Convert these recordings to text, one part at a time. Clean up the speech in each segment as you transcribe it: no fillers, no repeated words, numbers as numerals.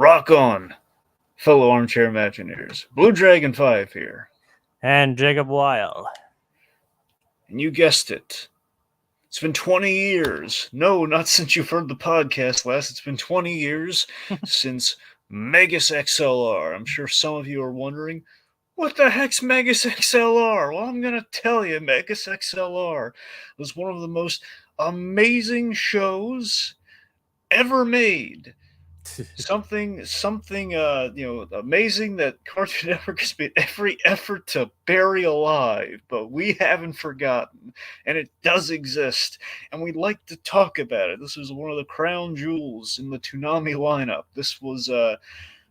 Rock on, fellow armchair Imagineers. Blue Dragon 5 here. And Jacob Weil. And you guessed it. It's been 20 years. No, not since you've heard the podcast last. It's been 20 years since Megas XLR. I'm sure some of you are wondering, what the heck's Megas XLR? Well, I'm going to tell you, Megas XLR was one of the most amazing shows ever made. something amazing that Cartoon Network has made every effort to bury alive, but we haven't forgotten, and it does exist, and we'd like to talk about it. This was one of the crown jewels in the Toonami lineup. This was a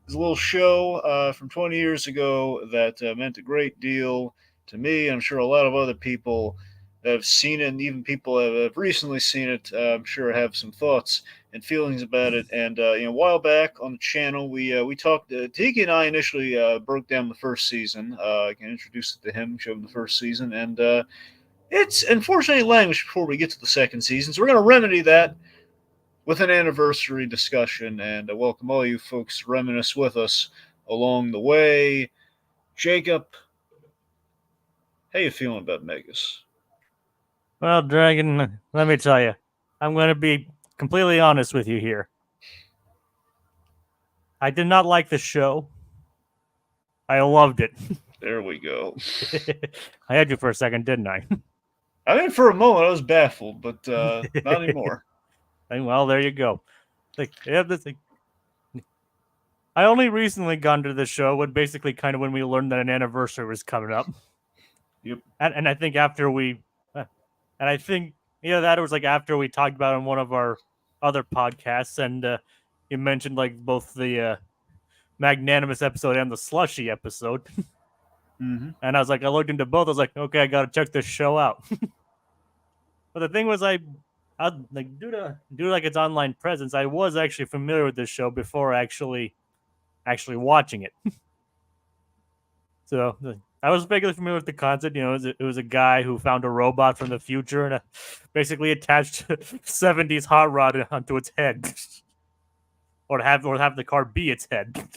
little show from 20 years ago that meant a great deal to me. I'm sure a lot of other people that have seen it, and even people that have recently seen it, I'm sure have some thoughts and feelings about it. And a while back on the channel, we talked. Tiki and I initially broke down the first season. I can introduce it to him, show him the first season, and it's unfortunately languished before we get to the second season. So we're going to remedy that with an anniversary discussion, and welcome all you folks to reminisce with us along the way. Jacob, how you feeling about Megas? Well, Dragon, let me tell you, I'm going to be completely honest with you here. I did not like the show. I loved it. There we go. I had you for a second, didn't I? I mean, for a moment, I was baffled, but not anymore. Well, there you go. I only recently got into the show when basically kind of when we learned that an anniversary was coming up. Yep. And I think after we... And I think, that was like after we talked about it on one of our other podcasts, and you mentioned like both the Magnanimous episode and the Slushy episode. Mm-hmm. And I was like, I looked into both. I was like, okay, I got to check this show out. But the thing was, I like due to like its online presence, I was actually familiar with this show before actually watching it. So I was vaguely familiar with the concept. It was a guy who found a robot from the future and basically attached 70s hot rod onto its head, or have the car be its head,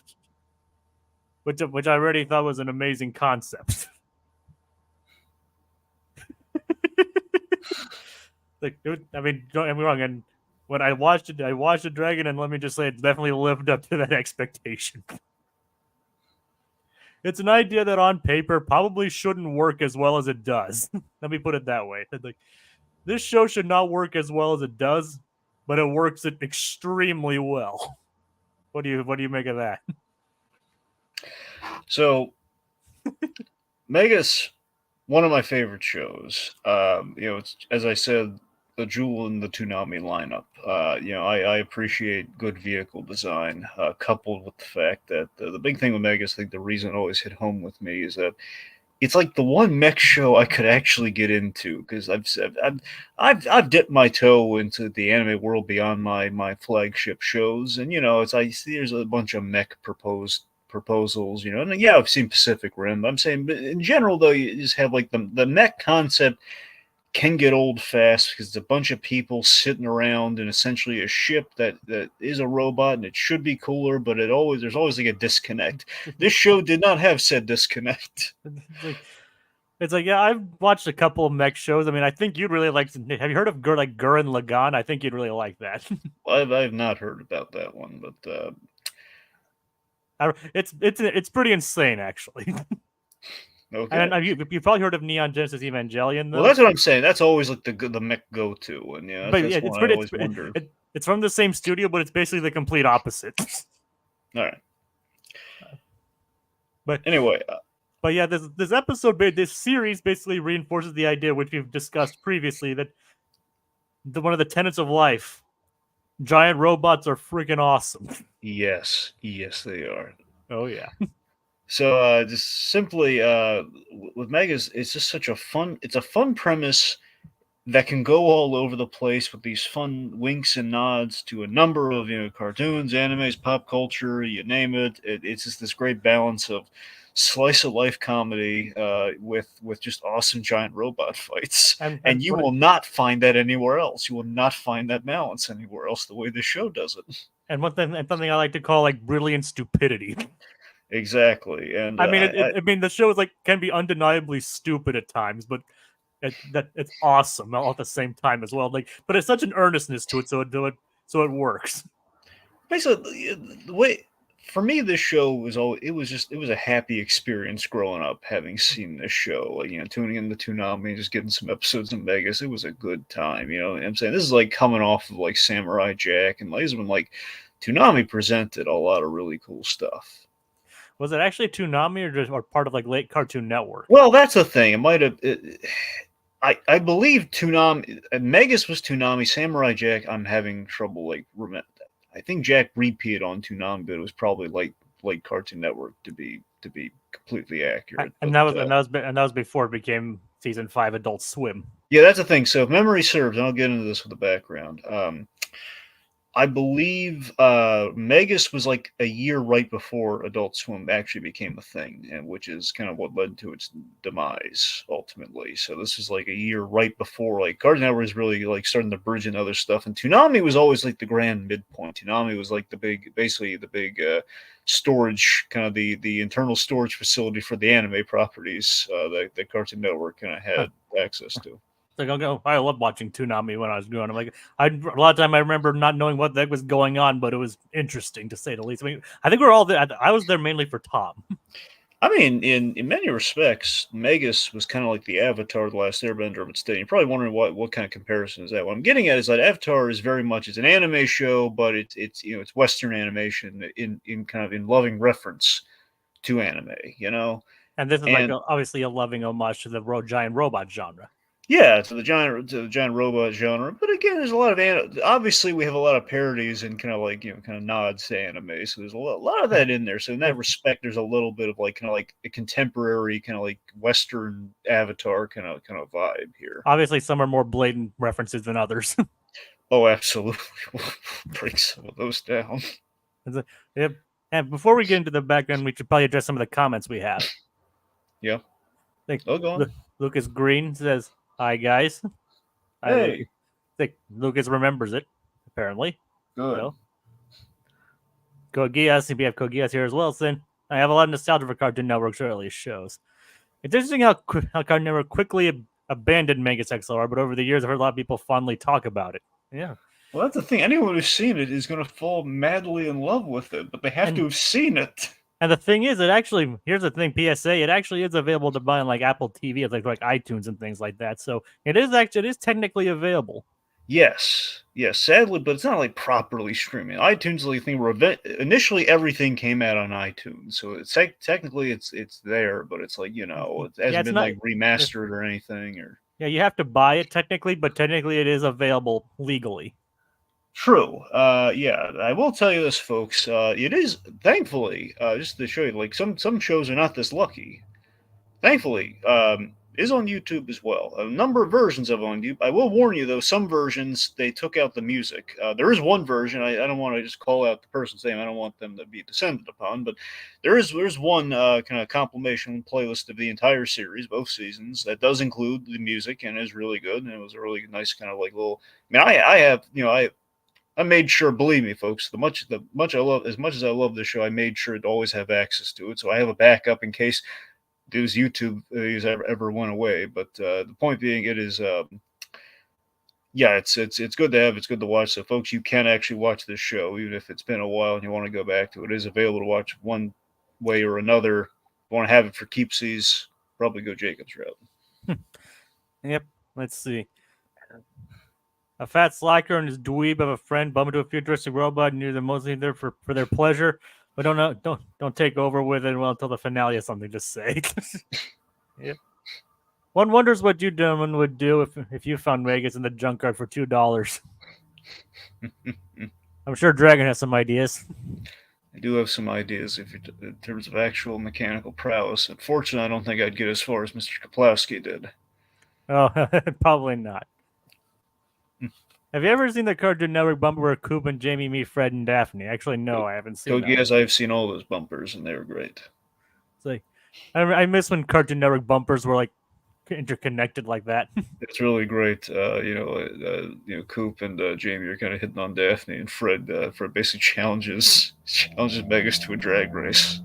which I already thought was an amazing concept. Don't get me wrong. And when I watched the Dragon, and let me just say, it definitely lived up to that expectation. It's an idea that on paper probably shouldn't work as well as it does. Let me put it that way. Like, this show should not work as well as it does, but it works it extremely well. What do you make of that? So, Megas, one of my favorite shows. It's, as I said, the jewel in the Toonami lineup. I appreciate good vehicle design, coupled with the fact that the big thing with Megas, I think the reason it always hit home with me is that it's like the one mech show I could actually get into, because I've dipped my toe into the anime world beyond my flagship shows, and I see there's a bunch of mech proposals, and yeah, I've seen Pacific Rim. I'm saying, but in general, though, you just have like the mech concept can get old fast because it's a bunch of people sitting around in essentially a ship that is a robot, and it should be cooler, but there's always like a disconnect. This show did not have said disconnect. It's like, yeah, I've watched a couple of mech shows. I mean, I think you'd really like. Have you heard of Gurren Lagann? I think you'd really like that. I've not heard about that one, but it's pretty insane, actually. Okay. And you've probably heard of Neon Genesis Evangelion, though. Well, that's what I'm saying. That's always like the mech go-to, and it's from the same studio, but it's basically the complete opposite. All right. But anyway, but yeah, this series basically reinforces the idea which we've discussed previously, that one of the tenets of life, giant robots are freaking awesome. Yes, they are. Oh yeah. So just simply with Megas, it's just such a fun premise, that can go all over the place with these fun winks and nods to a number of cartoons, animes, pop culture, you name it. It's just this great balance of slice of life comedy with just awesome giant robot fights, and And you what will not find that anywhere else. You will not find that balance anywhere else the way this show does it. and one thing and something I like to call like brilliant stupidity. Exactly, and I mean, I mean, the show is like can be undeniably stupid at times, but that it's awesome all at the same time as well. Like, but it's such an earnestness to it, so it works. basically the way for me this show was all it was a happy experience growing up having seen this show, like tuning in the Toonami and just getting some episodes of Megas. It was a good time, what I'm saying. This is like coming off of like Samurai Jack, and like, this is when like Toonami presented a lot of really cool stuff. Was it actually Toonami or part of like late Cartoon Network? Well, that's the thing. It might have. I believe Toonami Megas was Toonami. Samurai Jack, I'm having trouble like remember. I think Jack repeated on Toonami, but it was probably like Cartoon Network to be completely accurate. But And that was before it became season 5 Adult Swim. yeah, that's the thing. So if memory serves, and I'll get into this with the background. I believe Megas was like a year right before Adult Swim actually became a thing, and which is kind of what led to its demise ultimately. So this is like a year right before like Cartoon Network was really like starting to bridge in other stuff, and Toonami was always like the grand midpoint. Toonami was like basically the big storage, kind of the internal storage facility for the anime properties that the Cartoon Network kind of had access to. Like I love watching Toonami when I was growing up. Like a lot of time I remember not knowing what the heck was going on, but it was interesting to say the least. I mean, I think we're all there. I was there mainly for Tom. I mean, in many respects, Megas was kind of like the Avatar, the Last Airbender of its day. You're probably wondering what kind of comparison is that. What I'm getting at is that Avatar is very much it's an anime show, but it's Western animation in kind of in loving reference to anime. And this is like And obviously a loving homage to the giant robot genre. yeah, to the giant robot genre. But again, there's a lot of obviously we have a lot of parodies and kind of like kind of nods to anime. So there's a lot of that in there. So in that respect, there's a little bit of like kind of like a contemporary kind of like Western Avatar kind of vibe here. Obviously, some are more blatant references than others. Oh, absolutely. We'll break some of those down. Yep. And before we get into the background, we should probably address some of the comments we have. Yeah. Like, Oh, go on. Lucas Green says, "Hi guys." Hi, Hey. Lucas. Like, Lucas remembers it apparently. Good. So, Kogias, we have Kogias here as well. Saying, "I have a lot of nostalgia for Cartoon Network's earliest shows. It's interesting how Cartoon Network quickly abandoned Megas XLR, but over the years, I've heard a lot of people fondly talk about it. Yeah." Well, that's the thing. Anyone who's seen it is going to fall madly in love with it, but they have to have seen it. And the thing is, here's the thing, PSA, it actually is available to buy on like Apple TV, like iTunes and things like that. So it is technically available. Yes, sadly, but it's not like properly streaming. iTunes, like thing where initially everything came out on iTunes, so it's technically it's there, but it's like it hasn't been like remastered or anything. Or yeah, you have to buy it technically, but technically it is available legally. True. Yeah, I will tell you this, folks. It is thankfully just to show you, like some shows are not this lucky. Thankfully, is on YouTube as well. A number of versions of it on YouTube. I will warn you though, some versions they took out the music. There is one version. I don't want to just call out the person's name. I don't want them to be descended upon, but there's one kind of compilation playlist of the entire series, both seasons, that does include the music and is really good. And it was a really nice kind of like little. I mean, I have I made sure, believe me, folks, as much as I love this show, I made sure to always have access to it. So I have a backup in case those YouTube videos ever went away. But the point being, it is, yeah, it's good to have. It's good to watch. So, folks, you can actually watch this show, even if it's been a while and you want to go back to it. It is available to watch one way or another. If you want to have it for keepsies, probably go Jacob's route. Yep. Let's see. A fat slacker and his dweeb of a friend bump into a futuristic robot and you're mostly there for their pleasure, but don't take over with it until the finale has something to say. Yep. One wonders what you gentlemen would do if you found Megas in the junkyard for $2. I'm sure Dragon has some ideas. I do have some ideas in terms of actual mechanical prowess. Unfortunately, I don't think I'd get as far as Mr. Kaplowski did. Oh, probably not. Have you ever seen the Cartoon Network bumper where Coop and Jamie meet Fred and Daphne? Actually, no, I haven't seen Code that one. Geass, I've seen all those bumpers, and they were great. It's like I miss when Cartoon Network bumpers were like interconnected like that. It's really great. Coop and Jamie are kind of hitting on Daphne, and Fred basically challenges Megas to a drag race.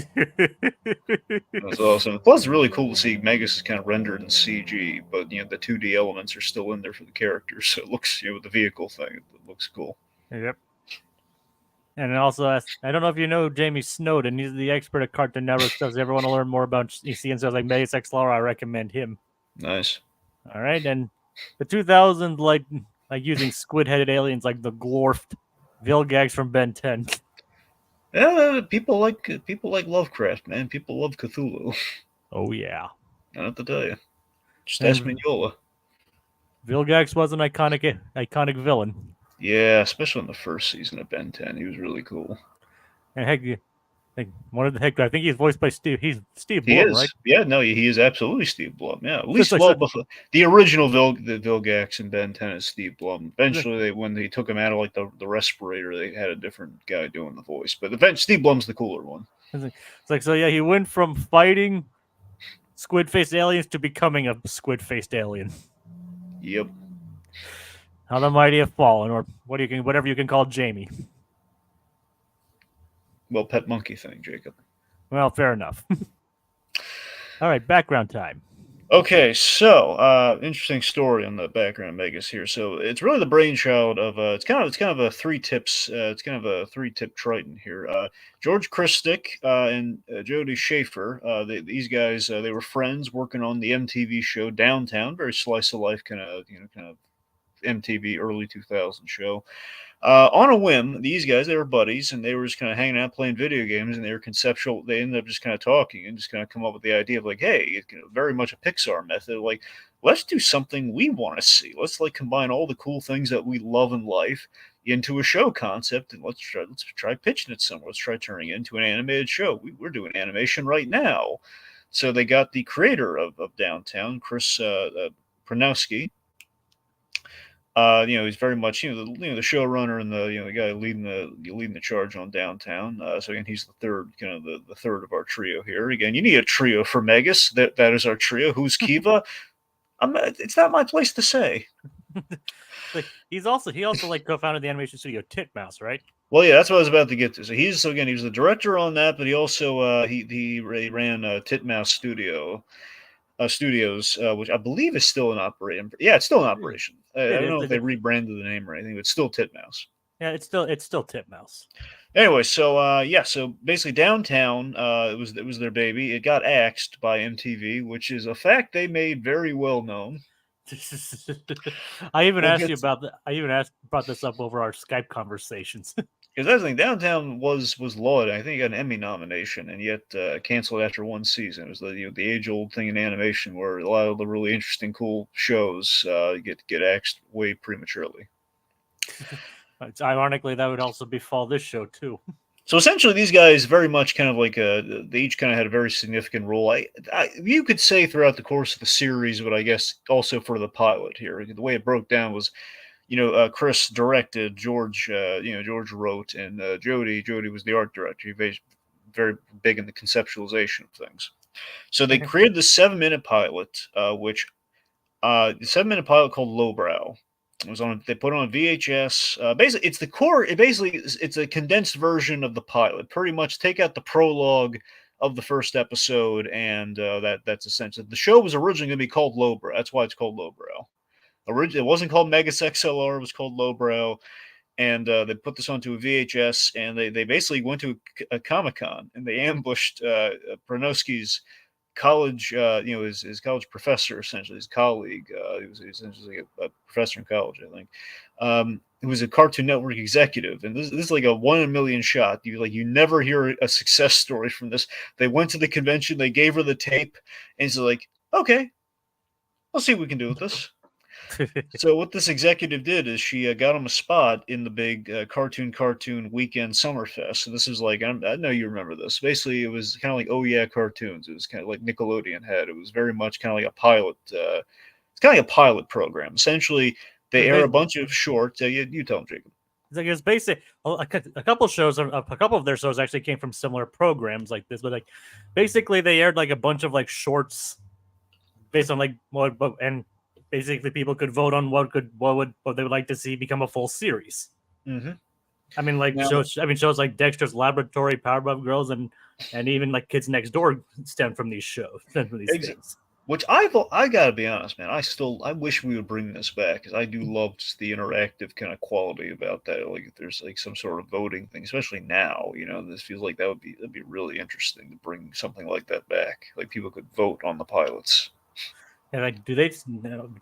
That's awesome. Plus, it's really cool to see Megas is kind of rendered in CG, but the 2D elements are still in there for the characters, so it looks with the vehicle thing, it looks cool. Yep. And also, I don't know if you know Jamie Snowden. He's the expert at Cartoon Network stuff. If you ever want to learn more about EC and stuff like Megas XLR, I recommend him. Nice. All right, and the 2000s, like using squid-headed aliens like the Glorfed Vilgax from Ben 10. Yeah, people like Lovecraft, man. People love Cthulhu. Oh yeah, I don't have to tell you. Just ask and Mignola. Vilgax was an iconic villain. Yeah, especially in the first season of Ben 10, he was really cool. And heck, like one of the heck, I think he's voiced by Steve. He's Steve He Blum, right? is. Yeah, no, he is absolutely Steve Blum. Yeah, at least Just like well before the original the Vilgax and Ben 10 is Steve Blum. Eventually, when they took him out of like the respirator, they had a different guy doing the voice. But eventually, Steve Blum's the cooler one. it's like so. Yeah, he went from fighting squid-faced aliens to becoming a squid-faced alien. Yep. How the mighty have fallen, or whatever you can call Jamie. Well, pet monkey thing, Jacob. Well, fair enough. All right, background time. Okay, so interesting story on the background of Megas here. So it's really the brainchild of it's kind of a three tips it's kind of a three tip Triton here. George Christick and Jody Schaefer. These guys they were friends working on the MTV show Downtown, very slice of life kind of MTV early 2000 show. On a whim, these guys, they were buddies and they were just kind of hanging out playing video games and they were conceptual. They ended up just kind of talking and just kind of come up with the idea of like, hey, it's very much a Pixar method. Like, let's do something we want to see. Let's like combine all the cool things that we love in life into a show concept and let's try pitching it somewhere. Let's try turning it into an animated show. We're doing animation right now. So they got the creator of Downtown, Chris Pronowski. He's very much the showrunner and the guy leading the charge on Downtown. So again, he's the third the third of our trio here. Again, you need a trio for Megas. That is our trio. Who's Kiva? It's not my place to say. Like he also like co-founded the animation studio Titmouse, right? Well, yeah, that's what I was about to get to. So he was the director on that, but he also he ran Titmouse Studios, which I believe is still in operation. Yeah, it's still in operation. I don't know if they rebranded the name or anything, but it's still Titmouse. Yeah, it's still Titmouse. Anyway, so basically Downtown, it was their baby. It got axed by MTV, which is a fact they made very well known. I even asked you about brought this up over our Skype conversations. Because that's the thing, Downtown was lauded. I think it got an Emmy nomination, and yet canceled after one season. It was the age old thing in animation where a lot of the really interesting, cool shows get axed way prematurely. It's ironically that would also befall this show too. So essentially, these guys very much kind of like they each kind of had a very significant role. You could say throughout the course of the series, but I guess also for the pilot here, the way it broke down was, Chris directed, George wrote, and Jody was the art director. He was very big in the conceptualization of things. So they created the 7-minute pilot, which the 7-minute pilot called Lowbrow. It was on. They put it on VHS. Basically, it's the core. It's a condensed version of the pilot. Pretty much take out the prologue of the first episode, and that's essentially the show was originally going to be called Lowbrow. That's why it's called Lowbrow. Originally, it wasn't called Megas XLR. It was called Lowbrow, and they put this onto a VHS, and they basically went to a Comic-Con and they ambushed Pronowski's college, his college professor, essentially his colleague. He was essentially a professor in college, I think. He was a Cartoon Network executive, and this is like a 1 in a million shot. You never hear a success story from this. They went to the convention, they gave her the tape, and she's like, okay, let's see what we can do with this. So what this executive did is she got him a spot in the big cartoon weekend Summerfest. So this is like, I know you remember this. Basically, it was kind of like Oh Yeah Cartoons. It was kind of like Nickelodeon had. It was very much kind of like a pilot. It's kind of like a pilot program. Essentially, They air a bunch of shorts. You tell them, Jacob. It's like it's basic. A couple shows, a couple of their shows actually came from similar programs like this, but like basically they aired like a bunch of like shorts based on like and basically people could vote on what they would like to see become a full series. Mm-hmm. I mean, like Now, shows like Dexter's Laboratory, Powerpuff Girls, and even like Kids Next Door stem from these shows, stem from these things. which I gotta be honest, man. I wish we would bring this back because I do love just the interactive kind of quality about that. Like if there's like some sort of voting thing, especially now, this feels like that'd be really interesting to bring something like that back. Like people could vote on the pilots. And like, do they?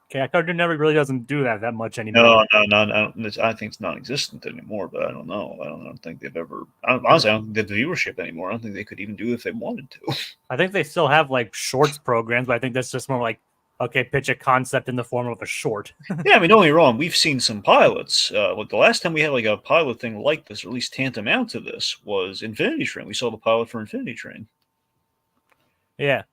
Cartoon Network really doesn't do that much anymore. No. I think it's non-existent anymore. But I don't know. I don't think they've ever. Honestly, I don't think they have the viewership anymore. I don't think they could even do it if they wanted to. I think they still have like shorts programs, but I think that's just more like, okay, pitch a concept in the form of a short. Yeah, I mean, don't get me wrong. We've seen some pilots. Like the last time we had like a pilot thing like this, or at least tantamount to this, was Infinity Train. We saw the pilot for Infinity Train. Yeah.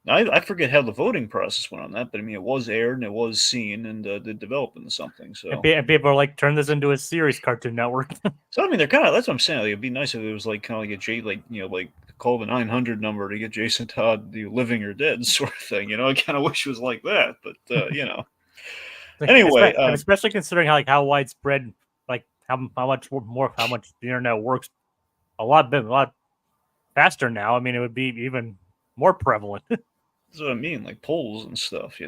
I forget how the voting process went on that, but I mean, it was aired and it was seen and did develop into something. So, and people are like, turn this into a series, Cartoon Network. so I mean, they're kind of that's what I'm saying. Like, it'd be nice if it was like kind of like a like call the 900 number to get Jason Todd living or dead sort of thing. I kind of wish it was like that, but Anyway, especially considering how widespread, like how much the internet works a lot faster now. I mean, it would be even more prevalent. That's what I mean, like polls and stuff.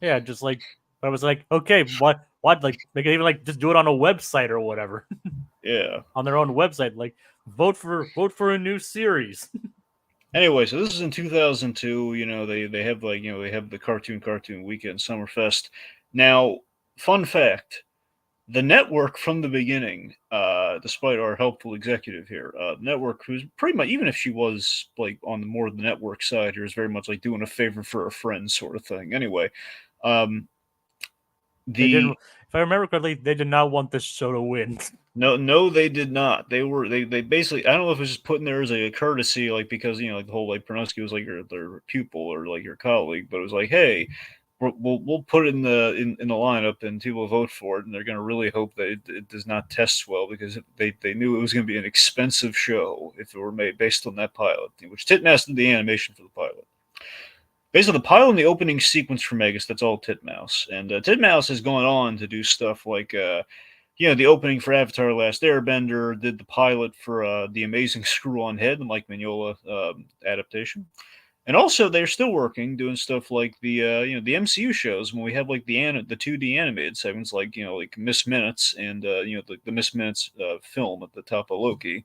Yeah, just like I was like, okay, what like they can even like just do it on a website or whatever. Yeah, on their own website, like vote for a new series. Anyway, so this is in 2002. They have they have the Cartoon Weekend Summerfest. Now, fun fact: the network from the beginning, despite our helpful executive here, network who's pretty much, even if she was like on the more of the network side, here is very much like doing a favor for a friend sort of thing. Anyway, if I remember correctly, they did not want this show to win. No, they did not. They basically, I don't know if it was just put in there as a courtesy, like because like the whole like Pronowski was like their pupil or like your colleague, but it was like, hey, we'll put it in the lineup and people will vote for it, and they're going to really hope that it does not test well because they knew it was going to be an expensive show if it were made based on that pilot, which Titmouse did the animation for the pilot. Based on the pilot and the opening sequence for Megas, that's all Titmouse, and Titmouse has gone on to do stuff like. The opening for Avatar: The Last Airbender, did the pilot for The Amazing Screw-On Head, the Mike Mignola adaptation. And also, they're still working, doing stuff like the the MCU shows when we have like the 2D animated segments, like like Miss Minutes and the Miss Minutes film at the top of Loki,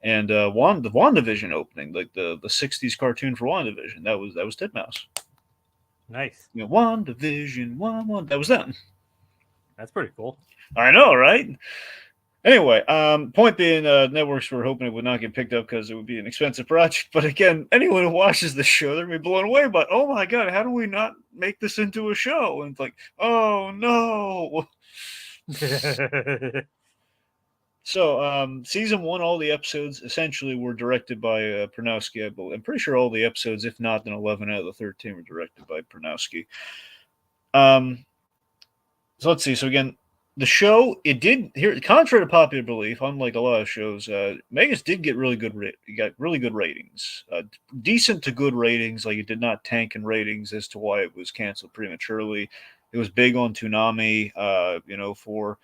and the WandaVision opening, like the '60s cartoon for WandaVision. That was Titmouse. Nice. WandaVision, that was them. That's pretty cool. I know, right? Anyway, point being, networks were hoping it would not get picked up because it would be an expensive project. But again, anyone who watches the show, they're going to be blown away by, oh my God, how do we not make this into a show? And it's like, oh no. So, season one, all the episodes essentially were directed by Pronowski. I'm pretty sure all the episodes, if not, then 11 out of the 13 were directed by Pronowski. So let's see. So again, the show, it did here, contrary to popular belief, unlike a lot of shows, Megas did get really good ratings, decent to good ratings. Like it did not tank in ratings as to why it was canceled prematurely. It was big on Toonami, for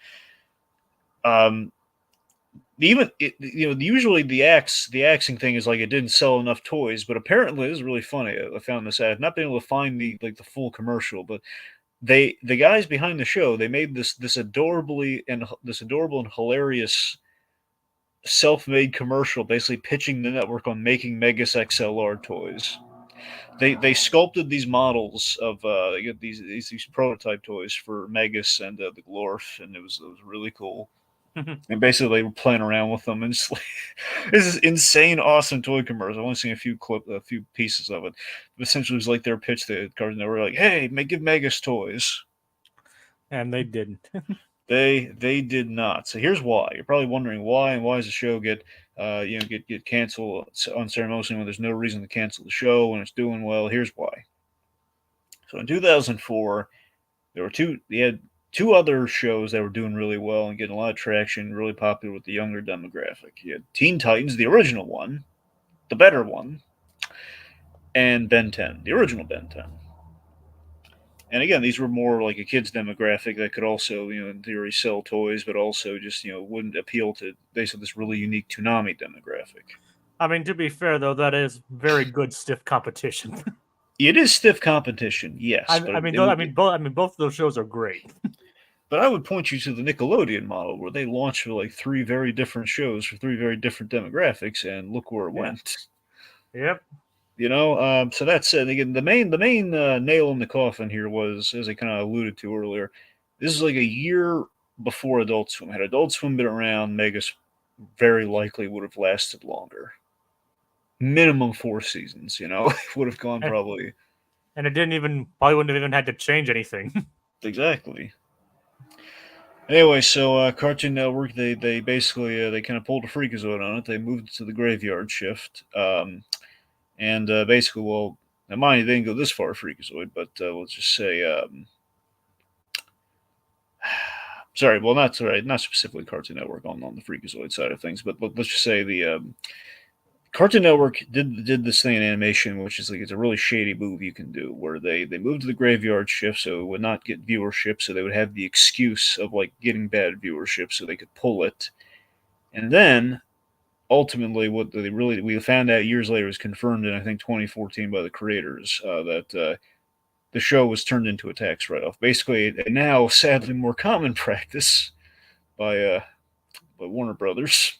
usually the axing thing is like it didn't sell enough toys, but apparently this is really funny. I found this out. I've not been able to find the full commercial, but the guys behind the show, they made this adorable and hilarious self-made commercial basically pitching the network on making Megas XLR toys. They sculpted these models of these prototype toys for Megas and the Glorf, and it was really cool. And basically they were playing around with them, and it's like, this is insane, awesome toy commercial. I've only seen a few pieces of it. But essentially, it was like their pitch to Cartoon Network, were like, "Hey, give Megas toys," and they didn't. they did not. So here's why. You're probably wondering why, and why does the show get canceled unceremoniously when there's no reason to cancel the show when it's doing well? Here's why. So in 2004, there were two. They had two other shows that were doing really well and getting a lot of traction, really popular with the younger demographic. You had Teen Titans, the original one, the better one, and Ben 10, the original Ben 10. And again, these were more like a kids demographic that could also, in theory, sell toys, but also just, wouldn't appeal to basically this really unique Toonami demographic. I mean, to be fair though, that is very good stiff competition. It is stiff competition, yes, but I mean, both of those shows are great. but I would point you to the Nickelodeon model where they launched for like three very different shows for three very different demographics, and look where it Yeah. went. Yep. So that said, again, the main nail in the coffin here was, as I kind of alluded to earlier, this is like a year before Adult Swim. Had Adult Swim been around, Megas very likely would have lasted longer. Minimum 4 seasons, it would have gone And, probably and it didn't even probably wouldn't have even had to change anything. exactly. Anyway, so Cartoon Network, they basically they kind of pulled a freakazoid on it. They moved it to the graveyard shift, and basically, well, now mind you, they didn't go this far freakazoid, but let's just say, sorry, well, not specifically Cartoon Network on the freakazoid side of things, but let's just say the Cartoon Network did this thing in animation, which is like it's a really shady move you can do, where they moved to the graveyard shift so it would not get viewership, so they would have the excuse of like getting bad viewership, so they could pull it, and then ultimately what they really we found out years later was confirmed in I think 2014 by the creators that the show was turned into a tax write-off. Basically, a now sadly more common practice by Warner Brothers.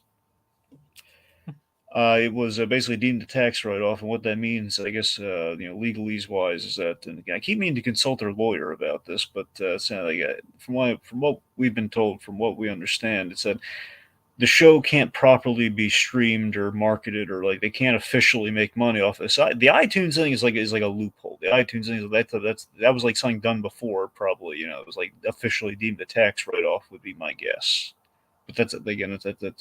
It was basically deemed a tax write-off, and what that means, I guess, legalese wise, is that, and again, I keep meaning to consult our lawyer about this, but like, from what we've been told, from what we understand, it's that the show can't properly be streamed or marketed, or like they can't officially make money off this. The iTunes thing is like a loophole. The iTunes thing that was like something done before, probably. It was like officially deemed a tax write-off would be my guess. But that's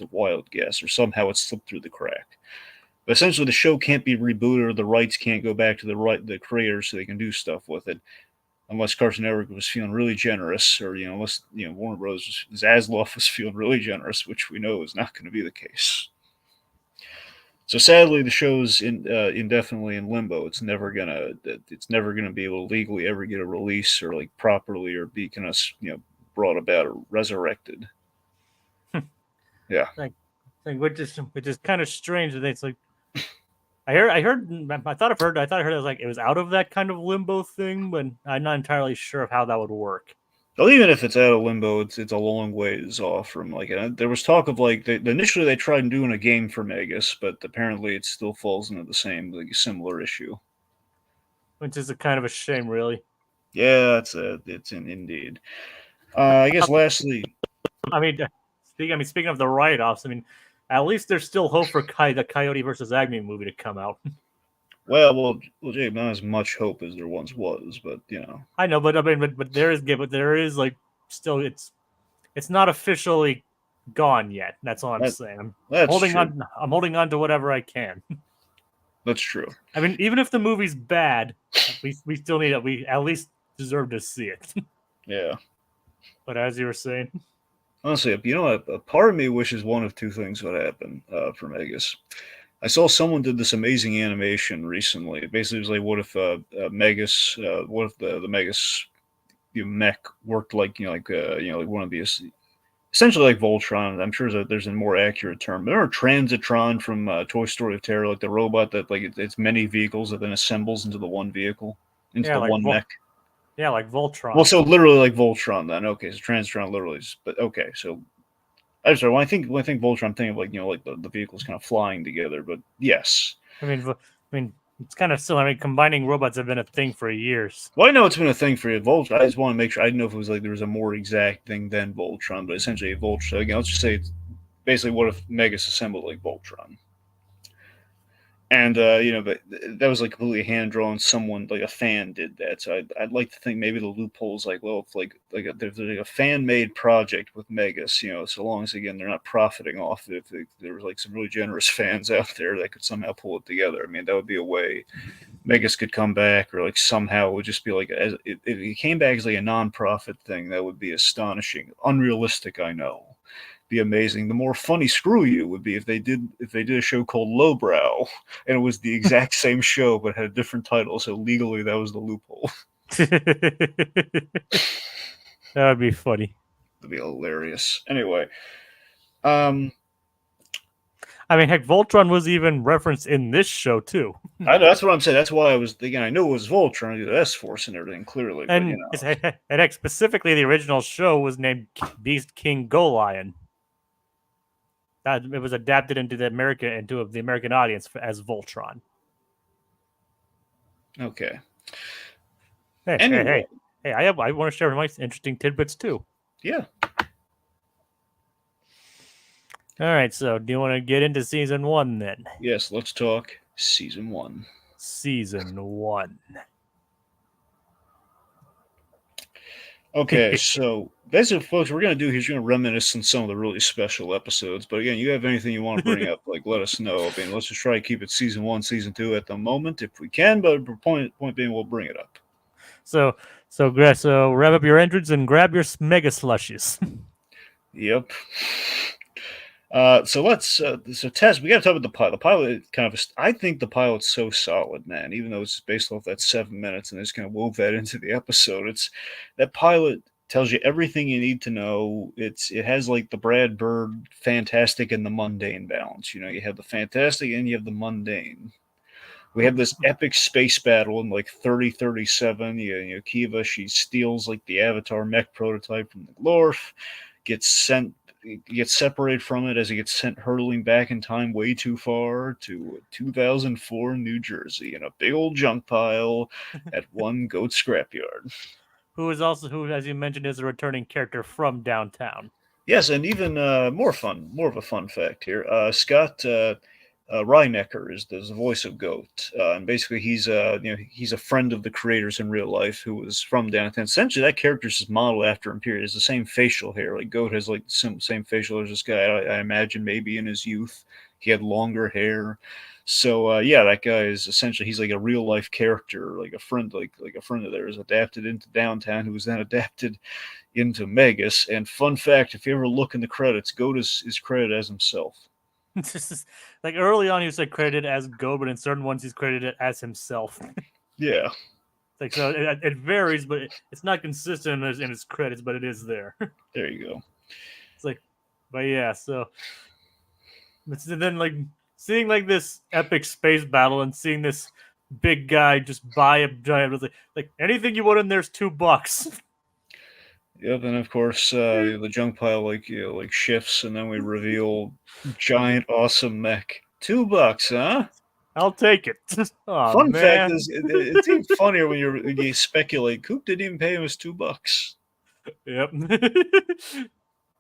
a wild guess, or somehow it slipped through the crack. But essentially, the show can't be rebooted, or the rights can't go back to the creators so they can do stuff with it, unless Cartoon Network was feeling really generous, or unless Warner Bros. Zaslav was feeling really generous, which we know is not going to be the case. So sadly, the show's indefinitely in limbo. It's never gonna be able to legally ever get a release, or like properly, or be kind of brought about or resurrected. Yeah. Which is kind of strange that it's like I thought I heard it was like it was out of that kind of limbo thing, but I'm not entirely sure of how that would work. Well, even if it's out of limbo, it's a long ways off from like. There was talk of like initially they tried doing a game for Megas, but apparently it still falls into the same like similar issue. Which is a kind of a shame, really. Yeah, it's indeed. I guess lastly, I mean, speaking of the write-offs, I mean, at least there's still hope for the Coyote versus Acme movie to come out. well, Jake, not as much hope as there once was, but I know, but I mean, but there is like still it's not officially gone yet. That's all I'm that saying. that's true. I'm holding on to whatever I can. That's true. I mean, even if the movie's bad, we still need it. We at least deserve to see it. Yeah. But as you were saying, Honestly, a part of me wishes one of two things would happen for Megas. I saw someone did this amazing animation recently. It basically was like, what if the Megas mech worked like like one of these, essentially like Voltron. I'm sure that there's a more accurate term. Remember Transitron from Toy Story of Terror, like the robot that like it's many vehicles that then assembles into the one vehicle, into yeah, the one mech. yeah, like Voltron. Well, so literally like Voltron then. Okay, so Transitron literally is, but okay, so I'm sorry. When I think Voltron, I'm thinking of like like the vehicles kind of flying together. But yes, I mean, it's kind of still. I mean, combining robots have been a thing for years. well, I know it's been a thing for you, Voltron. I just want to make sure. I didn't know if it was like there was a more exact thing than Voltron, but essentially Voltron. Again, let's just say it's basically what if Megas assembled like Voltron. And but that was like completely hand drawn. Someone like a fan did that. So I'd like to think maybe the loopholes like, well, if there's like a fan made project with Megas, so long as again they're not profiting off it. If there was like some really generous fans out there that could somehow pull it together, I mean that would be a way Megas could come back, or like somehow it would just be like if it came back as like a non-profit thing, that would be astonishing, unrealistic. I know, be amazing. The more funny screw you would be if they did a show called Lowbrow, and it was the exact same show but had a different title. So legally, that was the loophole. That would be funny. That'd be hilarious. Anyway, um, I mean, heck, Voltron was even referenced in this show too. I know that's what I'm saying. That's why I was thinking. I knew it was Voltron, the S Force, and everything clearly, but And heck, specifically, the original show was named Beast King Go Lion. That it was adapted into the American audience as Voltron. Okay. Hey, Anyway, hey! I want to share my interesting tidbits too. Yeah. All right, so do you want to get into season 1 then? Yes. Let's talk season 1. Season 1. Okay, so basically, folks, what we're gonna do here is we're gonna reminisce on some of the really special episodes. But again, you have anything you want to bring up, like let us know. I mean, let's just try to keep it season 1, season 2 at the moment if we can. But point being, we'll bring it up. So rev up your engines and grab your mega slushies. Yep. So Tess, we got to talk about the pilot. The pilot kind of, I think the pilot's so solid, man. Even though it's based off that 7 minutes, and they just kind of wove that into the episode. It's that pilot tells you everything you need to know. It has like the Brad Bird fantastic and the mundane balance. You have the fantastic and you have the mundane. We have this epic space battle in like 3037. Kiva, she steals like the Avatar mech prototype from the Glorf, gets separated from it as it gets sent hurtling back in time way too far to 2004 New Jersey in a big old junk pile at one goat scrapyard. Who, as you mentioned, is a returning character from downtown. Yes, and even more of a fun fact here. Scott Reinecker is the voice of Goat, and basically he's a friend of the creators in real life who was from downtown. Essentially, that character's just modeled after him. Period. It's the same facial hair. Like Goat has like the same facial as this guy. I imagine maybe in his youth he had longer hair. So yeah, that guy is essentially he's like a real life character, like a friend, like a friend of theirs adapted into downtown, who was then adapted into Megas. And fun fact, if you ever look in the credits, Goat is credited as himself. Like early on, he was like credited as Go, but in certain ones, he's credited as himself. Yeah. Like so, it varies, but it's not consistent in his credits, but it is there. There you go. It's like, but yeah, so then like seeing like this epic space battle and seeing this big guy just buy a giant, like anything you want in there's $2. Yep, and of course the junk pile like shifts, and then we reveal giant awesome mech. $2, huh? I'll take it. Oh, Fun man. fact is, it's even funnier when you speculate. Coop didn't even pay him his $2. Yep.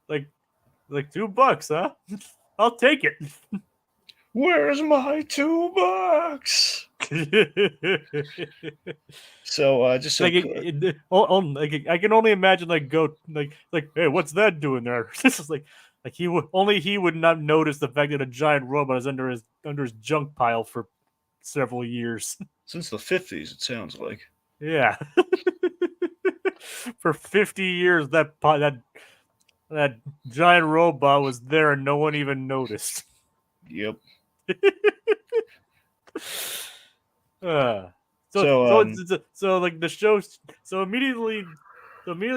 like $2, huh? I'll take it. Where's my $2? So just so like, I can only imagine like Goat like hey, what's that doing there? This is like he would not notice the fact that a giant robot is under his junk pile for several years. Since the 50s, it sounds like. Yeah. For 50 years, that giant robot was there and no one even noticed. Yep. So like the show, so immediately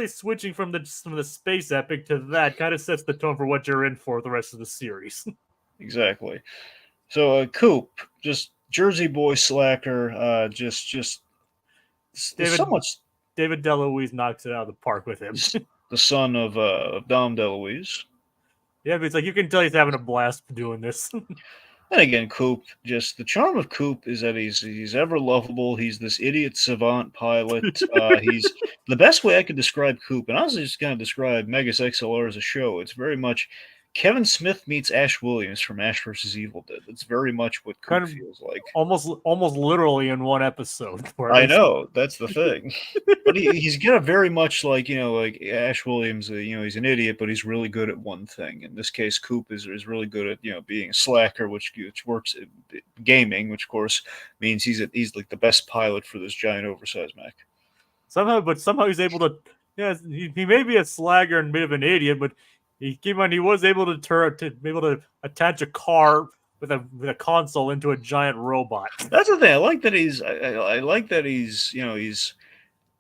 switching from the space epic to that kind of sets the tone for what you're in for the rest of the series. Exactly. So Coop, just Jersey boy slacker, just so much. David DeLuise knocks it out of the park with him. The son of Dom DeLuise. Yeah, but it's like you can tell he's having a blast doing this. And again, Coop, just the charm of Coop is that he's ever lovable. He's this idiot savant pilot. He's the best way I could describe Coop, and I was just going to describe Megas XLR as a show. It's very much Kevin Smith meets Ash Williams from Ash vs. Evil Dead. That's very much what Kind Coop of feels like. almost literally in one episode where I they know that's the thing, but he's got a very much like like Ash Williams. He's an idiot, but he's really good at one thing. In this case, Coop is really good at being a slacker, which works at gaming, which of course means he's like the best pilot for this giant oversized mech. somehow he's able to. Yeah, he may be a slagger and a bit of an idiot, but he was able to be able to attach a car with a console into a giant robot. That's the thing. I like that I like that he's.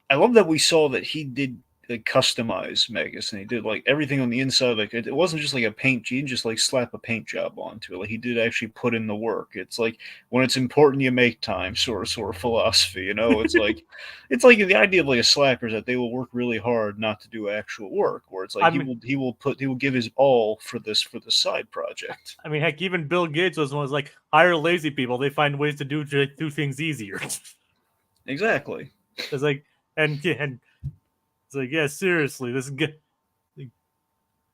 I love that we saw that he did like customize Megas and he did like everything on the inside. Like it wasn't just like a paint. He didn't just like slap a paint job onto it. Like he did actually put in the work. It's like when it's important, you make time. Sort of philosophy. It's like the idea of like a slacker is that they will work really hard not to do actual work. Where it's like I mean, he will give his all for the side project. I mean, heck, even Bill Gates was like hire lazy people. They find ways to do things easier. Exactly. It's like and it's like yeah, seriously, this good.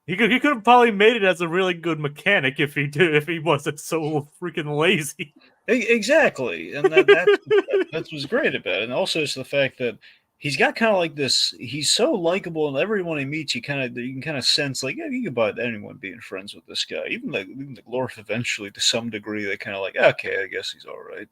He could have probably made it as a really good mechanic if he wasn't so freaking lazy. Exactly, and that's what's great about it. And also, it's the fact that he's got kind of like this. He's so likable, and everyone he meets, you can kind of sense like, yeah, you can buy anyone being friends with this guy. Even the Glorf eventually, to some degree, they kind of like, okay, I guess he's all right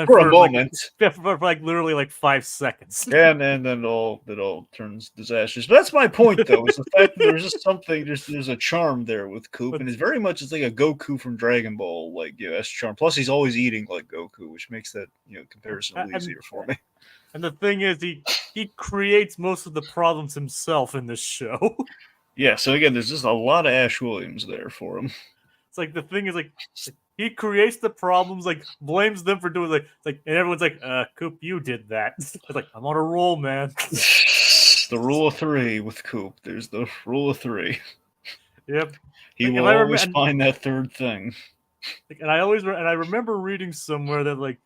for a moment. For like literally like 5 seconds. And then it all turns disastrous. But that's my point, though, is the fact that there's just something. There's a charm there with Coop, and it's like a Goku from Dragon Ball, like that's charm. Plus, he's always eating like Goku, which makes that comparison a little easier for me. And the thing is, he creates most of the problems himself in this show. Yeah. So again, there's just a lot of Ash Williams there for him. It's like the thing is like he creates the problems, like blames them for doing and everyone's like, Coop, you did that. It's like I'm on a roll, man. The rule of three with Coop. There's the rule of three. Yep. He will always find that third thing. And I remember reading somewhere that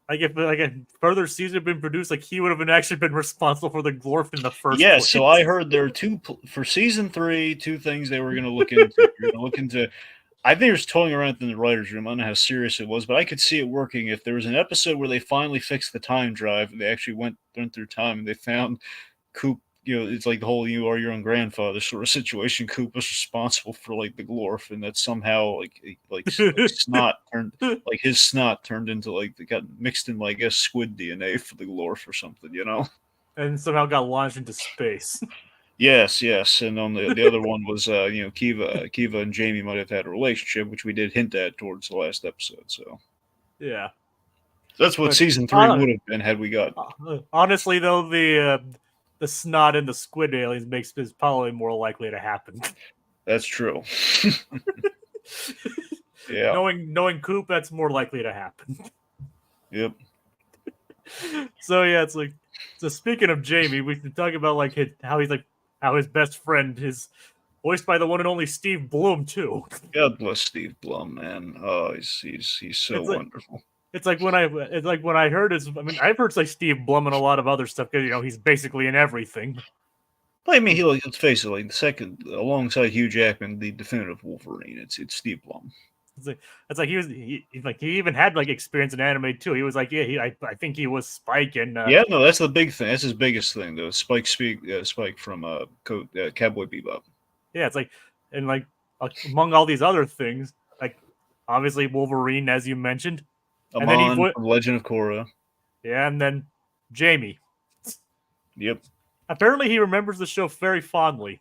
if a further season had been produced, like he would have actually been responsible for the Glorf in the first place. Yes, so I heard there are for season 3, 2 things they were going to look into. They were going to look into. I think it was toying around in the writers' room. I don't know how serious it was, but I could see it working if there was an episode where they finally fixed the time drive and they actually went through time and they found Coop. It's like the whole "you are your own grandfather" sort of situation. Coop was responsible for like the Glorf, and that somehow like snot turned like his snot turned into like they got mixed in, I guess, squid DNA for the Glorf or something, and somehow got launched into space. Yes, and on the other one was Kiva and Jamie might have had a relationship, which we did hint at towards the last episode. So yeah, that's what season 3 would have been had we got. Honestly, though, the snot and the squid aliens is probably more likely to happen. That's true. Yeah. Knowing Coop, that's more likely to happen. Yep. So yeah, it's like, so speaking of Jamie, we can talk about how his best friend is voiced by the one and only Steve Blum too. God bless Steve Blum, man. Oh, he's so wonderful. It's like when I heard I've heard like Steve Blum and a lot of other stuff because he's basically in everything. But I mean, let's face it, like the second alongside Hugh Jackman, the definitive Wolverine, it's Steve Blum. It's like he even had like experience in anime too. He was like, yeah, I think he was Spike and yeah, no, that's the big thing. That's his biggest thing though. Spike from Cowboy Bebop. Yeah, it's like, and like among all these other things, like obviously Wolverine, as you mentioned, Amon, and then from Legend of Korra. Yeah, and then Jamie. Yep. Apparently, he remembers the show very fondly.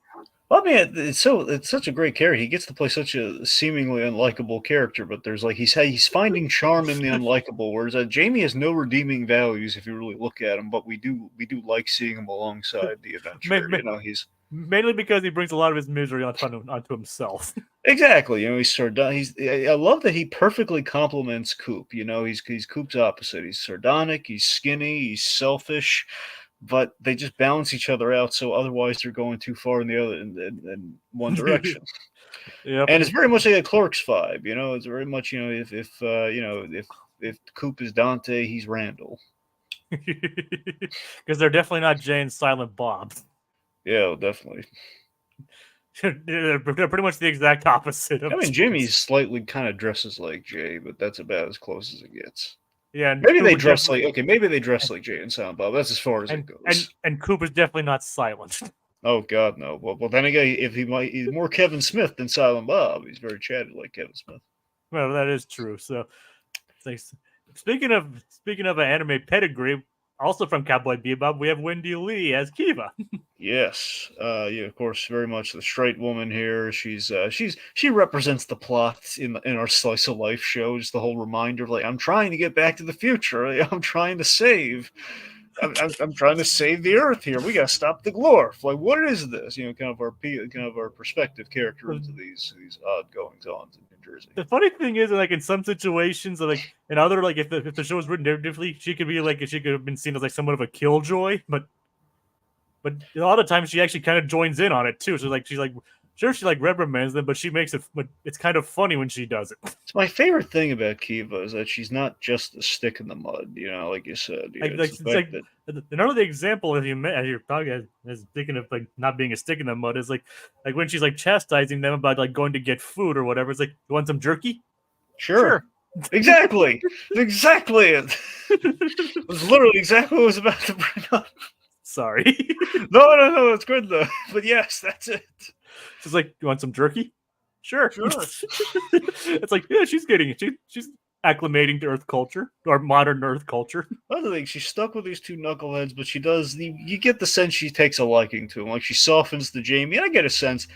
Well, I mean, it's such a great character. He gets to play such a seemingly unlikable character, but there's like he's finding charm in the unlikable. Whereas Jamie has no redeeming values if you really look at him, but we do like seeing him alongside the adventurer. He's mainly because he brings a lot of his misery onto himself. Exactly. He's sardonic. I love that he perfectly complements Coop. He's Coop's opposite. He's sardonic. He's skinny. He's selfish. But they just balance each other out. So otherwise, they're going too far in one direction. Yep. And it's very much like a Clerks vibe. It's very much if Coop is Dante, he's Randall. Because they're definitely not Jay and Silent Bob. Yeah, definitely. They're pretty much the exact opposite I of mean, James. Jimmy's slightly kind of dresses like Jay, but that's about as close as it gets. Yeah, and Maybe Coop they is dress definitely like maybe they dress like Jay and Silent Bob. That's as far as it goes. and Coop is definitely not silent. Oh God, no. Well, then again, if he's more Kevin Smith than Silent Bob. He's very chatty like Kevin Smith. Well, that is true. So, like, speaking of an anime pedigree, also from Cowboy Bebop, we have Wendy Lee as Kiva. Yes, yeah, of course, very much the straight woman here. She represents the plot in our slice of life show. Just the whole reminder, of, like I'm trying to get back to the future. I'm trying to save. I'm trying to save the Earth here. We gotta stop the glorf. Like, what is this? Kind of our perspective character into these odd goings on in New Jersey. The funny thing is, like in some situations, like in other, like if the show was written differently, she could have been seen as like somewhat of a killjoy, but a lot of times she actually kind of joins in on it too. So she's like sure she like reprimands them, but she makes it. But it's kind of funny when she does it. So my favorite thing about Kiva is that she's not just a stick in the mud. Like you said, it's the fact that another example as you're talking as speaking of like not being a stick in the mud is like when she's like chastising them about like going to get food or whatever. It's like, you want some jerky? Sure. Exactly. Exactly it. It was literally exactly what I was about to bring up. Sorry. No, it's good though. But yes, that's it. She's like, you want some jerky? Sure. Sure. It's like, yeah, she's getting it. She's acclimating to Earth culture or modern Earth culture. Another thing, she's stuck with these two knuckleheads, but she does. You get the sense she takes a liking to him. Like she softens to Jamie. And I get a sense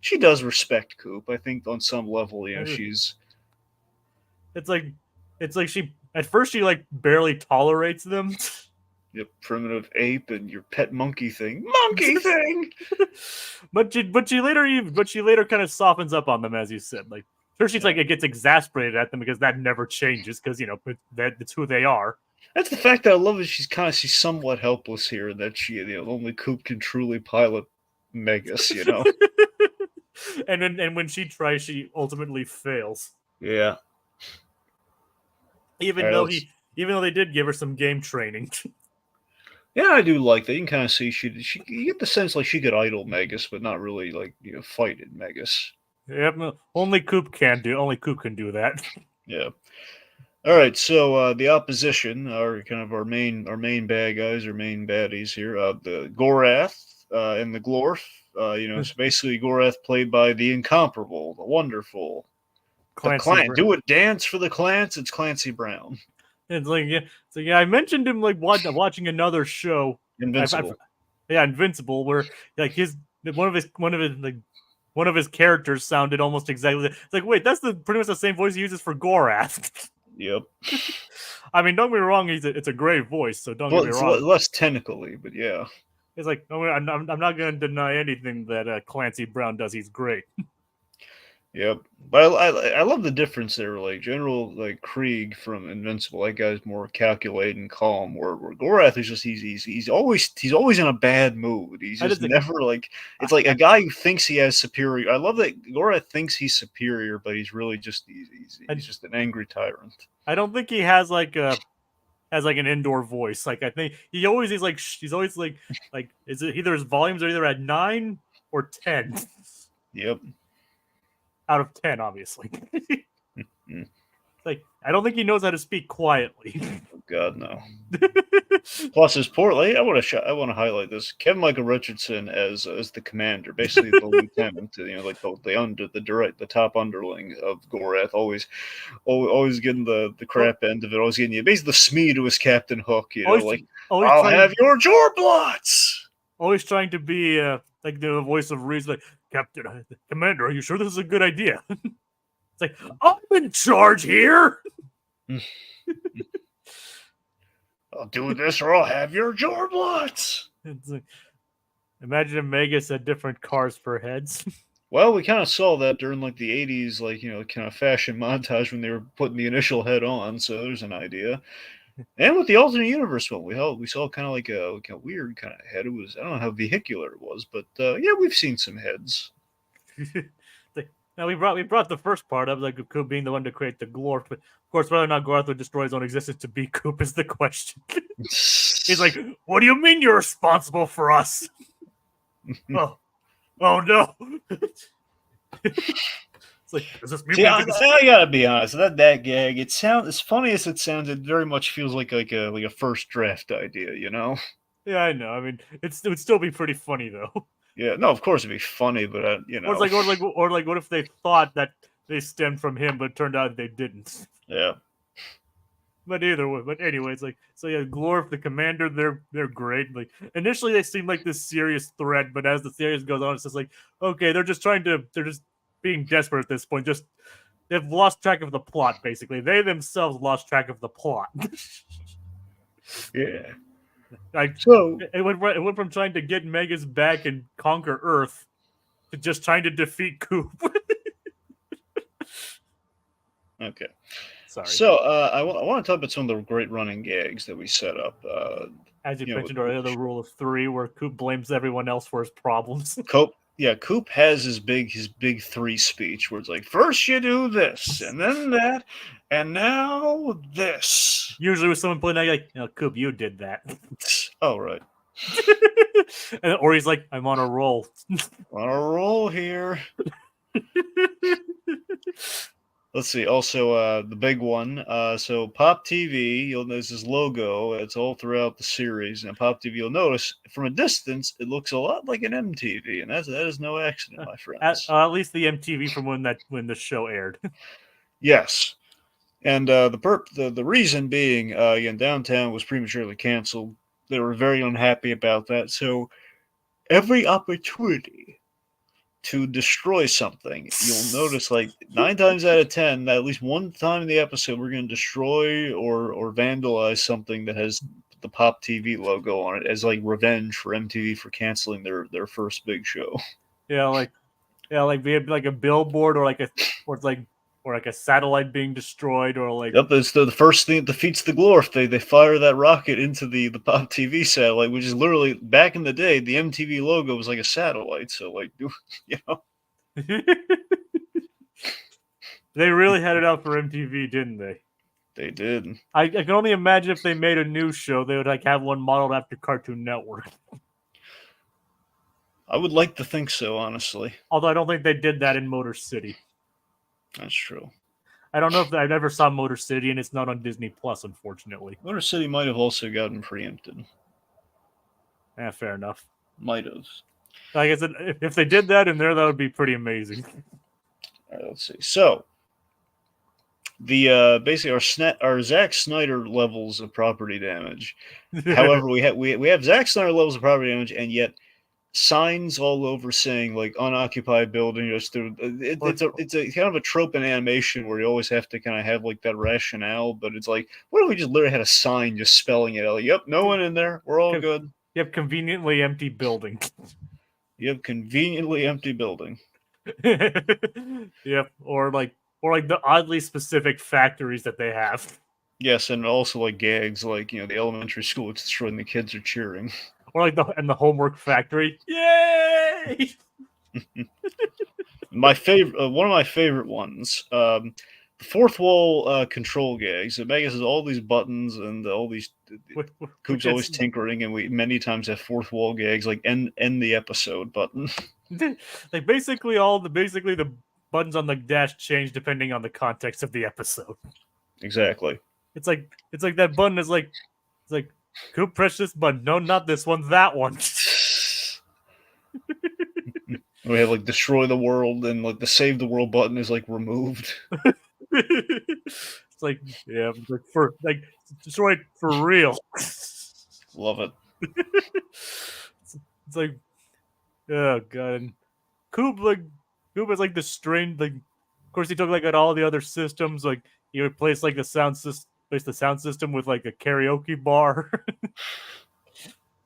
she does respect Coop. I think on some level, she's. It's like she at first she like barely tolerates them. Your primitive ape and your pet monkey thing. Monkey thing! but she later kind of softens up on them, as you said. Like first she's like it gets exasperated at them because that never changes because that's who they are. That's the fact that I love is she's somewhat helpless here, that she only Coop can truly pilot Megas, and when she tries, she ultimately fails. Yeah. Even though they did give her some game training. Yeah, I do like that. You can kind of see you get the sense like she could idle Megas, but not really like fight in Megas. Yep, only Coop can do that. Yeah. All right, so the opposition are kind of our main bad guys, our main baddies here. The Gorath and the Glorf. So basically Gorath played by the incomparable, the wonderful, Do it dance for the Clance. It's Clancy Brown. It's like I mentioned him like watching another show, Invincible. Invincible, where like one of his characters sounded almost exactly. It's like, wait, that's pretty much the same voice he uses for Gorath. Yep. I mean, don't get me wrong, it's a great voice, so don't get me wrong. It's less technically, but yeah. It's like I'm not going to deny anything that Clancy Brown does. He's great. Yep, but I love the difference there. Like General Krieg from Invincible, that guy's more calculated and calm. Where Gorath is just he's always in a bad mood. He's just never like it's like a guy who thinks he has superior. I love that Gorath thinks he's superior, but he's really just he's just an angry tyrant. I don't think he has like an indoor voice. Like I think he's always like is it either his volumes are either at 9 or 10. Yep. Out of 10, obviously. Like I don't think he knows how to speak quietly. Oh God, no. Plus his portly. I want to highlight this. Kevin Michael Richardson as the commander, basically the lieutenant. Like the top underling of Gorath, always getting the crap end of it. Always getting basically the Smee to his Captain Hook. I'll have your Jorblots. Always trying to be like the voice of reason, like Captain Commander. Are you sure this is a good idea? It's like I'm in charge here. I'll do this or I'll have your Jorblots. It's like, imagine if Megas had different cars for heads. Well, we kind of saw that during like the 80s, kind of fashion montage when they were putting the initial head on. So there's an idea. And with the alternate universe one, we saw kind of like a weird kind of head. It was, I don't know how vehicular it was, but yeah, we've seen some heads. Now we brought the first part up, like Coop being the one to create the Glorf, but of course whether or not Gorath would destroy his own existence to be Coop is the question. He's like, what do you mean you're responsible for us? Oh, Oh no! It's like, is this me See, making this? I gotta be honest. That gag, it sounds as funny as it sounds. It very much feels like a first draft idea, you know? Yeah, I know. I mean, it would still be pretty funny though. Yeah, no, of course it'd be funny, but you Or it's know, like, or like, what if they thought that they stemmed from him, but it turned out they didn't? yeah, But either way, but anyways, like, so yeah, Glorf, the commander, they're great. Like, initially they seem like this serious threat, but as the series goes on, it's just like, okay, they're just being desperate at this point. Just they've lost track of the plot. Basically, they themselves lost track of the plot. yeah. Like, So it went from trying to get Megas back and conquer Earth to just trying to defeat Coop. okay, Sorry. so I want to talk about some of the great running gags that we set up. As you You know, mentioned earlier, the rule of three, where Coop blames everyone else for his problems. Coop has his big three speech where it's like, first you do this, and then that, and now this. Usually with someone putting out like, Coop, you did that. Oh right, Or he's like, I'm on a roll. on a roll here. Let's see. Also, the big one. So Pop TV, you'll notice his logo. It's all throughout the series. And Pop TV, you'll notice from a distance, it looks a lot like an MTV, and that is no accident, my friends. At least the MTV from when the show aired. Yes, and the reason being, again, Downtown was prematurely canceled. They were very unhappy about that. So every opportunity to destroy something, you'll notice like 9 times out of 10, that at least one time in the episode, we're going to destroy or vandalize something that has the Pop TV logo on it as like revenge for MTV for canceling their first big show. Yeah, like be it like a billboard or like a satellite being destroyed or like Yep, it's the first thing that defeats the Glorf. They fire that rocket into the Pop TV satellite, which is literally back in the day, the MTV logo was like a satellite. So like, you know, they really had it out for MTV, didn't they? they did. I can only imagine if they made a new show, they would like have one modeled after Cartoon Network. I would like to think so, honestly. Although I don't think they did that in Motor City. That's true. I don't know if I never saw Motor City, and it's not on Disney Plus, unfortunately. Motor City might have also gotten preempted. Fair enough. Might have. Like I said, if they did that in there, that would be pretty amazing. All right, let's see. So the basically our Zack Snyder levels of property damage. However, we have Zack Snyder levels of property damage, and yet signs all over saying like unoccupied building. It's a kind of a trope in animation where you always have to kind of have like that rationale, but it's like, what if we just literally had a sign just spelling it out? Like, yep, no one in there. We're all good. You have conveniently empty building. You have conveniently empty building. Yep, or like the oddly specific factories that they have. Yes, and also like gags like the elementary school it's destroyed and the kids are cheering. Or like the homework factory. Yay! My favorite, one of my favorite ones, the fourth wall control gags. So Megas has all these buttons and all these. Coop's always tinkering, and we many times have fourth wall gags like end the episode button. Like basically the buttons on the dash change depending on the context of the episode. Exactly. It's like that button is like it's like Coop, press this button. No, not this one. That one. We have like destroy the world, and like the save the world button is like removed. It's like, yeah, for like destroy it for real. Love it. It's like, oh god. And Coop is like the strange like. Of course, he took like at all the other systems. Like he replaced like the sound system with like a karaoke bar.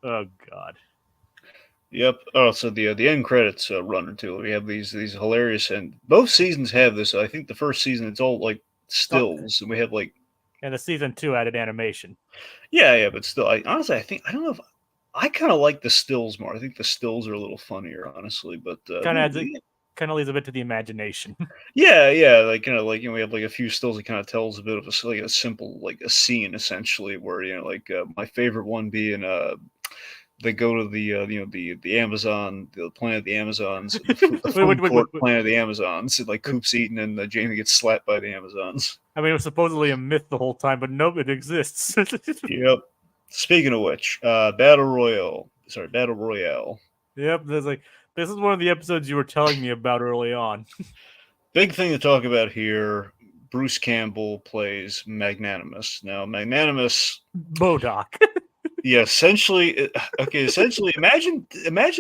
Oh god. Yep. Oh, so the end credits run too. We have these hilarious, and both seasons have this. I think the first season it's all like stills, and we have like. And the season 2 added animation. Yeah, but still, I honestly I don't know if I kind of like the stills more. I think the stills are a little funnier, honestly. But kind of leaves a bit to the imagination. Yeah, like we have like a few stills that kind of tells a bit of a simple like a scene essentially where like my favorite one being they go to the the Amazon, the planet of the Amazons, the wait, food wait, wait, wait, court wait. planet of the Amazons. And, like Coop's eaten, and Jamie gets slapped by the Amazons. I mean, it was supposedly a myth the whole time, but no, it exists. Yep. Speaking of which, Battle Royale. Sorry, Battle Royale. Yep, there's like this is one of the episodes you were telling me about early on. Big thing to talk about here. Bruce Campbell plays Magnanimous. Now, Magnanimous, Modoc. yeah, essentially, okay, essentially, imagine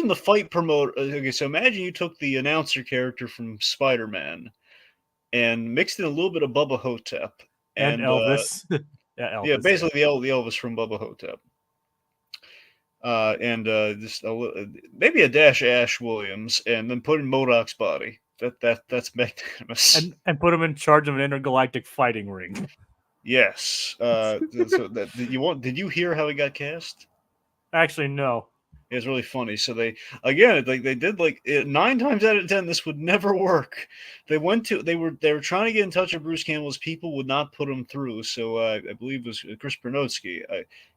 the fight promoter. Okay, so imagine you took the announcer character from Spider-Man and mixed in a little bit of Bubba Hotep, And and Elvis. Yeah, yeah, Elvis. basically the Elvis from Bubba Hotep, and just maybe a dash of Ash Williams, and then put in Modoc's body. That's Magnanimous. And put him in charge of an intergalactic fighting ring. Yes. So that did you want? Did you hear how he got cast? Actually, no. It's really funny. So they again, like they did like 9 times out of 10, this would never work. They were trying to get in touch with Bruce Campbell's people, would not put him through. So I believe it was Chris Bernotsky.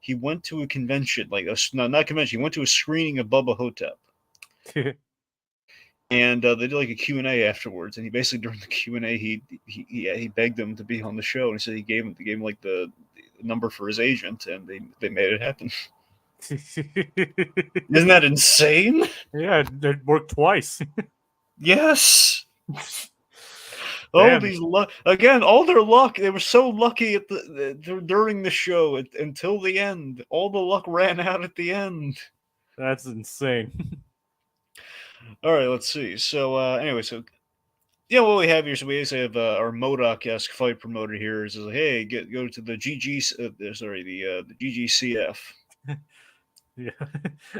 He went to a convention, like no, not convention. He went to a screening of Bubba Hotep. And they did like a Q&A afterwards, and he basically during the Q&A he begged them to be on the show, and he said he gave him like the number for his agent, and they made it happen. Isn't that insane? Yeah, it worked twice. Yes. Damn. Again, all their luck. They were so lucky at during the show until the end. All the luck ran out at the end. That's insane. All right, let's see. So anyway, so yeah, what we have here, so we basically have our Modoc-esque fight promoter here. Is like, hey, go to the the GGCF. Yeah,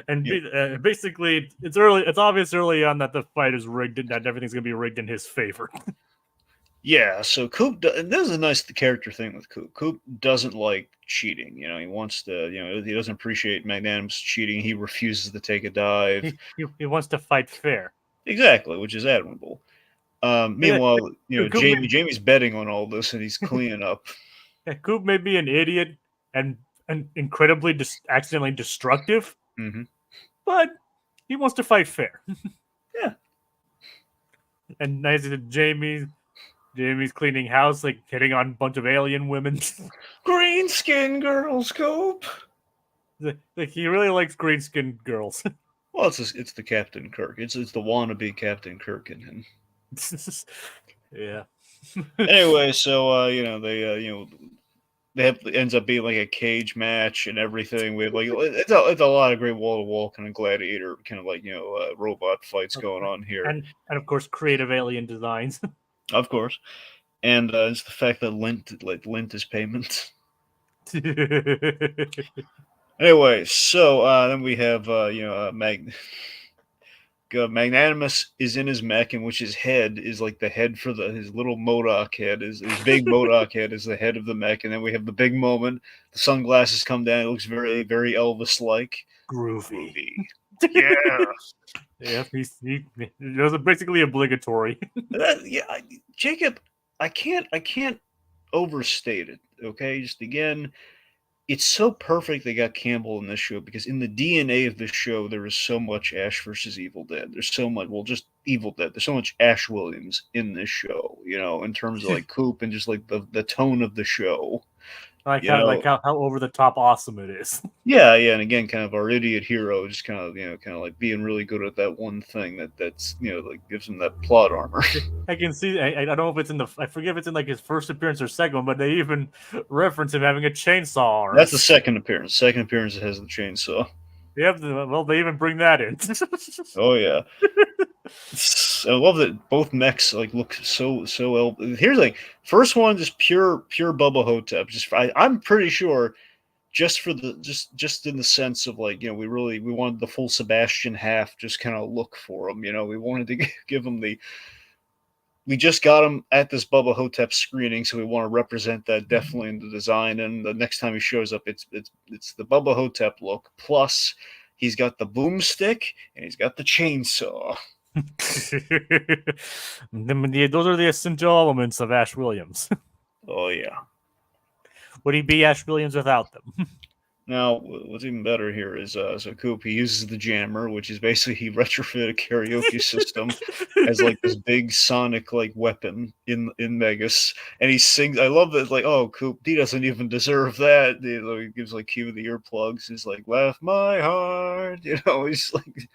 and Yep. basically, it's early. It's obvious early on that the fight is rigged, and that everything's gonna be rigged in his favor. Yeah, so Coop, and this is a nice character thing with Coop. Coop doesn't like cheating. You know, he wants to. You know, he doesn't appreciate Magnanimous cheating. He refuses to take a dive. He wants to fight fair. Exactly, which is admirable. Yeah, Meanwhile, you know, Coop may, Jamie's betting on all this, and he's cleaning up. Coop may be an idiot and incredibly accidentally destructive, Mm-hmm. but he wants to fight fair. Yeah. And nice to Jamie's cleaning house, like hitting on a bunch of alien women. Green skin girls, Coop. Like he really likes green skinned girls. Well, it's the Captain Kirk. It's the wannabe Captain Kirk in him. Yeah. Anyway, so you know they have ends up being like a cage match and everything. We have like it's a lot of great wall to wall kind of gladiator kind of like robot fights going on here. And of course creative alien designs. Of course, and it's the fact that lint is payment. Anyway, so then we have Magnanimous is in his mech, in which his head is like the head for his little Modoc head. His big Modoc head is the head of the mech, and then we have the big moment. The sunglasses come down. It looks very, very Elvis-like. Groovy. Yeah. Yeah, those are basically obligatory. Jacob, I can't overstate it. Okay, just again, it's so perfect they got Campbell in this show because in the DNA of this show there is so much Ash versus Evil Dead. There's so much, well, just Evil Dead. There's so much Ash Williams in this show, you know, in terms of like Coop and just like the tone of the show. Like how over the top awesome it is. Yeah, and again, kind of our idiot hero, just kind of like being really good at that one thing that's like gives him that plot armor. I can see. I don't know if it's in I forget if it's in like his first appearance or second one, but they even reference him having a chainsaw. That's the second appearance. Second appearance that has the chainsaw. Yep. Well, they even bring that in. Oh yeah. I love that both mechs like look so. Here's like first one, just pure Bubba Hotep. I'm pretty sure, just for the just in the sense of like we wanted the full Sebastian half just kind of look for him. We wanted to give him we just got him at this Bubba Hotep screening, so we want to represent that definitely in the design. And the next time he shows up, it's the Bubba Hotep look. Plus, he's got the boomstick and he's got the chainsaw. Those are the essential elements of Ash Williams. Oh yeah. Would he be Ash Williams without them? Now, what's even better here is so Coop, he uses the jammer, which is basically he retrofitted a karaoke system as like this big sonic like weapon in Megas, and he sings. I love that. Like, oh, Coop, he doesn't even deserve that. He gives like Q the earplugs. He's like, "Left my heart," He's like,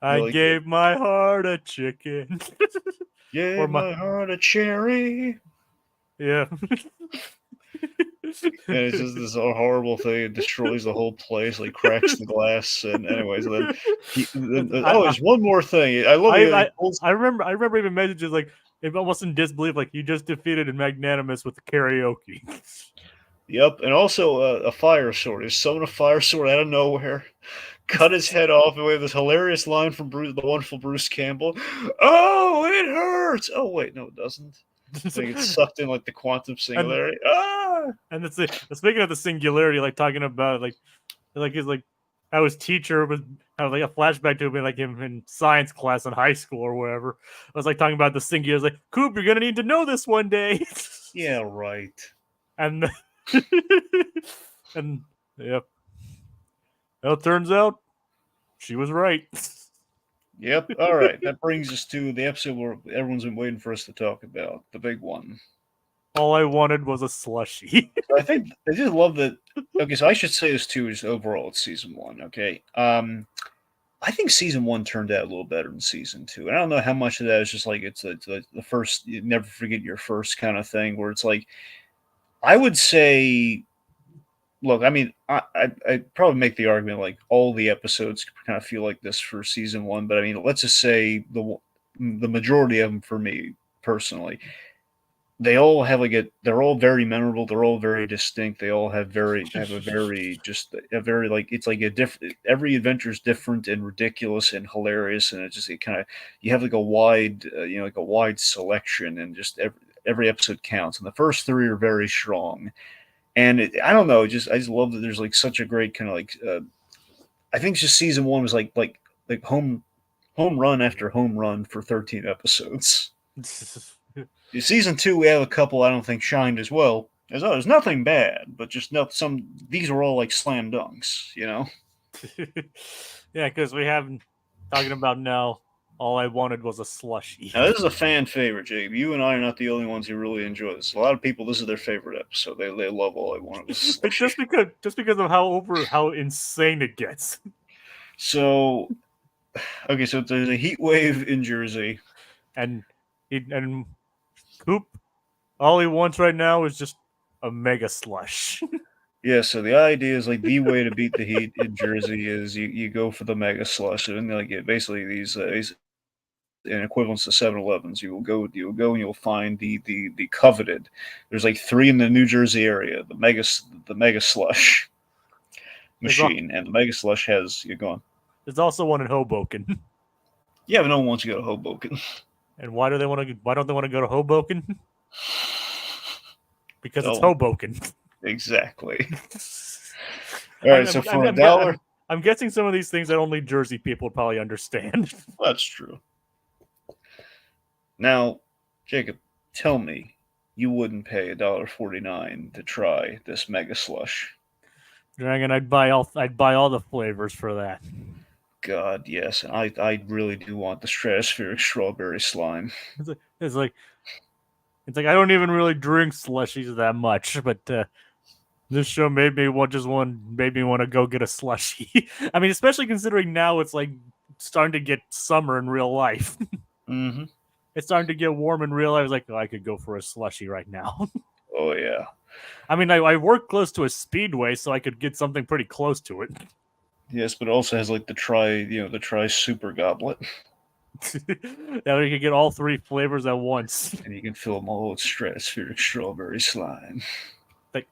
I like, gave my heart a chicken. Or "Gave my my heart a cherry." yeah. And it's just this horrible thing. It destroys the whole place, like cracks the glass. And anyways, and then oh, I, there's one more thing. I love I, he I, pulls. I remember even messages like almost in disbelief, like you just defeated Magnanimous with the karaoke. Yep, and also a fire sword. He summoned a fire sword out of nowhere, cut his head off, and we have this hilarious line from the wonderful Bruce Campbell. Oh, it hurts. Oh wait, no, it doesn't. And he gets sucked in like the quantum and singularity. Ah. and it's speaking of the singularity, like talking about like he's like how his teacher was how like a flashback to him like him in science class in high school or wherever. I was like talking about the singular. I was like, Coop, you're gonna need to know this one day. Yeah, right. And and yep. Well, it turns out she was right. Yep. All right. That brings us to the episode where everyone's been waiting for us to talk about the big one. All I wanted was a slushy. I think I just love that. Okay, so I should say this too. Is overall it's season one. Okay. I think season one turned out a little better than season two. And I don't know how much of that is just like it's the first. You never forget your first kind of thing. Where it's like I would say. Look, I mean, I'd probably make the argument like all the episodes kind of feel like this for season one, but I mean, let's just say the majority of them for me personally, they all have like they're all very memorable, they're all very distinct, they all have a very just a very like it's like a different every adventure is different and ridiculous and hilarious, and it kind of you have like a wide like a wide selection, and just every episode counts, and the first three are very strong. And I don't know, just I just love that there's like such a great kind of like I think just season one was like home run after home run for 13 episodes. Season two, we have a couple I don't think shined as well. There's nothing bad, but just no, some these are all like slam dunks. Yeah, because we haven't talking about now. All I wanted was a slushy. Now this is a fan favorite, Jacob. You and I are not the only ones who really enjoy this. A lot of people, this is their favorite episode. They love All I Wanted Was a Slushy. just because of how insane it gets. So, okay, so there's a heat wave in Jersey, and Coop, all he wants right now is just a mega slush. Yeah, so the idea is like the way to beat the heat in Jersey is you go for the mega slush, and like basically these in equivalents to 7-Elevens. You will go and you'll find the coveted. There's like three in the New Jersey area. The mega slush machine, and the mega slush has you're going. There's also one in Hoboken. Yeah, but no one wants to go to Hoboken. And why do they want to? Why don't they want to go to Hoboken? Because it's Oh, Hoboken. exactly. All right, so for $1, I'm guessing some of these things that only Jersey people would probably understand. that's true. Now, Jacob, tell me you wouldn't pay $1.49 to try this mega slush. Dragon, I'd buy all the flavors for that. God, yes, and I really do want the stratospheric strawberry slime. It's like I don't even really drink slushies that much, but this show made me want to go get a slushie. I mean, especially considering now it's like starting to get summer in real life. Mm-hmm. It's starting to get warm in real life. I was like, oh, I could go for a slushie right now. Oh yeah. I mean, I work close to a speedway, so I could get something pretty close to it. Yes, but it also has like the try super goblet, That way you could get all three flavors at once, and you can fill them all with stratospheric strawberry slime.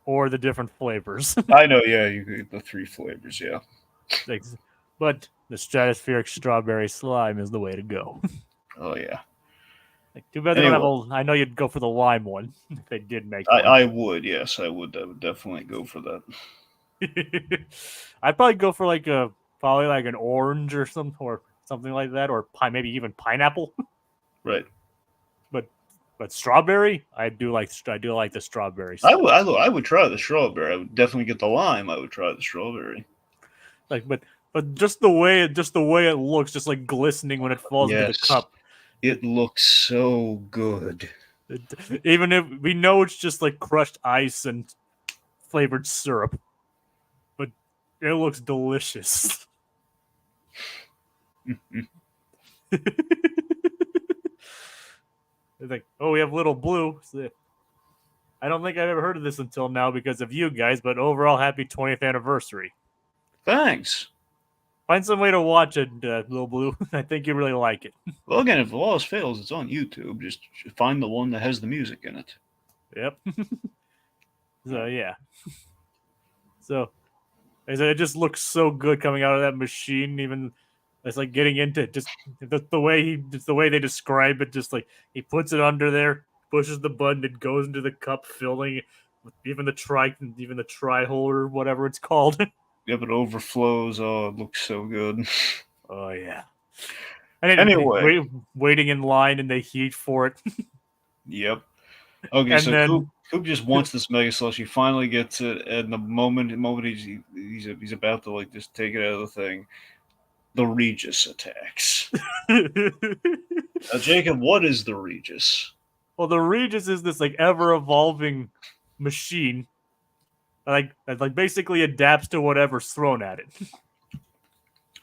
or the different flavors. I know, yeah, you get the three flavors, yeah. But the stratospheric strawberry slime is the way to go. Oh yeah. Too bad they don't have I know you'd go for the lime one if they did make one. I would, yes, I would definitely go for that. I'd probably go for probably like an orange or something like that, or maybe even pineapple. Right. But But strawberry, I do like the strawberry. I would try the strawberry. I would definitely get the lime. I would try the strawberry. Like, but just the way it looks, just like glistening when it falls into the Yes, cup. it looks so good. Even if we know it's just like crushed ice and flavored syrup, but it looks delicious. It's like, oh, we have Little Blue. I don't think I've ever heard of this until now because of you guys, but overall, happy 20th anniversary. Thanks. Find some way to watch it, Little Blue. I think you really like it. Well, again, if all else fails, it's on YouTube. Just find the one that has the music in it. Yep. So, yeah. So, it just looks so good coming out of that machine. Even it's like getting into just the way they describe it. Just like he puts it under there, pushes the button, it goes into the cup, filling it with even the tri holder, whatever it's called. Yep, it overflows. Oh, it looks so good. Oh yeah. And Anyway, waiting in line in the heat for it. Yep. Okay, And so then Coop just wants this Mega Slush. He finally gets it, and the moment he's about to like just take it out of the thing, the Regis attacks. Now, Jacob, what is the Regis? Well, the Regis is this like ever evolving machine, that basically adapts to whatever's thrown at it.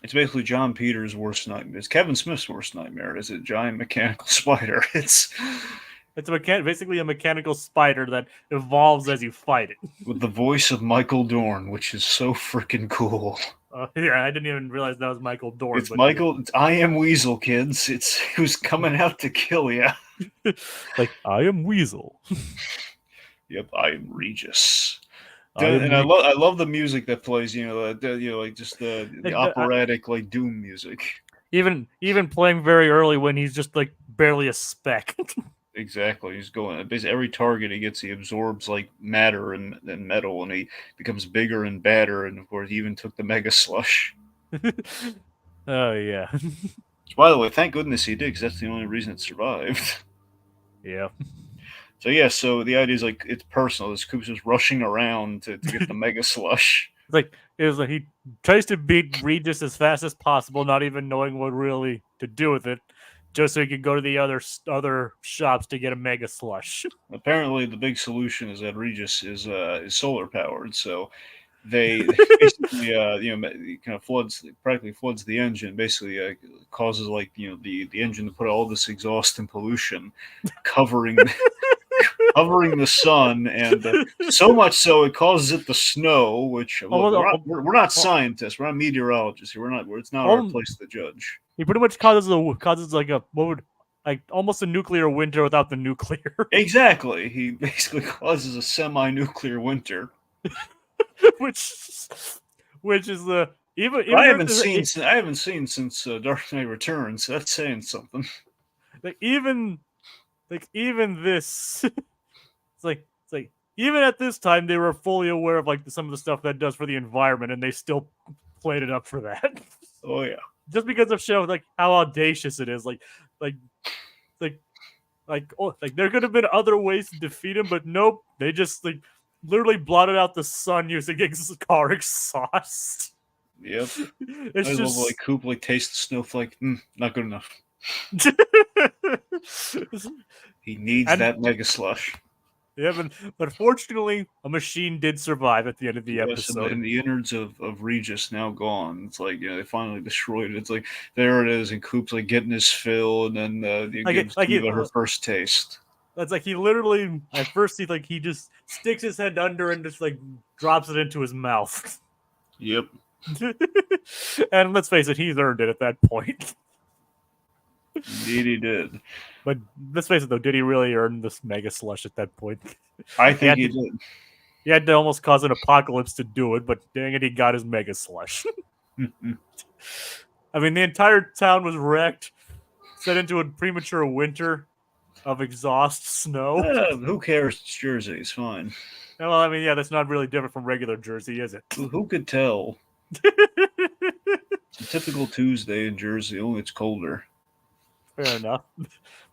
It's basically John Peters' worst nightmare. It's Kevin Smith's worst nightmare. It's a giant mechanical spider. It's basically a mechanical spider that evolves as you fight it. with the voice of Michael Dorn, which is so freaking cool. Yeah, I didn't even realize that was Michael Dorn. It's Michael. Yeah. It's I Am Weasel, kids. It's who's coming out to kill you. Like, I am Weasel. Yep, I am Regis. And I love the music that plays. Like just the operatic like Doom music. Even playing very early when he's just like barely a speck. Exactly. He's going basically every target he gets, he absorbs like matter and metal, and he becomes bigger and badder. And of course, he even took the Mega Slush. Oh yeah. By the way, thank goodness he did, because that's the only reason it survived. Yeah. So yeah, so the idea is like it's personal. This Coop's just rushing around to get the Mega Slush. It was like he tries to beat Regis as fast as possible, not even knowing what really to do with it, just so he could go to the other shops to get a Mega Slush. Apparently, the big solution is that Regis is solar powered, so they basically kind of practically floods the engine. Basically, causes like the engine to put all this exhaust and pollution covering the sun, and so much so it causes it to snow. Which we're not scientists, we're not meteorologists here. It's not our place to judge. He pretty much causes like almost a nuclear winter without the nuclear. Exactly, he basically causes a semi-nuclear winter, which is the even I haven't seen since Dark Knight Returns. So that's saying something. Even this, it's like even at this time they were fully aware of like some of the stuff that does for the environment, and they still played it up for that. Oh yeah, just because of show like how audacious it is. There could have been other ways to defeat him, but nope, they just like literally blotted out the sun using car exhaust. Yep. It's I just love like Coop like taste the snowflake. Not good enough. He needs that Mega Slush. Yeah, but fortunately, a machine did survive at the end of the episode. And the innards of Regis now gone. It's like they finally destroyed it. It's like there it is, and Coop's like getting his fill, and then gives Eva her first taste. That's like he literally at first he just sticks his head under and just like drops it into his mouth. Yep. And let's face it, he's earned it at that point. Indeed, he did. But let's face it, though, did he really earn this Mega Slush at that point? I think he did. He had to almost cause an apocalypse to do it, but dang it, he got his Mega Slush. I mean, the entire town was wrecked, set into a premature winter of exhaust snow. Who cares? It's Jersey. It's fine. Well, I mean, yeah, that's not really different from regular Jersey, is it? Who could tell? It's a typical Tuesday in Jersey, only it's colder. Fair enough.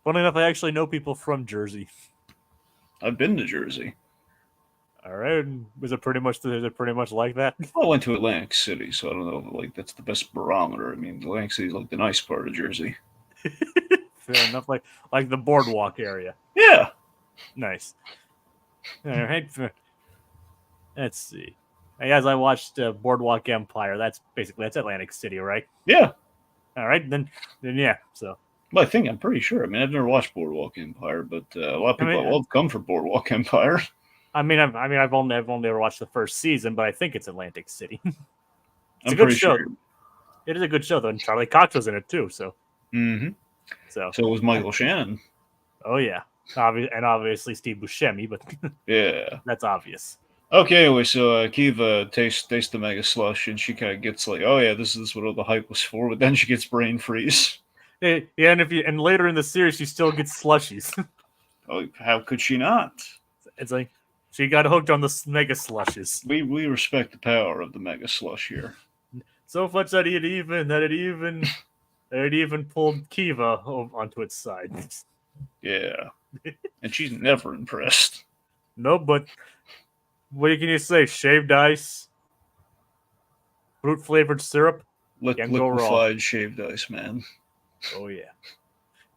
Funny enough, I actually know people from Jersey. I've been to Jersey. All right, is it pretty much? Is it pretty much like that? Well, I went to Atlantic City, so I don't know. Like that's the best barometer. I mean, Atlantic City's like the nice part of Jersey. Fair enough. Like the boardwalk area. Yeah, Nice. All right. Let's see. Hey, as I watched Boardwalk Empire, that's Atlantic City, right? yeah. All right, then yeah. So Well, I'm pretty sure. I mean, I've never watched Boardwalk Empire, but a lot of I people mean, I love come for Boardwalk Empire. I've only ever watched the first season, but I think it's Atlantic City. It's I'm a good pretty sure. show. It is a good show though, and Charlie Cox was in it too. So Mm-hmm. so So was Michael Shannon. oh yeah, and obviously Steve Buscemi, but Yeah. that's obvious. Okay. Anyway, so Kiva tastes the Mega Slush, and she kind of gets like, "Oh yeah, this is what all the hype was for." But then she gets brain freeze. Yeah, and later in the series, she still gets slushies. Oh, how could she not? It's like she got hooked on the mega slushes. We respect the power of the Mega Slush here. So much that it even pulled Kiva onto its side. Yeah, and she's never impressed. No, but what can you say? Shaved ice, fruit flavored syrup, can't go wrong. Liquefied shaved ice, man. Oh yeah.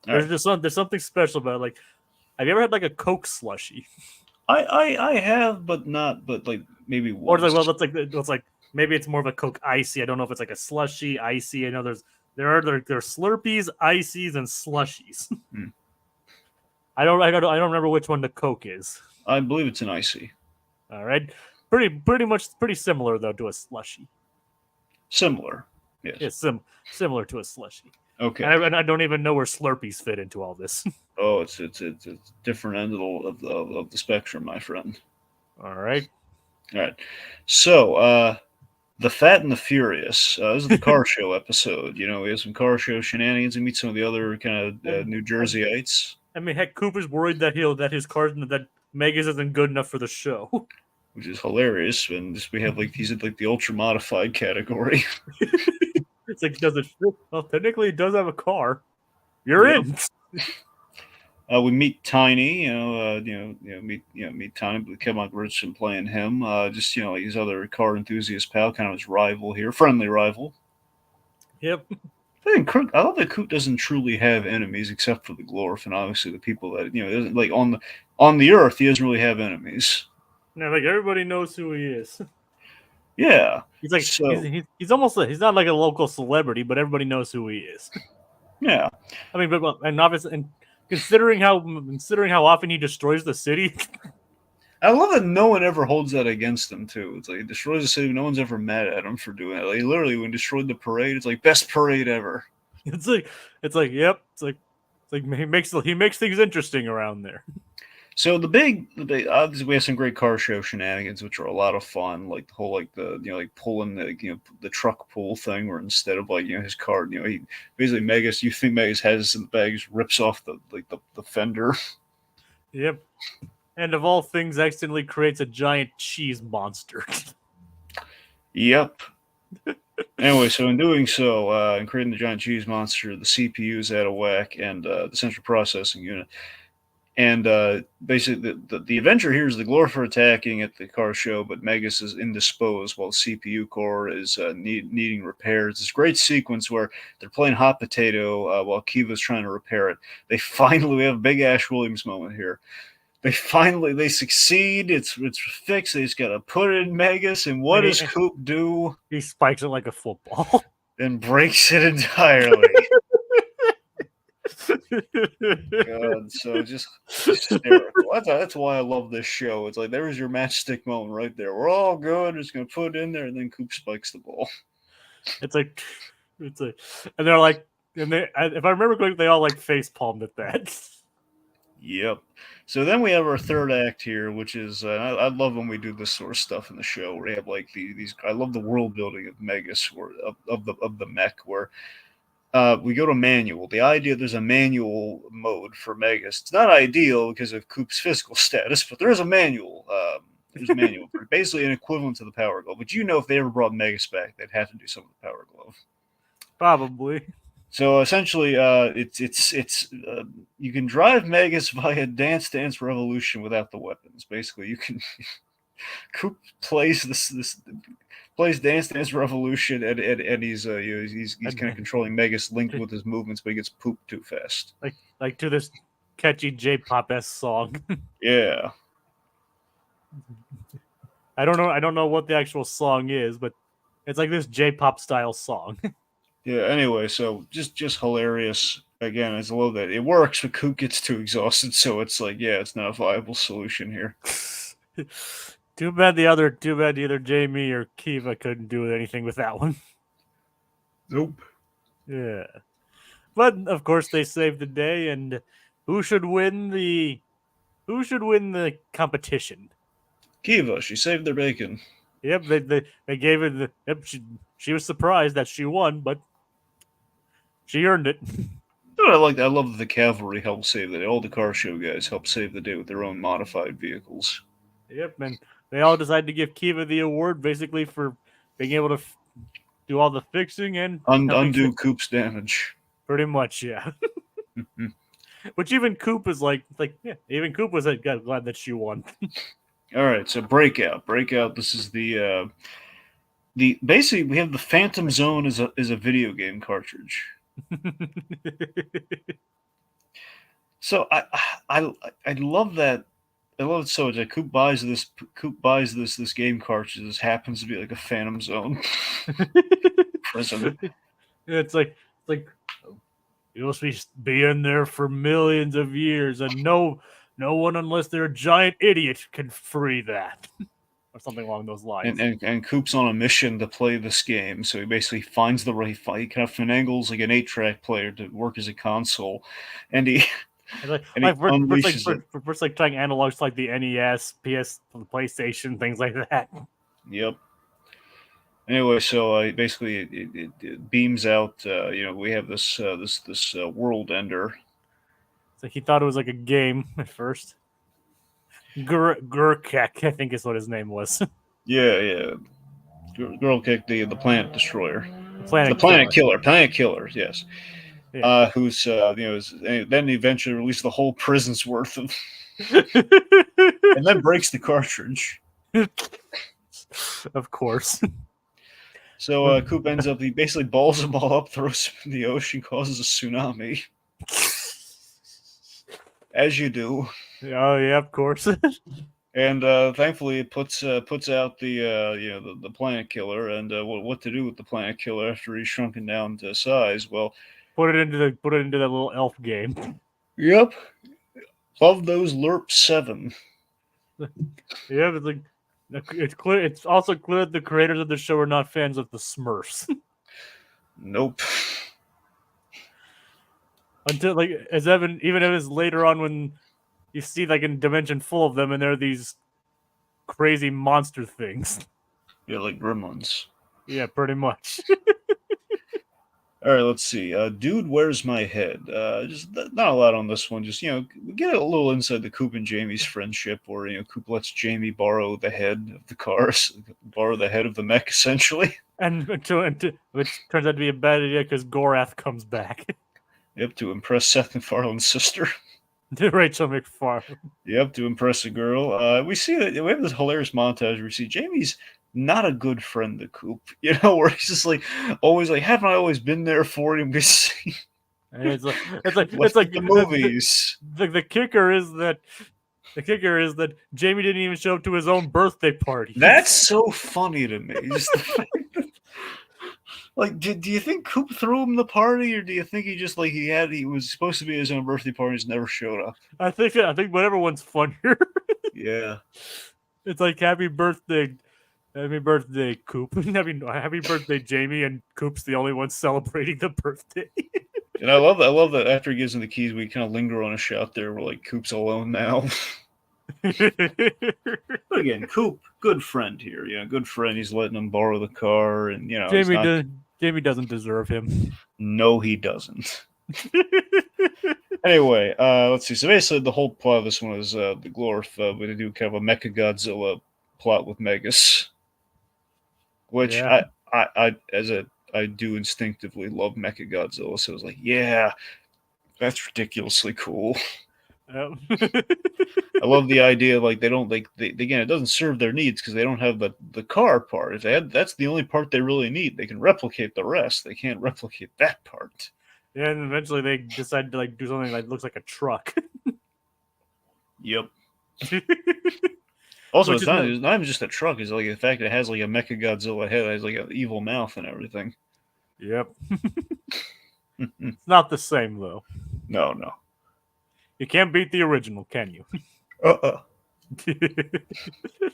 All right. There's something special about it. Like, have you ever had like a Coke slushy? I have, but not, but like maybe Or once. like, well, that's like maybe it's more of a Coke icy. I don't know if it's like a slushy, icy. I know there are Slurpees, ices, and slushies. Hmm. I don't remember which one the Coke is. I believe it's an icy. All right, pretty similar though to a slushy. Similar. Yes. It's similar to a slushy. Okay. And I don't even know where Slurpees fit into all this. Oh, it's different end of the spectrum, my friend. All right. All right. So, the Fat and the Furious. This is the car show episode. You know, we have some car show shenanigans and meet some of the other kind of New Jerseyites. I mean, heck, Cooper's worried that that Megas isn't good enough for the show. Which is hilarious, and just, we have like he's in like the ultra modified category. It's like, does it fit? Well, technically, it does have a car. You're Yep. in. We meet Tiny, meet Tiny, but Kevin Richardson playing him. Just like his other car enthusiast pal, kind of his rival here, friendly rival. Yep. I love that Coot doesn't truly have enemies except for the Glorf and obviously the people that like on the Earth he doesn't really have enemies. Now, like everybody knows who he is. Yeah, He's like he's almost he's not like a local celebrity, but everybody knows who he is. Yeah. I mean, but and obviously, and considering how often he destroys the city. I love that no one ever holds that against him too. It's like he destroys the city, no one's ever mad at him for doing it. Like literally, when he destroyed the parade, it's like best parade ever. It's like yep. It's like he makes things interesting around there. So the big obviously we have some great car show shenanigans, which are a lot of fun. Like the whole like the like pulling the truck pull thing, where instead of like his car, he basically Megas. You think Megas has in the bag, just rips off the fender. Yep. And of all things, accidentally creates a giant cheese monster. Yep. Anyway, so in doing so, in creating the giant cheese monster, the CPU is out of whack, and the central processing unit. And basically, the adventure here is the Glorf are attacking at the car show, but Megas is indisposed while the CPU core is needing repairs. This great sequence where they're playing hot potato while Kiva's trying to repair it. We have a big Ash Williams moment here. They succeed. It's fixed. They just gotta put it in Megas, and what does Coop do? He spikes it like a football. Then breaks it entirely. God, so just hysterical. That's why I love this show. It's like there's your matchstick moment right there. We're all good. Just gonna put it in there, and then Coop spikes the ball. It's like, and they're like, if I remember correctly, they all like face palmed at that. Yep. So then we have our third act here, which is I love when we do this sort of stuff in the show where we have like these. I love the world building of Megas or of the mech where. We go to manual. The idea there's a manual mode for Megas. It's not ideal because of Coop's physical status, but there is a manual. There's a manual, basically an equivalent to the Power Glove. But if they ever brought Megas back, they'd have to do some of the Power Glove. Probably. So essentially, you can drive Megas via Dance Dance Revolution without the weapons. Basically, you can Coop plays this plays Dance Dance Revolution, and he's kind of And controlling Megas linked with his movements, but he gets pooped too fast. like to this catchy J-pop s song. Yeah, I don't know what the actual song is, but it's like this J-pop style song. yeah. Anyway, so just hilarious. Again, I love that it works, but Coop gets too exhausted, so it's like, yeah, it's not a viable solution here. Too bad either Jamie or Kiva couldn't do anything with that one. Nope. Yeah. But of course they saved the day, and who should win the competition? Kiva, she saved their bacon. Yep, they gave it yep, she was surprised that she won, but she earned it. I love that the cavalry helped save the day. All the car show guys helped save the day with their own modified vehicles. Yep, and they all decided to give Kiva the award basically for being able to do all the fixing and Undo Coop's damage. pretty much, yeah. Which even Coop is like yeah, even Coop was glad that she won. All right, so breakout. This is the basically we have the Phantom Zone as a video game cartridge. So I love that. I love it so much. That Coop buys this game cartridge. This happens to be like a Phantom Zone prison. It's like you'll be in there for millions of years, and no one unless they're a giant idiot can free that. Or something along those lines. And Coop's on a mission to play this game, so he basically finds the right fight. He kind of finagles like an 8-track player to work as a console, and he unleashes it. First, like trying analogs like the NES, PS, PlayStation, things like that. Yep. Anyway, so basically it beams out. We have this world ender. So he thought it was like a game at first. Gurkek, I think is what his name was. Yeah. Girl kicked the planet destroyer. The Planet killer. Yes. Yeah. Who's then eventually released the whole prison's worth of, and then breaks the cartridge. Of course. So Coop ends up, he basically balls them all up, throws them in the ocean, causes a tsunami. As you do. Oh yeah, of course. And thankfully, it puts out the planet killer, and what to do with the planet killer after he's shrunken down to size. Well, put it into that little elf game. Yep, love those LERP 7. Yeah, it's like it's clear. It's also clear that the creators of the show are not fans of the Smurfs. Nope. Until even as later on when you see like a dimension full of them, and there are these crazy monster things. Yeah, like gremlins. Yeah, pretty much. All right, let's see. Dude, where's my head? Just not a lot on this one. Just we get a little inside the Coop and Jamie's friendship, where Coop lets Jamie borrow the head of the cars, borrow the head of the mech, essentially. And which turns out to be a bad idea because Gorath comes back. Yep, to impress Seth MacFarlane's sister. Rachel McFarlane. Yep, to impress a girl. We see that we have this hilarious montage where we see Jamie's not a good friend to Coop, where he's just like always like, haven't I always been there for him? It's like the movies. The kicker is that Jamie didn't even show up to his own birthday party. That's so funny to me. Just the fact that, like, do you think Coop threw him the party, or do you think he just like he was supposed to be his own birthday party, just never showed up? I think whatever one's funnier. Yeah, it's like happy birthday, Coop. Happy birthday, Jamie, and Coop's the only one celebrating the birthday. And I love that after he gives him the keys, we kind of linger on a shot there where like Coop's alone now. But again, Coop, good friend here. Good friend. He's letting him borrow the car, and Jamie doesn't deserve him. No, he doesn't. Anyway, let's see. So basically, the whole plot of this one is the Glorf. We do kind of a Mecha Godzilla plot with Megas, which I as a I do instinctively love Mecha Godzilla, so I was like, yeah, that's ridiculously cool. Um, I love the idea like they don't like they again it doesn't serve their needs because they don't have the car part. If they had, that's the only part they really need. They can replicate the rest. They can't replicate that part. yeah, and eventually they decide to like do something that looks like a truck, Yep. Also, which is not. it's not even just a truck. It's like the fact that it has like a Mecha Godzilla head, it has like an evil mouth and everything. Yep, it's not the same though. No, no. You can't beat the original, can you? Uh-uh.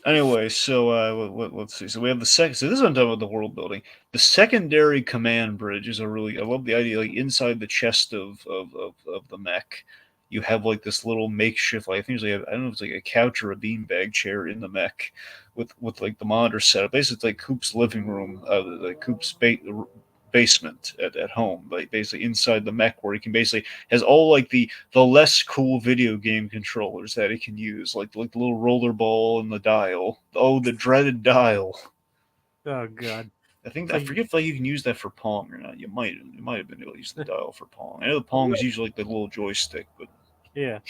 Anyway, so let's see. So we have the second. So this is what I'm talking about the world building. The secondary command bridge is a really. I love the idea. Like inside the chest of the mech, you have like this little makeshift. Like I think it's like I don't know if it's like a couch or a beanbag chair in the mech, with like the monitor setup. Basically, it's like Coop's living room, like Coop's basement at home, like basically inside the mech where he can basically has all like the less cool video game controllers that he can use, like the little roller ball and the dial. Oh, the dreaded dial. Oh god, I think it's I like forget if like you can use that for Pong or not. You might have been able to use the dial for Pong. I know the Pong is usually like the little joystick, but yeah.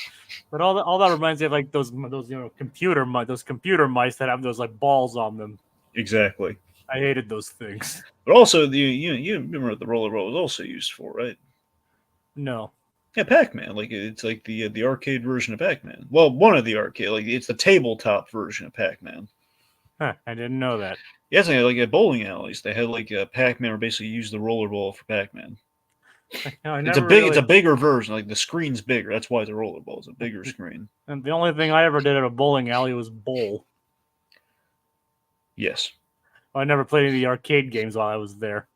But all that reminds me of like those those computer mice that have those like balls on them. exactly. I hated those things. But also the you remember what the roller ball was also used for, right? No, Yeah, Pac-Man. Like it's like the arcade version of Pac-Man. Well, one of the arcade. Like it's the tabletop version of Pac-Man. huh, I didn't know that. Yeah, it's like at bowling alleys, they had like a Pac-Man, or basically used the rollerball for Pac-Man. No, I It's a never big, it's really. a bigger version. Like the screen's bigger. That's why it's a rollerball. It's a bigger screen. And the only thing I ever did at a bowling alley was bowl. Yes. I never played any of the arcade games while I was there.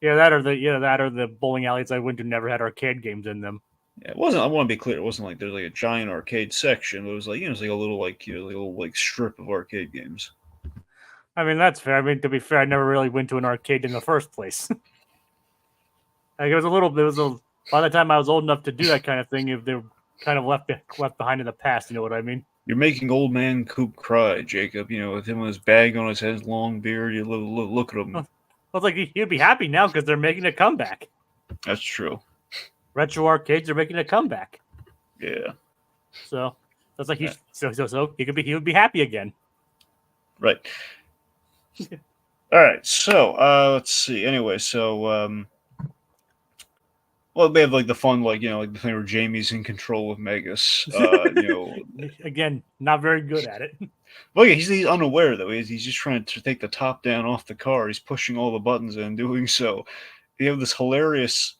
That or the bowling alleys I went to never had arcade games in them. Yeah, it wasn't. I want to be clear. It wasn't like there's like a giant arcade section. It was like it's like a little like like a little like strip of arcade games. I mean, that's fair. I mean, to be fair, I never really went to an arcade in the first place. Like it was a little. It was a. By the time I was old enough to do that kind of thing, if they were kind of left behind in the past, you know what I mean? You're making old man Coop cry, Jacob. With him with his bag on his head, his long beard. You look at him. I was like, he'd be happy now because they're making a comeback. That's true. Retro arcades are making a comeback. Yeah. So that's like so he would be happy again. Right. All right. So let's see. Anyway, so well, they have like the fun, like like the thing where Jamie's in control of Megas. Again, not very good at it. Well, yeah, he's unaware though. He's just trying to take the top down off the car. He's pushing all the buttons and doing so. You have these hilarious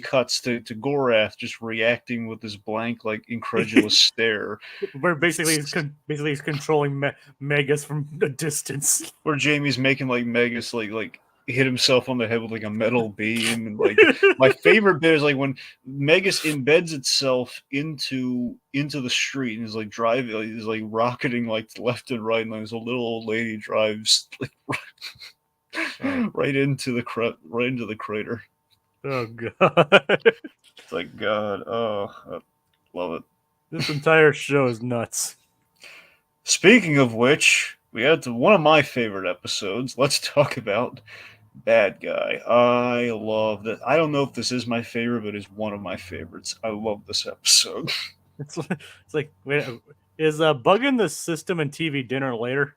cuts to Gorath just reacting with this blank, like incredulous stare. Where basically he's controlling Megas from a distance. Where Jamie's making like Megas like hit himself on the head with like a metal beam, and like my favorite bit is like when Megas embeds itself into the street and is like driving, like, is like rocketing like left and right, and like, this little old lady drives like right into the crater. Oh god! It's like God, oh, I love it. This entire show is nuts. Speaking of which, we had to one of my favorite episodes. Let's talk about Bad Guy. I love that. I don't know if this is my favorite, but it's one of my favorites. I love this episode. It's like, wait, is bugging the system and TV dinner later?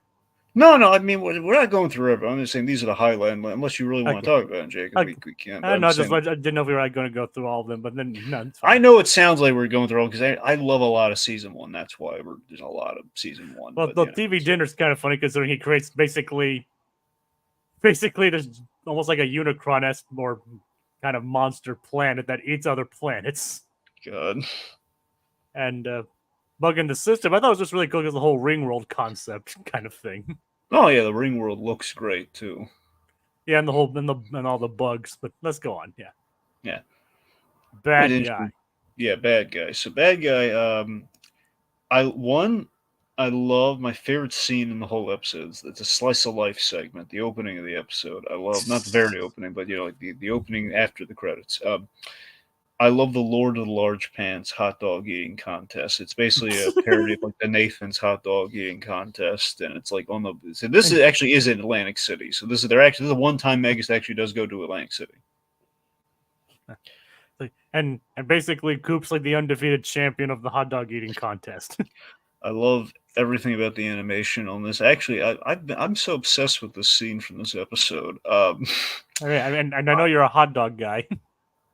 No, I mean we're not going through everything. I'm just saying these are the highlight. Unless you really want to talk about it, Jacob, we can't. I didn't know if we were going to go through all of them, but then no. I know it sounds like we're going through all because I love a lot of season one. That's why there's a lot of season one. Well, the TV dinner's kind of funny considering he creates basically there's almost like a Unicron-esque more kind of monster planet that eats other planets. God. And bugging the system, I thought it was just really cool because the whole ring world concept kind of thing. Oh yeah, the ring world looks great too. Yeah, and and all the bugs. But let's go on. Yeah. Bad guy. Yeah, bad guy. So bad guy. I love my favorite scene in the whole episode. It's a slice of life segment, the opening of the episode. I love not the very opening, but like the opening after the credits. I love the Lord of the Large Pants hot dog eating contest. It's basically a parody of like the Nathan's hot dog eating contest, and it's like on the. So this And- is actually is in Atlantic City. So this is the one time Megas actually does go to Atlantic City. and basically Coop's like the undefeated champion of the hot dog eating contest. I love everything about the animation on this. Actually, I'm so obsessed with this scene from this episode. And I know you're a hot dog guy.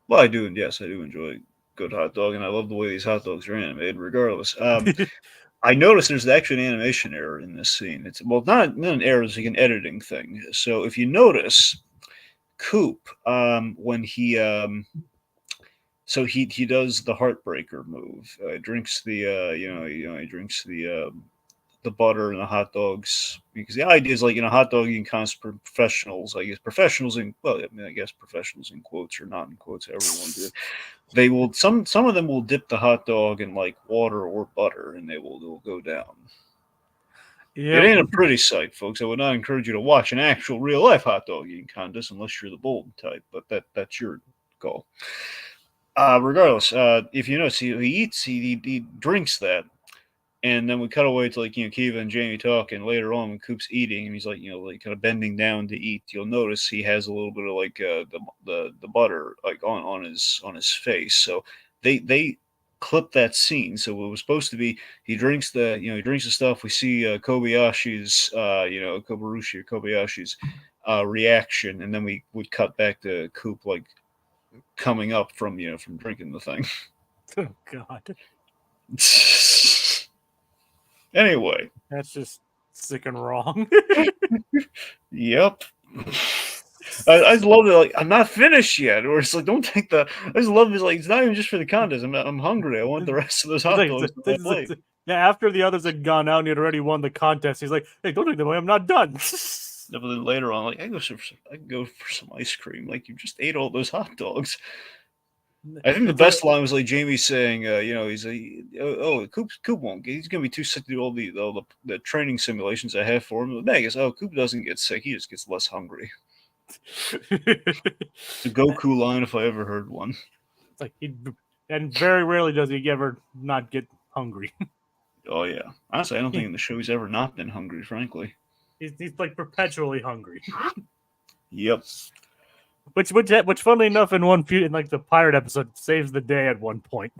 Well, I do, yes, I do enjoy good hot dog, and I love the way these hot dogs are animated. Regardless, I noticed there's actually an animation error in this scene. It's well, not an error; it's like an editing thing. So if you notice, Coop, when he does the heartbreaker move, drinks the he drinks the butter and the hot dogs because the idea is like hot dog eating contest professionals. I guess professionals in well, I mean I guess professionals in quotes or not in quotes, however you want to do it. They will some of them will dip the hot dog in like water or butter and they'll go down. It Yep. ain't a pretty sight, folks. I would not encourage you to watch an actual real life hot dog eating contest unless you're the bold type, but that's your call. Regardless, if you notice, he drinks that, and then we cut away to like Kiva and Jamie talking later on when Coop's eating, and he's like like kind of bending down to eat. You'll notice he has a little bit of like the butter like on his face. So they clip that scene. So it was supposed to be he drinks he drinks the stuff. We see Kobayashi's Kobarushi or Kobayashi's reaction, and then we would cut back to Coop like coming up from from drinking the thing. Oh God. Anyway, That's just sick and wrong. yep. I just love it. Like I'm not finished yet, or it's like don't take the. I just love it. Like it's not even just for the contest. I'm hungry. I want the rest of those hot dogs on my plate. Yeah, after the others had gone out and he had already won the contest, he's like, "Hey, don't take them away. I'm not done." But then later on, like I can go for some ice cream. Like you just ate all those hot dogs. I think the best line was like Jamie saying, he's like, oh, Coop won't get. He's gonna be too sick to do all the training simulations I have for him. Vegas, oh, Coop doesn't get sick. He just gets less hungry. It's a Goku line if I ever heard one. It's like and very rarely does he ever not get hungry. Oh yeah, honestly, I don't think in the show he's ever not been hungry. Frankly, he's like perpetually hungry. Yep. Which, funnily enough, in like the pirate episode, saves the day at one point.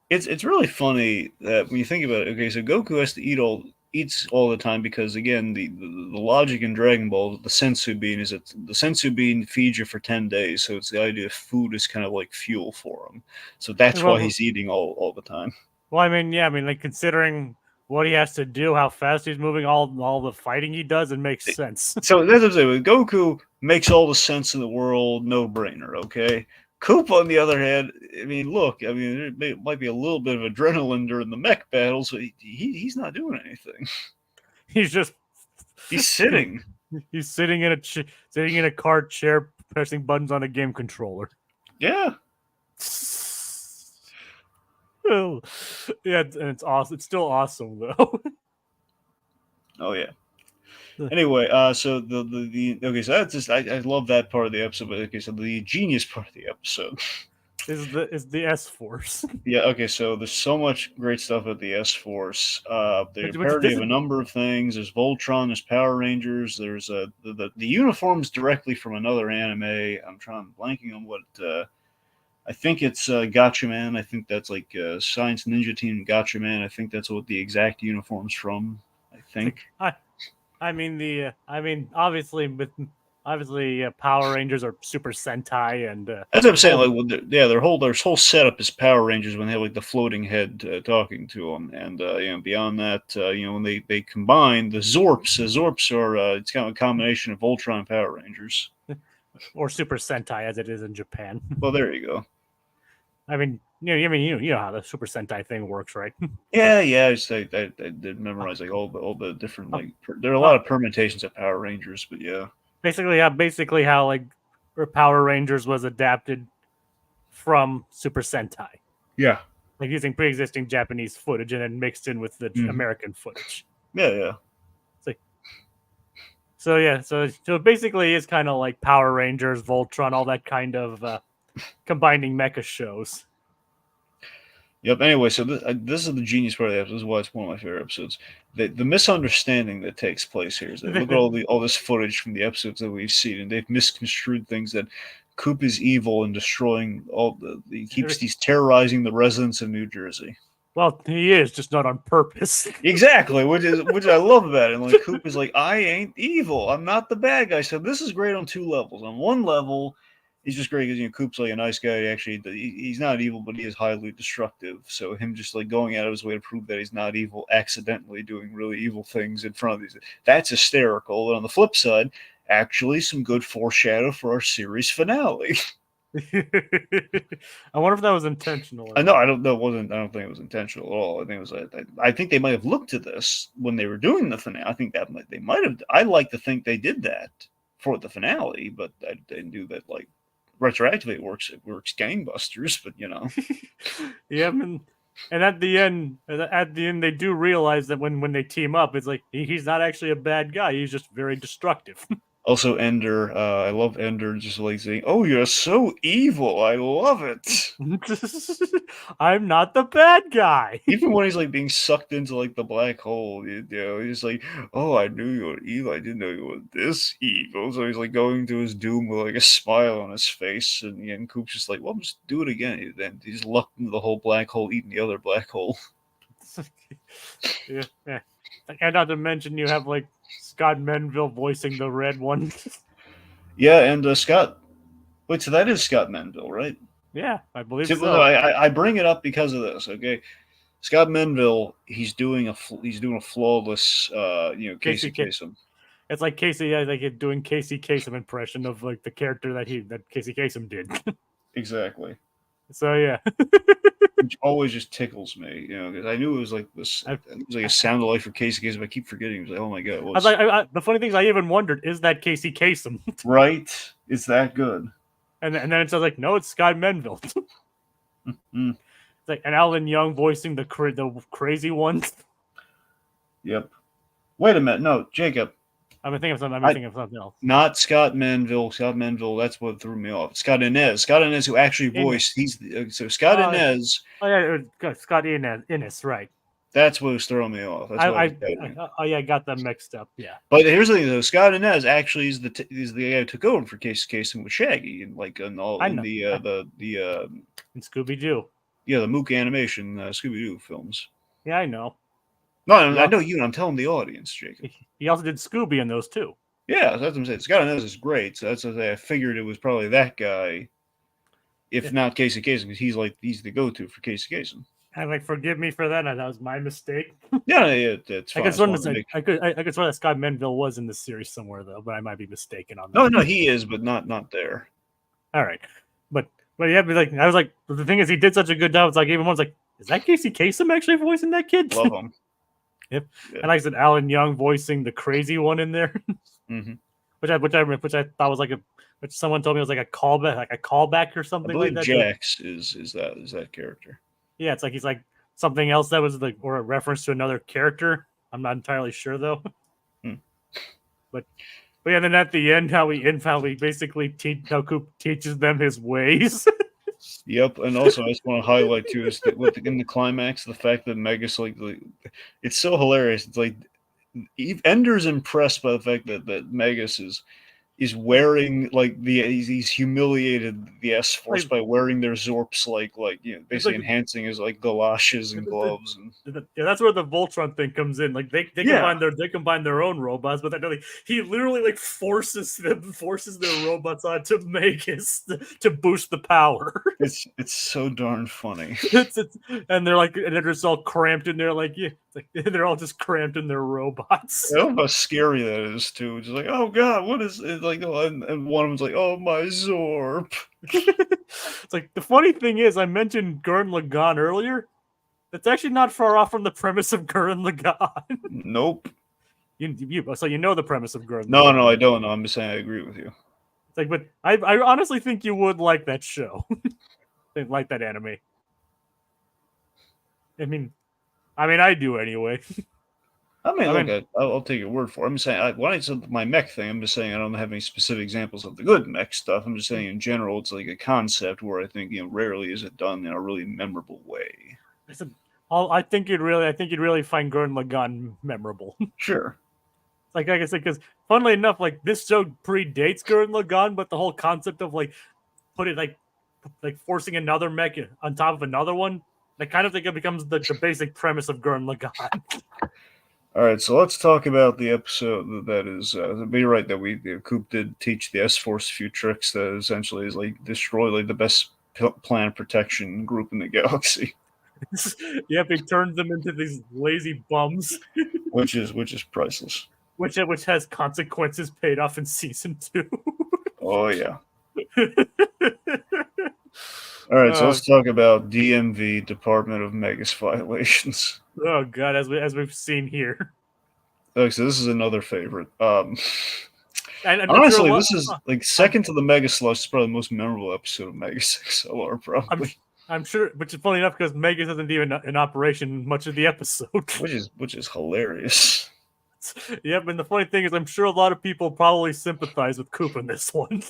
It's really funny that when you think about it. Okay, so Goku has to eats all the time because again the logic in Dragon Ball, the sensu bean is that the sensu bean feeds you for 10 days, so it's the idea of food is kind of like fuel for him. So that's why he's eating all the time. Well, I mean, like considering what he has to do, how fast he's moving, all the fighting he does, it makes sense. So that's what I'm saying. Goku makes all the sense in the world, no brainer. Okay. Coop, on the other hand, I mean, look, it might be a little bit of adrenaline during the mech battles, but he's not doing anything. He's just he's sitting. He's sitting in a car chair, pressing buttons on a game controller. Yeah. Oh, yeah, and it's awesome. It's still awesome though. Oh yeah. Anyway, so the okay, so that's just I love that part of the episode. But okay, so the genius part of the episode is the S Force. Yeah. Okay. So there's so much great stuff at the S Force. There's a parody of a number of things. There's Voltron. There's Power Rangers. There's the uniforms directly from another anime. I'm blanking on what. I think it's Gatchaman. I think that's like Science Ninja Team Gatchaman. I think that's what the exact uniform's from. I think. I mean obviously Power Rangers are Super Sentai and that's what I'm saying. Like, well, their whole setup is Power Rangers when they have like the floating head talking to them, and beyond that, when they combine the Zorps are it's kind of a combination of Voltron and Power Rangers, or Super Sentai as it is in Japan. Well, there you go. I mean, you know how the Super Sentai thing works, right? Yeah. I did memorize like all the different like there are a lot of permutations of Power Rangers, but yeah. Basically how like Power Rangers was adapted from Super Sentai. Yeah. Like using pre-existing Japanese footage and then mixed in with the American footage. Yeah. It's like, so basically it's kind of like Power Rangers, Voltron, all that kind of combining mecha shows. Yep. Anyway, so this is the genius part of the episode. This is why it's one of my favorite episodes. The misunderstanding that takes place here is that look at all this footage from the episodes that we've seen, and they've misconstrued things that Coop is evil and destroying all he keeps he's terrorizing the residents of New Jersey. Well, he is, just not on purpose. Exactly, which I love about it. And like Coop is like, I ain't evil. I'm not the bad guy. So this is great on two levels. On one level, he's just great because Coop's like a nice guy. He's not evil, but he is highly destructive. So him just like going out of his way to prove that he's not evil, accidentally doing really evil things in front of these, that's hysterical. And on the flip side, actually some good foreshadow for our series finale. I wonder if that was intentional. I know. I don't know. I don't think it was intentional at all. I think it was. I think they might have looked to this when they were doing the finale. I think that they might have. I like to think they did that for the finale, but I didn't do that. Like retroactively, it works. It works gangbusters. But Yeah, and at the end, they do realize that when they team up, it's like he's not actually a bad guy. He's just very destructive. Also, Ender. I love Ender just like saying, "Oh, you're so evil. I love it." I'm not the bad guy. Even when he's like being sucked into like the black hole, he's like, "Oh, I knew you were evil. I didn't know you were this evil." So he's like going to his doom with like a smile on his face, and Coop's just like, "Well, just do it again." Then he's lucked into the whole black hole, eating the other black hole. Yeah. And not to mention, you have like Scott Menville voicing the red one. Yeah, and Scott. Wait, so that is Scott Menville, right? Yeah, I believe So. so. I bring it up because of this. Okay, Scott Menville, he's doing a flawless, Casey Kasem. It's like Casey, like doing Casey Kasem impression of like the character that Casey Kasem did. Exactly. So yeah. Which always just tickles me, because I knew it was like this. It was like a sound alike for Casey Kasem. I keep forgetting. I was like, oh my god! I was like, the funny thing is, I even wondered, is that Casey Kasem? Right? It's that good. And then it says like, no, it's Scott Menville. Mm-hmm. It's like, and Alan Young voicing the crazy ones. Yep. Wait a minute. No, Jacob. I'm thinking of something else. Not Scott Menville. Scott Menville. That's what threw me off. Scott Inez. Scott Inez, who actually voiced. Scott Inez. Oh yeah, Scott Inez, right. That's what was throwing me off. That's I got them mixed up. Yeah. But here's the thing, though. Scott Inez actually is the guy who took over for Casey Kasem with Shaggy, and like in Scooby Doo. Yeah, the Mook animation Scooby Doo films. Yeah, I know. No, I know you. I'm telling the audience, Jacob. He also did Scooby in those too. Yeah, that's what I'm saying. Scott Inez is great. So that's what I figured it was probably that guy, if not Casey Kasem, because he's the go-to for Casey Kasem. I'm like, forgive me for that. That was my mistake. Yeah, that's fine. I could swear that Scott Menville was in the series somewhere though, but I might be mistaken on that. No, he is, but not there. All right, but yeah, I was like, the thing is, he did such a good job. It's like even one's like, is that Casey Kasem actually voicing that kid? Love him. Yep. Yeah. And like I said, Alan Young voicing the crazy one in there, mm-hmm. which I thought was which someone told me was like a callback or something. I believe like that. Jax is that character. Yeah, it's like he's like something else that was like, or a reference to another character. I'm not entirely sure though. But yeah, then at the end, how we basically how Coop teaches them his ways. Yep, and also I just want to highlight too is that in the climax, the fact that Megas it's so hilarious. It's like Ender's impressed by the fact that Megas is wearing like he's humiliated the S-Force by wearing their Zorps basically enhancing his like galoshes and gloves and that's where the Voltron thing comes in. Like they combine their own robots, but he literally like forces their robots onto Megas to boost the power. It's so darn funny. And they're just all cramped in there they're all just cramped in their robots. I know how scary that is too. It's like, oh god, what is it? Like, and one of them's like, oh my Zorp. It's like the funny thing is, I mentioned Gurren Lagann earlier. That's actually not far off from the premise of Gurren Lagann. Nope. So you know the premise of Gurren Lagann. No, I don't know. I'm just saying I agree with you. It's like, but I honestly think you would like that show. Like that anime. I mean, I do anyway. I'll take your word for it. I'm saying when I said my mech thing, I'm just saying I don't have any specific examples of the good mech stuff. I'm just saying in general, it's like a concept where I think rarely is it done in a really memorable way. I said, I think you'd really find Gurren Lagann memorable. Sure. Like I said, because funnily enough, like this show predates Gurren Lagann, but the whole concept of like put it like forcing another mech on top of another one, that kind of thing becomes the basic premise of Gurren Lagann. All right, so let's talk about the episode that is. Be right that Coop did teach the S-Force a few tricks that essentially is like destroy like the best planet protection group in the galaxy, Yep, he turns them into these lazy bums, which is priceless. which has consequences paid off in season 2. Oh yeah. All right, so let's talk about DMV, Department of Megas violations. Oh god, as we've seen here. Okay, so this is another favorite. And I'm sure Honestly, this is like second to the Mega Slush. It's probably the most memorable episode of Megas XLR, probably. I'm sure, which is funny enough because Megas isn't even in operation much of the episode. which is hilarious. Yep, and the funny thing is, I'm sure a lot of people probably sympathize with Coop in this one.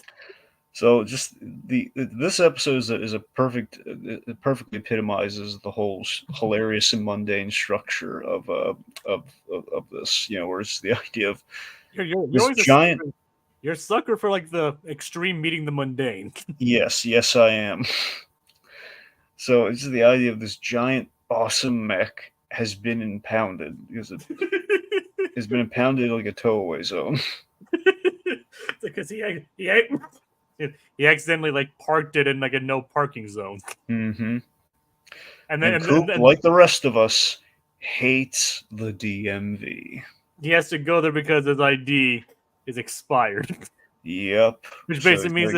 So just this episode is a perfect, it perfectly epitomizes the whole hilarious and mundane structure of this. You know, where it's the idea of You're this always giant. You're a sucker for like the extreme meeting the mundane. Yes, I am. So it's the idea of this giant, awesome mech has been impounded because it has been impounded like a towaway zone. Because he accidentally like parked it in like a no parking zone. Mm-hmm. And Coop, like the rest of us, hates the DMV. He has to go there because his ID is expired. Yep. Which basically means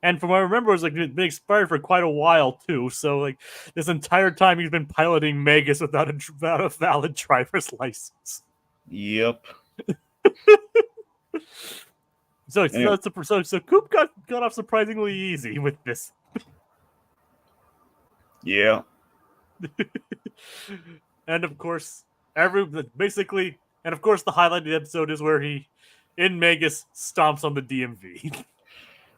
and from what I remember, it's like it's been expired for quite a while too. So like this entire time he's been piloting Megas without a valid driver's license. Yep. So Coop got off surprisingly easy with this. Yeah. And of course, the highlight of the episode is where he, in Megas, stomps on the DMV.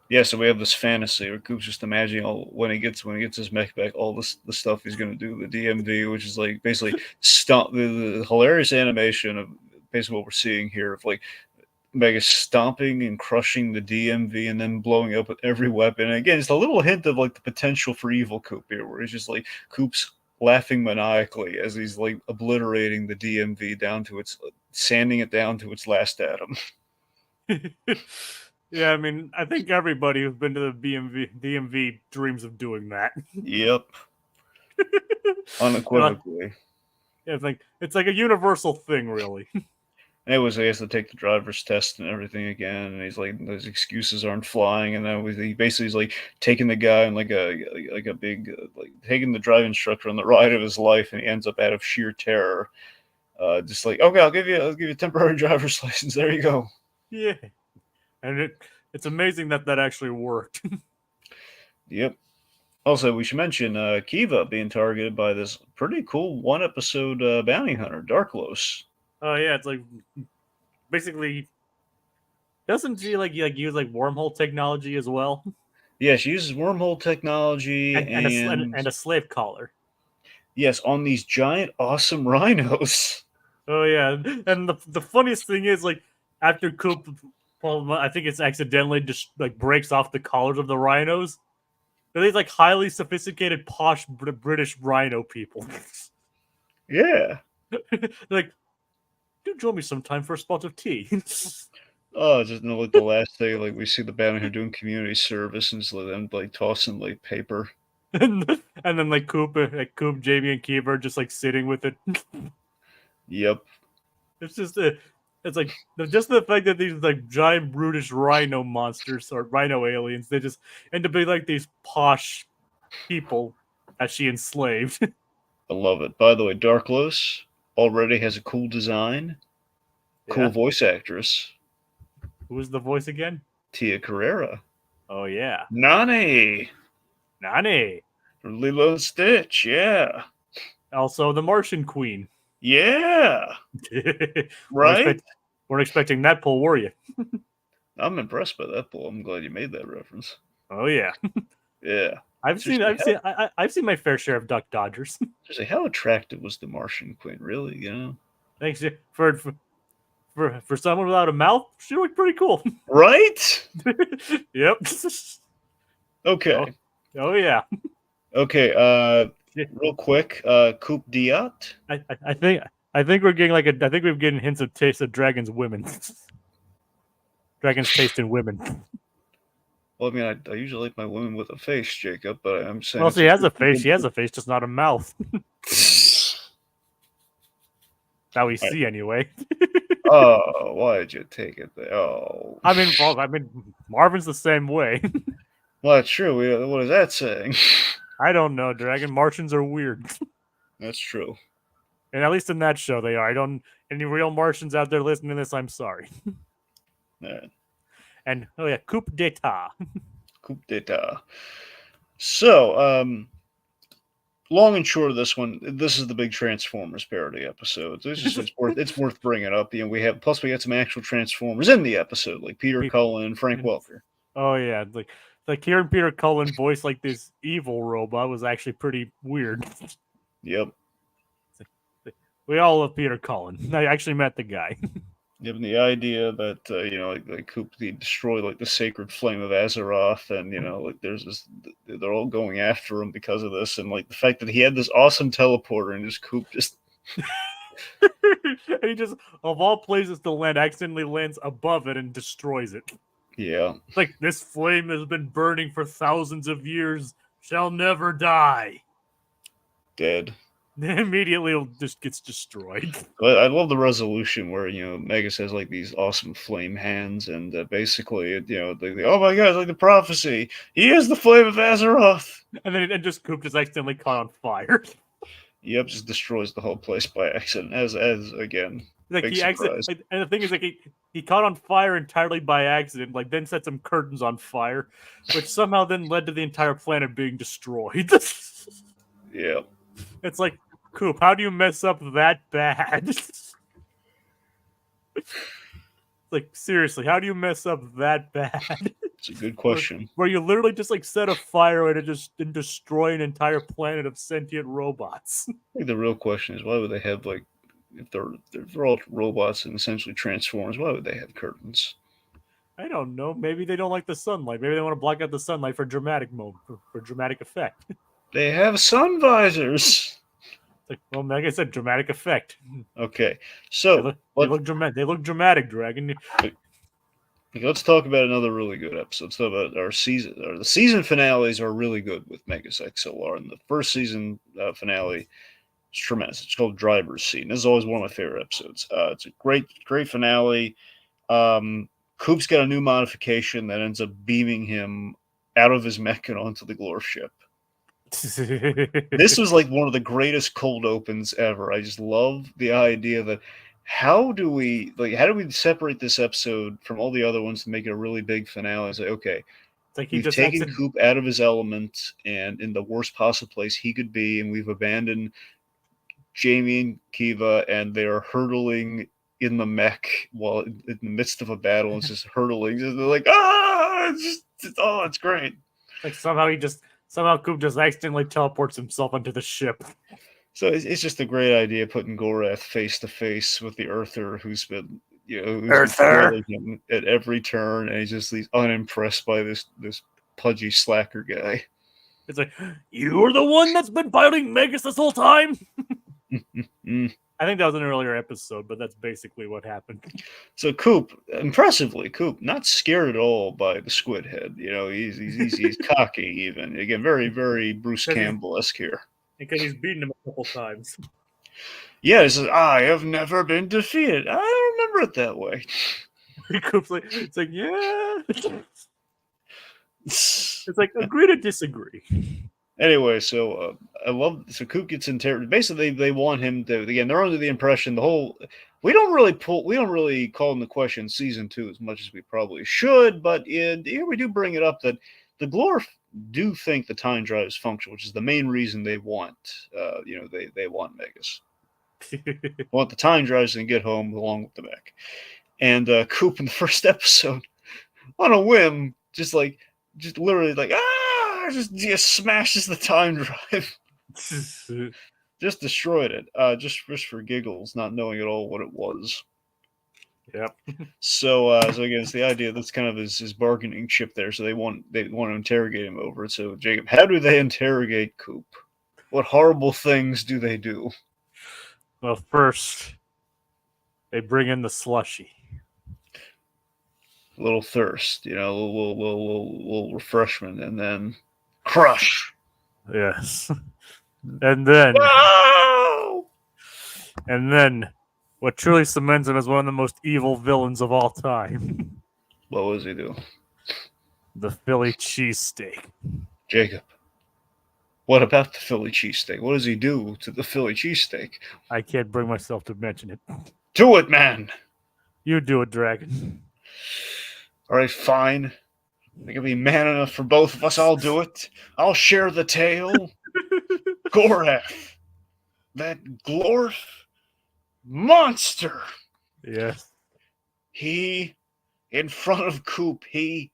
Yeah, so we have this fantasy where Coop's just imagining when he gets his mech back, all the stuff he's gonna do with the DMV, which is like basically the hilarious animation of basically what we're seeing here of like Mega stomping and crushing the DMV and then blowing up with every weapon. And again, it's a little hint of like the potential for evil Coop here, where it's just like Coop's laughing maniacally as he's like obliterating the DMV down to sanding it down to its last atom. Yeah, I mean, I think everybody who's been to the DMV dreams of doing that. Yep. Unequivocally. Yeah, it's like a universal thing, really. Anyways, he has to take the driver's test and everything again, and he's like, his excuses aren't flying, and then he basically is like taking the guy on like a big like taking the driving instructor on the ride of his life, and he ends up out of sheer terror, just like, okay, I'll give you a temporary driver's license. There you go. Yeah, and it's amazing that actually worked. Yep. Also, we should mention Kiva being targeted by this pretty cool one episode bounty hunter, Darklos. Oh yeah, it's like basically doesn't she like use like wormhole technology as well? Yeah, she uses wormhole technology and a slave collar. Yes, on these giant, awesome rhinos. Oh yeah, and the funniest thing is like after Coop, I think it's accidentally just like breaks off the collars of the rhinos. They're these like highly sophisticated, posh British rhino people. Yeah. Like, do join me sometime for a spot of tea. Oh, just like the last day, like we see the bounty hunter doing community service and just let them like tossing like paper. and then like Coop, Jamie, and Kiva are just like sitting with it. Yep. It's just it's like just the fact that these like giant brutish rhino monsters or rhino aliens, they just end up being like these posh people that she enslaved. I love it. By the way, Darklos already has a cool design, cool voice actress. Who was the voice again? Tia Carrera. Oh yeah, Nani from Lilo and Stitch. Yeah. Also the Martian Queen. Yeah. Right. Weren't expecting that pull, were you? I'm impressed by that pull. I'm glad you made that reference. Oh yeah. Yeah. I've seen my fair share of Duck Dodgers. Seriously, how attractive was the Martian Queen? Really, Thanks for someone without a mouth. She looked pretty cool. Right? Yep. Okay. Oh yeah. Okay. Real quick. Coupe Diat. I think we're getting I think we're getting hints of taste of Dragon's women. Dragon's taste in women. Well, I mean, I usually like my women with a face, Jacob, but I'm saying Well, it's she has a face. She has a face, just not a mouth. That we see anyway. Oh, why did you take it there? Oh. I mean, Marvin's the same way. Well, that's true. What is that saying? I don't know, Dragon. Martians are weird. That's true. And at least in that show, they are. I don't. Any real Martians out there listening to this, I'm sorry. Yeah. And oh yeah, coup d'état. Coup d'etat. So, long and short of this one, this is the big Transformers parody episode. It's worth bringing up. We have we got some actual Transformers in the episode, like Peter Cullen and Frank Welker. Oh yeah, like hearing Peter Cullen voice like this evil robot was actually pretty weird. Yep. We all love Peter Cullen. I actually met the guy. Given the idea that like Coop destroy like the sacred flame of Azeroth, and like there's this, they're all going after him because of this, and like the fact that he had this awesome teleporter and his Coop just he just, of all places to land, accidentally lands above it and destroys it. Yeah. Like, this flame has been burning for thousands of years, shall never die. Dead. Then immediately it just gets destroyed. But I love the resolution where Megas has like these awesome flame hands, and basically oh my god, it's like the prophecy. He is the flame of Azeroth. And then it just Coop just accidentally caught on fire. Yep, just destroys the whole place by accident. As again, like big he accident, surprise. and the thing is, like he caught on fire entirely by accident. Like then set some curtains on fire, which somehow then led to the entire planet being destroyed. Yeah, it's like, Coop, how do you mess up that bad? Like seriously, how do you mess up that bad? It's a good question. Where you literally just like set a fire and destroy an entire planet of sentient robots. I think the real question is, why would they have like, if they're all robots and essentially Transformers, why would they have curtains? I don't know. Maybe they don't like the sunlight. Maybe they want to block out the sunlight for dramatic for dramatic effect. They have sun visors. Like, well, like I said, dramatic effect. Okay, so they look dramatic. They look dramatic, Dragon. Let's talk about another really good episode. Let's talk about our season. The season finales are really good with Megas XLR, and the first season finale is tremendous. It's called Driver's Seat. This is always one of my favorite episodes. It's a great finale. Coop's got a new modification that ends up beaming him out of his mech and onto the Glorf ship. This was like one of the greatest cold opens ever. I just love the idea that how do we separate this episode from all the other ones to make it a really big finale? It's like, okay, like we've taken Coop out of his element and in the worst possible place he could be, and we've abandoned Jamie and Kiva, and they are hurtling in the mech while in the midst of a battle. It's just hurtling. They're like, it's great. Like somehow Coop just accidentally teleports himself onto the ship. So it's just a great idea putting Gorath face to face with the Earther who's been Earther him at every turn, and he's unimpressed by this pudgy slacker guy. It's like, you're the one that's been piloting Megas this whole time. I think that was an earlier episode, but that's basically what happened. So Coop, impressively, not scared at all by the squid head. He's cocky even. Again, very, very Bruce Campbell-esque here. Because he's beaten him a couple times. Yeah, he says, I have never been defeated. I don't remember it that way. Coop's like, it's like, yeah. It's like, agree to disagree. Anyway, so Coop gets interrogated. Basically, they want him to, again, they're under the impression we don't really call into question season 2 as much as we probably should, but here we do bring it up that the Glorf do think the time drive is functional, which is the main reason they want, they want Megas. They want the time drives and get home along with the mech. And Coop in the first episode, on a whim, just literally like, just smashes the time drive. Just destroyed it. Just for giggles, not knowing at all what it was. Yep. So again, it's the idea that's kind of his bargaining chip there. So they want to interrogate him over it. So Jacob, how do they interrogate Coop? What horrible things do they do? Well, first they bring in the slushy. A little thirst, a little refreshment, and then crush. Yes. And then No! what truly cements him as one of the most evil villains of all time. What was he do? The Philly cheesesteak. Jacob, what about the Philly cheesesteak? What does he do to the Philly cheesesteak? I can't bring myself to mention it. Do it, man! You do it, Dragon. Alright, fine. I can be man enough for both of us. I'll do it. I'll share the tale. Goref. That Glorf monster. Yes. He, in front of Coop, he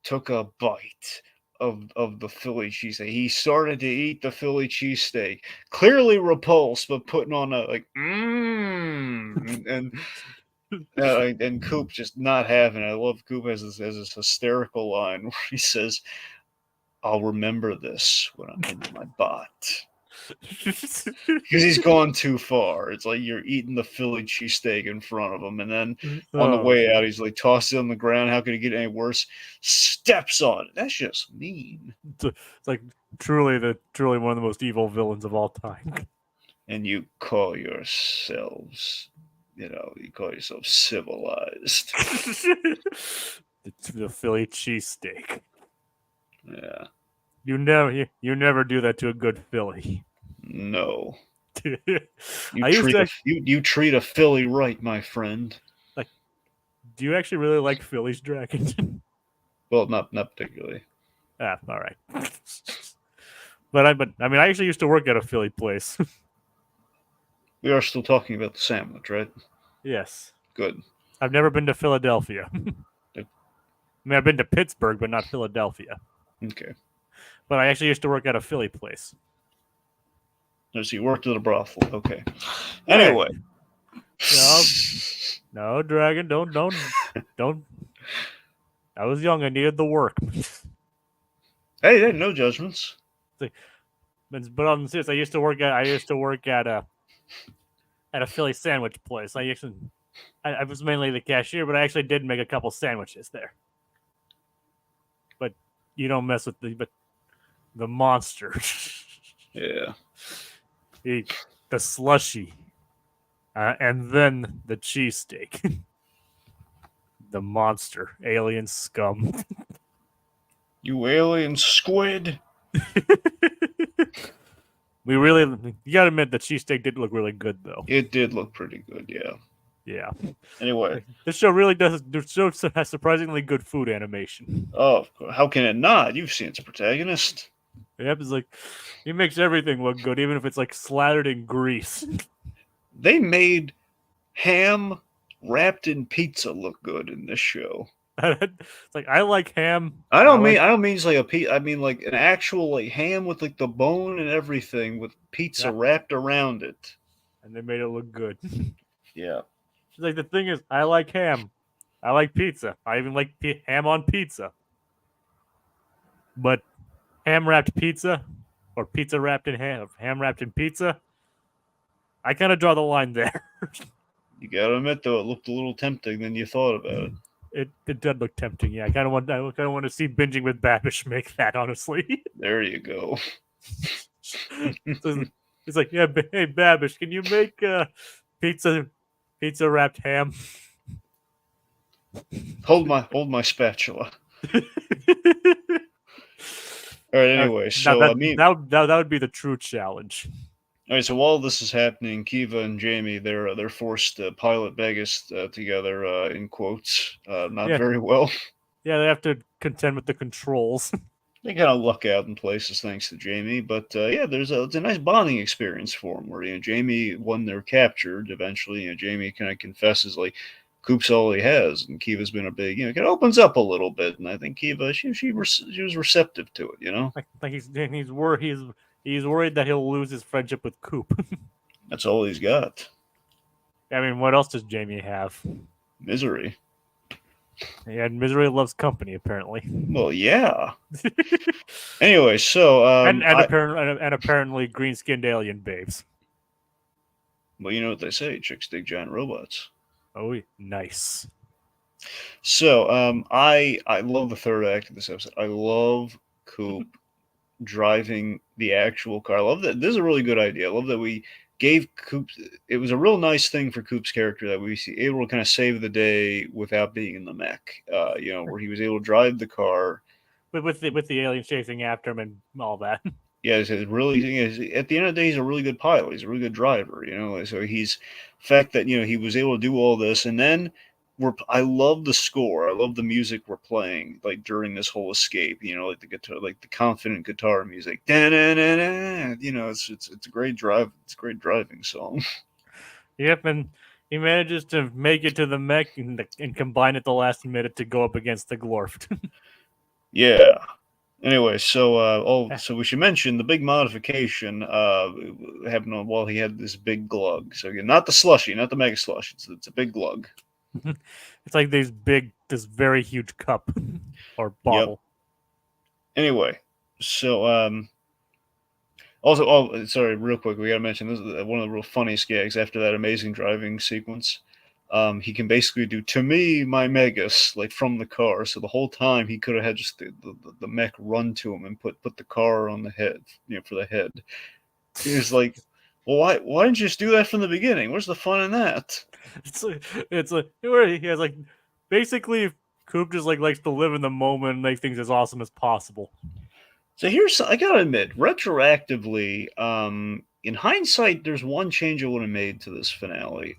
took a bite of the Philly cheesesteak. He started to eat the Philly cheesesteak, clearly repulsed, but putting on a and Coop just not having it. I love Coop has this hysterical line where he says, "I'll remember this when I'm in my bot." Because he's gone too far. It's like you're eating the Philly cheesesteak in front of him, and then on the way out, he's like tossed it on the ground. How could it get any worse? Steps on it. That's just mean. It's like truly one of the most evil villains of all time. And you call yourselves, you call yourself civilized. The Philly cheesesteak. Yeah. You never do that to a good Philly. No. You You treat a Philly right, my friend. Like, do you actually really like Philly's Dragon? Well, not particularly. All right. But I actually used to work at a Philly place. We are still talking about the sandwich, right? Yes. Good. I've never been to Philadelphia. I mean, I've been to Pittsburgh, but not Philadelphia. Okay. But I actually used to work at a Philly place. So you worked at a brothel. Okay. Anyway. No, Dragon, don't. I was young. I needed the work. Hey, no judgments. But on the serious, I used to work at a Philly sandwich place. I was mainly the cashier, but I actually did make a couple sandwiches there. But you don't mess with the monster. Yeah. The slushy. And then the cheesesteak. The monster. Alien scum. You alien squid. You gotta admit the cheesesteak did look really good, though. It did look pretty good, yeah. Yeah. Anyway. This show really does. The show has surprisingly good food animation. Oh, how can it not? You've seen its protagonist. Yep, it's like he makes everything look good, even if it's like slathered in grease. They made ham wrapped in pizza look good in this show. It's like I like ham. I don't mean it's like a pizza. I mean like an actual like ham with like the bone and everything with pizza wrapped around it. And they made it look good. Yeah. She's like, the thing is, I like ham. I like pizza. I even like ham on pizza. But ham wrapped pizza, or pizza wrapped in ham wrapped in pizza, I kind of draw the line there. You gotta admit though, it looked a little tempting than you thought about it. It did look tempting. Yeah, I kind of want to see Binging with Babish make that. Honestly. There you go. It's like, yeah, hey Babish, can you make pizza wrapped ham? Hold my spatula. All right. Anyway, so that would be the true challenge. All right. So while this is happening, Kiva and Jamie they're forced to pilot Megas together in quotes. Not very well. Yeah, they have to contend with the controls. They kind of luck out in places thanks to Jamie, but it's a nice bonding experience for them. Where Jamie, when they're captured, eventually, Jamie kind of confesses like, Coop's all he has, and Kiva's been a big, it opens up a little bit, and I think Kiva, she was receptive to it, Like he's worried that he'll lose his friendship with Coop. That's all he's got. I mean, what else does Jamie have? Misery. Yeah, Misery loves company, apparently. Well, yeah. Anyway, so apparently green-skinned alien babes. Well, you know what they say: chicks dig giant robots. Oh, nice. So, I love the third act of this episode. I love Coop driving the actual car. I love that. This is a really good idea. I love that we gave Coop. It was a real nice thing for Coop's character that we see able to kind of save the day without being in the mech. Where he was able to drive the car. With the aliens chasing after him and all that. Yeah, it's really. At the end of the day, he's a really good pilot. He's a really good driver. So he's the fact that he was able to do all this, and then I love the score. I love the music we're playing like during this whole escape. Like the guitar, like the confident guitar music. It's a great drive. It's a great driving song. Yep, and he manages to make it to the mech and combine at the last minute to go up against the Glorf. Yeah. Anyway, so we should mention the big modification happened while he had this big glug. So again, not the slushy, not the mega slush. It's a big glug. It's like this very huge cup or bottle. Yep. Anyway, so also, sorry, real quick, we gotta mention this is one of the real funniest gags after that amazing driving sequence. He can basically do to me my Megas like from the car. So the whole time he could have had just the mech run to him and put the car on the head, for the head. He was like, well, why didn't you just do that from the beginning? Where's the fun in that? It's like where he has like basically Coop just like likes to live in the moment and make things as awesome as possible. So I gotta admit, retroactively, in hindsight, there's one change I would have made to this finale.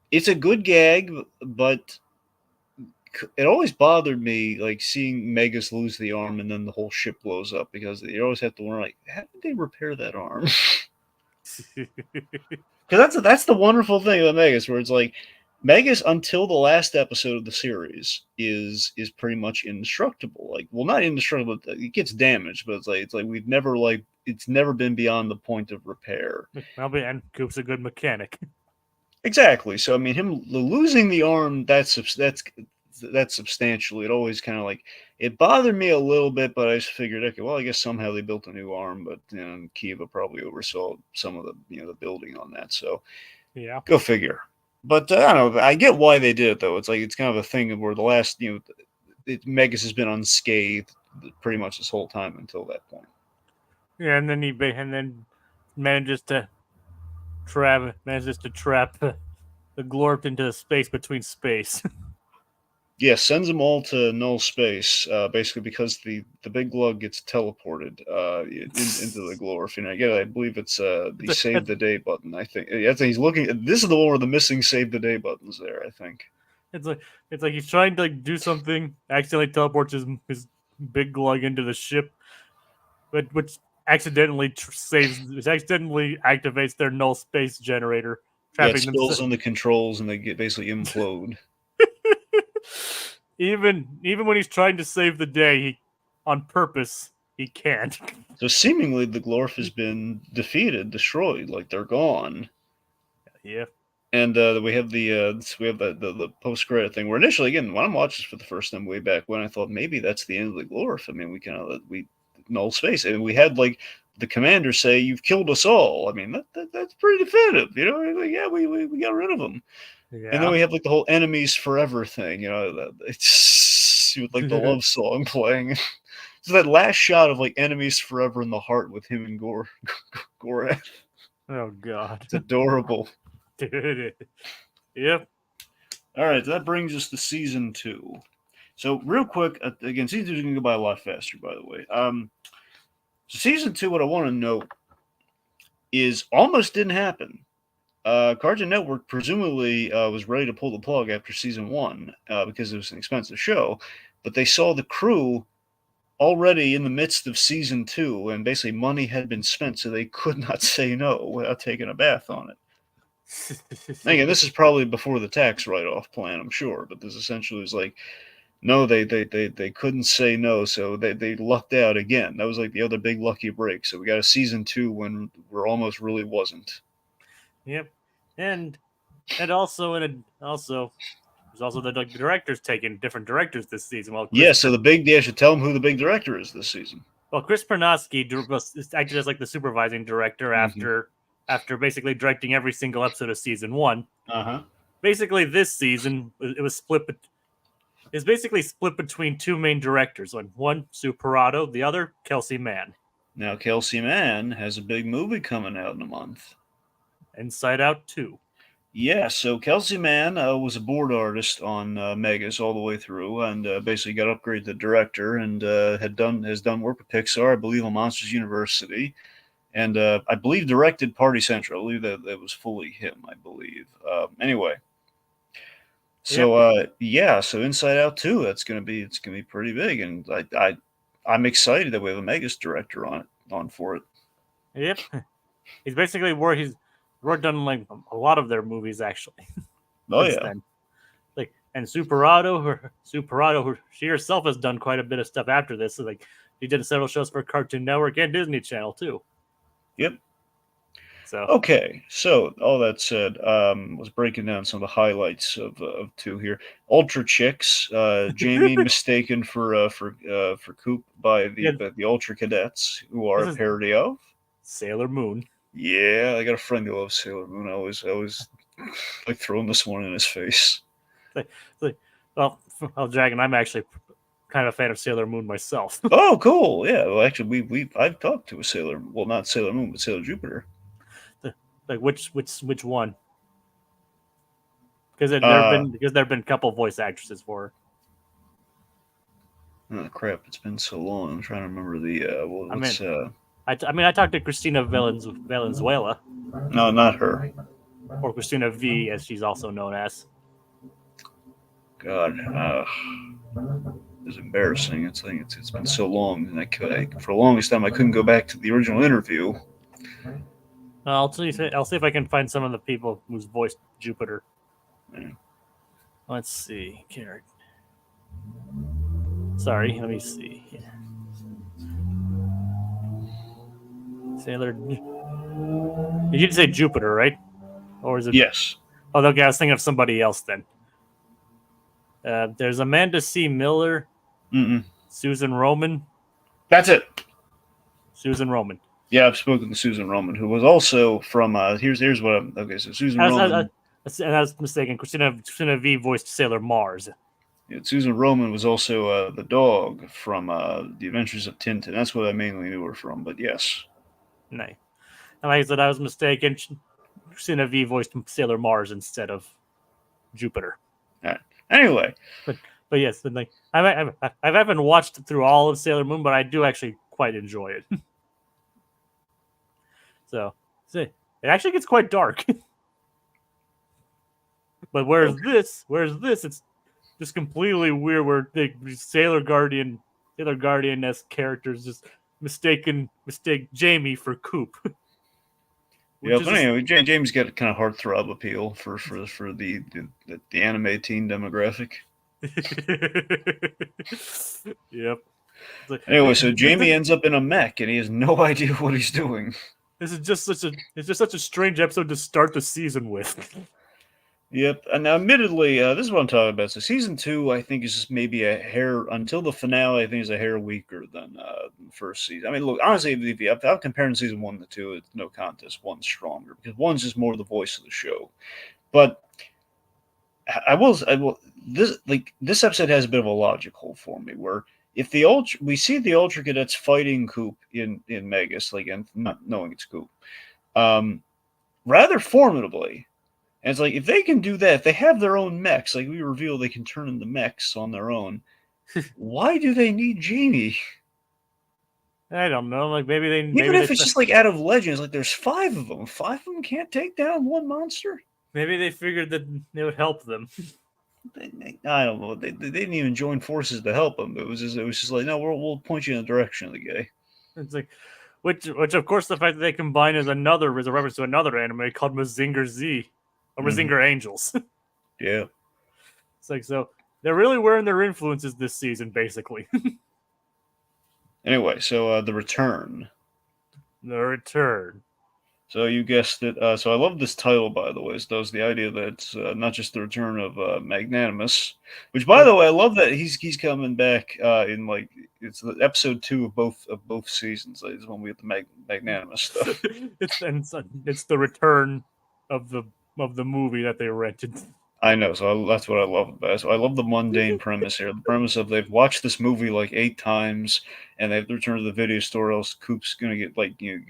It's a good gag, but it always bothered me, like seeing Megas lose the arm and then the whole ship blows up, because you always have to wonder, like, how did they repair that arm? Because that's the wonderful thing about Megas, where it's like Megas until the last episode of the series is pretty much indestructible. Like, well, not indestructible, but it gets damaged, but it's like it's never been beyond the point of repair. And Coop's a good mechanic. Exactly. So I mean, him losing the arm, that's substantially. It always kind of like it bothered me a little bit, but I just figured, okay, well, I guess somehow they built a new arm, but Kiva probably oversaw some of the the building on that. So yeah, go figure. But I don't know. I get why they did it though. It's like it's kind of a thing where the last Megas has been unscathed pretty much this whole time until that point. Yeah, and then manages to trap the Glorp into space between space. Yeah, sends them all to null space, basically because the big glug gets teleported into the Glorf. Again, I believe it's the save the day button. I think he's looking. This is the one where the missing save the day button's there. I think it's like he's trying to do something, accidentally teleports his big glug into the ship, but which accidentally activates their null space generator, trapping them. Spills on the controls and they basically implode. Even when he's trying to save the day, on purpose he can't. So seemingly the Glorf has been defeated, destroyed, like they're gone. Yeah. And we have the post credit thing where initially, again, when I'm watching this for the first time way back when, I thought maybe that's the end of the Glorf. I mean, we null space, and we had like the commander say, "You've killed us all." I mean, that's pretty definitive, Like, yeah, we got rid of them. Yeah. And then we have like the whole enemies forever thing, it's with like the love song playing. So that last shot of like enemies forever in the heart with him and Gorath. Oh God, it's adorable, dude. Yep. All right, so that brings us to season 2. So real quick, again, season 2 is going to go by a lot faster, by the way. So season 2, what I want to note is almost didn't happen. Cartoon Network presumably was ready to pull the plug after season 1 because it was an expensive show, but they saw the crew already in the midst of season 2, and basically money had been spent, so they could not say no without taking a bath on it. Again, this is probably before the tax write-off plan, I'm sure, but this essentially was like, no, they couldn't say no, so they lucked out again. That was like the other big lucky break. So we got a season 2 when we're almost really wasn't. Yep, and also there's also the directors taking different directors this season. Yeah, so I should tell them who the big director is this season. Well, Chris Pernosky acted as like the supervising director after basically directing every single episode of season 1. Basically, this season it was split. It's basically split between two main directors. One Sue Parado, the other Kelsey Mann. Now Kelsey Mann has a big movie coming out in a month. Inside Out 2. Yeah, so Kelsey Mann was a board artist on Megas all the way through, and basically got upgraded to director, and has done work with Pixar, I believe, on Monsters University, and I believe directed Party Central. I believe that was fully him. I believe. Anyway, so so Inside Out 2, it's gonna be pretty big, and I'm excited that we have a Megas director on for it. Yep, he's basically he's worked on like a lot of their movies actually. Oh yeah. Then. Like, and Sue Parado, she herself has done quite a bit of stuff after this. So, like, she did several shows for Cartoon Network and Disney Channel too. Yep. So okay, so all that said, was breaking down some of the highlights of 2 here. Ultra Chicks, Jamie mistaken for Coop by the Ultra Cadets, who are a parody of Sailor Moon. Yeah, I got a friend who loves Sailor Moon. I was like throwing this one in his face. Well, Dragon, I'm actually kind of a fan of Sailor Moon myself. Oh, cool! Yeah, well, actually, I've talked to a Sailor. Well, not Sailor Moon, but Sailor Jupiter. Like which one? Because there have been a couple voice actresses for her. Oh crap! It's been so long. I'm trying to remember the. I talked to Christina Valenzuela. No, not her. Or Christina V, as she's also known as. God, it's embarrassing. It's been so long, and for the longest time I couldn't go back to the original interview. I'll see if I can find some of the people who's voiced Jupiter. Yeah. Let's see, character. Sorry, let me see. Sailor. You did say Jupiter, right? Or is it? Yes. Oh, okay. I was thinking of somebody else then. There's Amanda C. Miller. Susan Roman. That's it. Susan Roman. Yeah, I've spoken to Susan Roman, who was also from. Here's what I'm. Okay, so Susan Roman. And I was mistaken. Christina V voiced Sailor Mars. Yeah, Susan Roman was also the dog from The Adventures of Tintin. That's what I mainly knew her from. But yes. Nice. And like I said, I was mistaken. Christina V voiced Sailor Mars instead of Jupiter. All right. Anyway, but yes, like I haven't watched through all of Sailor Moon, but I do actually quite enjoy it. So it actually gets quite dark. But whereas this, it's just completely weird. Where the Sailor Guardian-esque characters just mistake Jamie for Coop. Yeah, but anyway, James got a kind of heartthrob appeal for the anime teen demographic. Yep. Anyway, so Jamie ends up in a mech and he has no idea what he's doing. It's just such a strange episode to start the season with. Yep. And now, admittedly, this is what I'm talking about. So season 2, I think, is just maybe a hair, until the finale, I think is a hair weaker than the first season. I mean, look, honestly, if I'm comparing season 1 to 2, it's no contest. One's stronger because one's just more the voice of the show. But this episode has a bit of a logic hole for me, where if we see the Ultra Cadets fighting Coop in Megas, like, and not knowing it's Coop, rather formidably. And it's like, if they can do that, if they have their own mechs, like we reveal they can turn into mechs on their own, why do they need Jamie? I don't know. Like maybe if it's just like out of Legends, like there's 5 of them. 5 of them can't take down one monster? Maybe they figured that it would help them. I don't know. They didn't even join forces to help them. It was just like, no, we'll point you in the direction of the guy. It's like, which of course the fact that they combine is a reference to another anime called Mazinger Z. or Mazinger Angels. Yeah. It's like, so they're really wearing their influences this season, basically. Anyway, so the return. The return. So you guessed it. So I love this title, by the way. So the idea that it's not just the return of Magnanimous, which, by the way, I love that he's coming back in like it's the episode 2 of both seasons. Like, is when we get the Magnanimous stuff. It's the return of the movie that they rented. I know, so that's what I love about it. So I love the mundane premise here. The premise of they've watched this movie like 8 times, and they have to return to the video store, else Coop's gonna get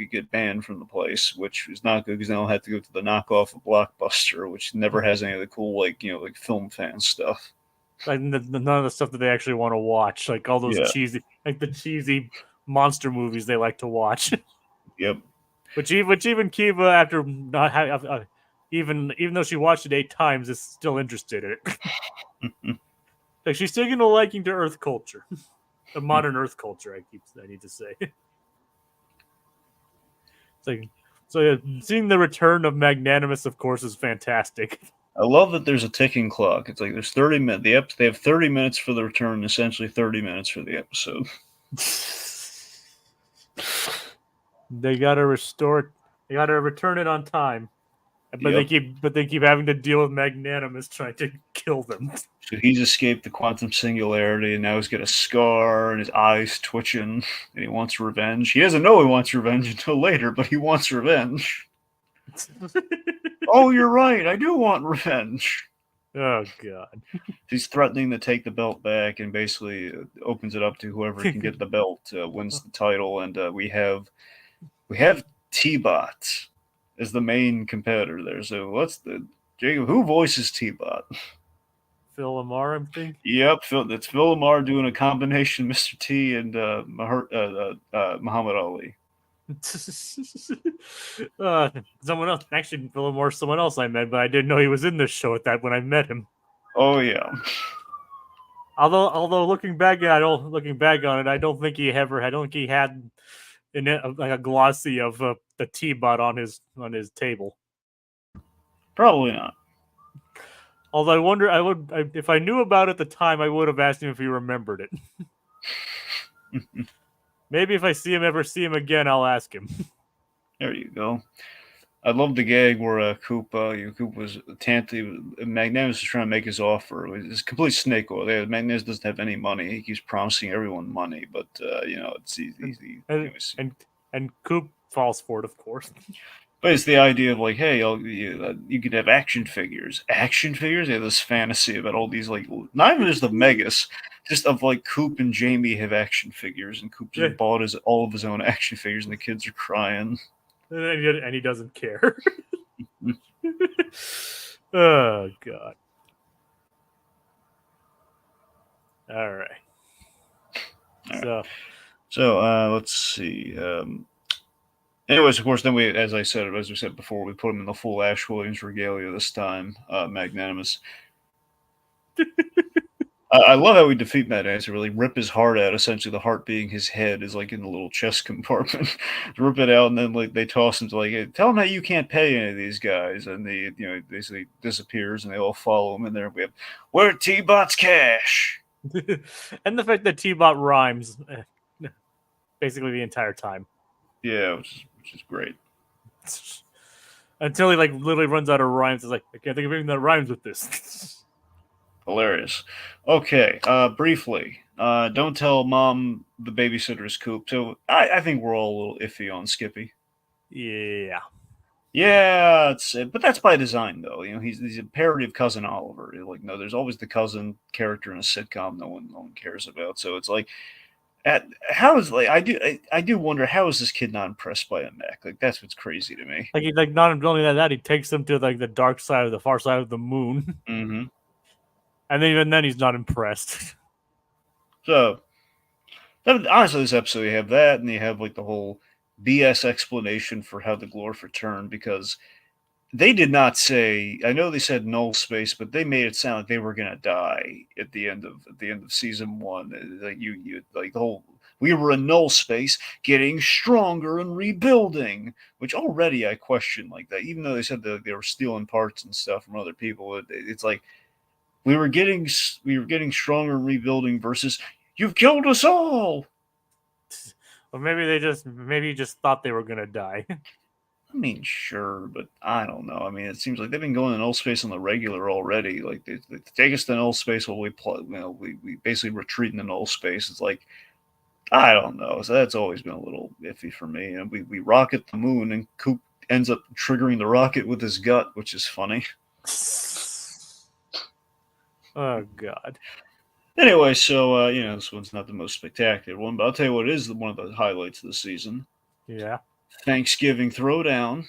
get banned from the place, which is not good because they'll have to go to the knockoff of Blockbuster, which never has any of the cool like film fan stuff. Like none of the stuff that they actually want to watch, like all those Yeah. the cheesy monster movies they like to watch. Yep. Which even Kiva, after not even though she watched it 8 times, is still interested in it. Like she's taking a liking to Earth culture, the modern Earth culture. I need to say. It's like, so yeah, seeing the return of Magnanimous, of course, is fantastic. I love that there's a ticking clock. It's like there's 30 minutes. They have 30 minutes for the return, essentially 30 minutes for the episode. They gotta restore. They gotta return it on time. But Yep. they keep having to deal with Magnanimous trying to kill them. So he's escaped the quantum singularity, and now he's got a scar, and his eyes twitching, and he wants revenge. He doesn't know he wants revenge until later, but he wants revenge. Oh, you're right. I do want revenge. Oh God. He's threatening to take the belt back, and basically opens it up to whoever can get the belt wins the title. And we have T-Bot as the main competitor there. So what's the Jacob? Who voices T-Bot? Phil Lamar, I'm thinking. Yep, it's Phil Lamar doing a combination of Mr. T and Muhammad Ali. Someone else, actually, Phil Lamar, someone else I met, but I didn't know he was in this show at that when I met him. Oh yeah. Although looking back on it, I don't think he had like a glossy of the T-Bot on his table. Probably not. Although I wonder, if I knew about it at the time, I would have asked him if he remembered it. Maybe if I ever see him again, I'll ask him. There you go. I love the gag where Coop was Magnanimous was trying to make his offer. It's complete snake oil. Magnanimous doesn't have any money. He keeps promising everyone money, but it's easy. And Coop falls for it, of course. But it's the idea of like, hey, you could have action figures. Action figures? They have this fantasy about all these, like, not even just the Megas, just of like Coop and Jamie have action figures, and Coop just bought all of his own action figures, and the kids are crying. And he doesn't care. Oh, God. All right. So let's see. Anyways, of course, then as we said before, we put him in the full Ash Williams regalia this time, Magnanimous. I love how we defeat Magnanimous. Really rip his heart out. Essentially, the heart being his head is like in the little chest compartment. Rip it out, and then like they toss him to like, hey, tell him how you can't pay any of these guys, and he basically disappears, and they all follow him. And there we have where T-Bot's cash. And the fact that T-Bot rhymes basically the entire time. Yeah, which is great. Until he like literally runs out of rhymes. It's like, I can't think of anything that rhymes with this. Hilarious. Okay, briefly, don't tell mom the babysitter is Coop. So I think we're all a little iffy on Skippy. Yeah. Yeah, but that's by design, though. He's a parody of Cousin Oliver. Like, no, there's always the cousin character in a sitcom no one cares about. So it's like, I do wonder how is this kid not impressed by a mech? Like that's what's crazy to me. Like not only that, he takes them to like the dark side of the far side of the moon. Mm-hmm. And even then he's not impressed. So honestly, this episode you have that, and you have like the whole BS explanation for how the Glorf returned, because they did not say. I know they said null space, but they made it sound like they were gonna die at the end of season 1. Like you like the whole We were in null space, getting stronger and rebuilding. Which already I question like that. Even though they said that they were stealing parts and stuff from other people, it's like we were getting stronger and rebuilding versus you've killed us all. Or maybe just thought they were gonna die. I mean, sure, but I don't know. I mean, it seems like they've been going to null space on the regular already. Like they take us to null space while we basically retreat into null space. It's like I don't know. So that's always been a little iffy for me. And we rocket the moon, and Coop ends up triggering the rocket with his gut, which is funny. Oh God. Anyway, so this one's not the most spectacular one, but I'll tell you what is one of the highlights of the season: Yeah. Thanksgiving Throwdown.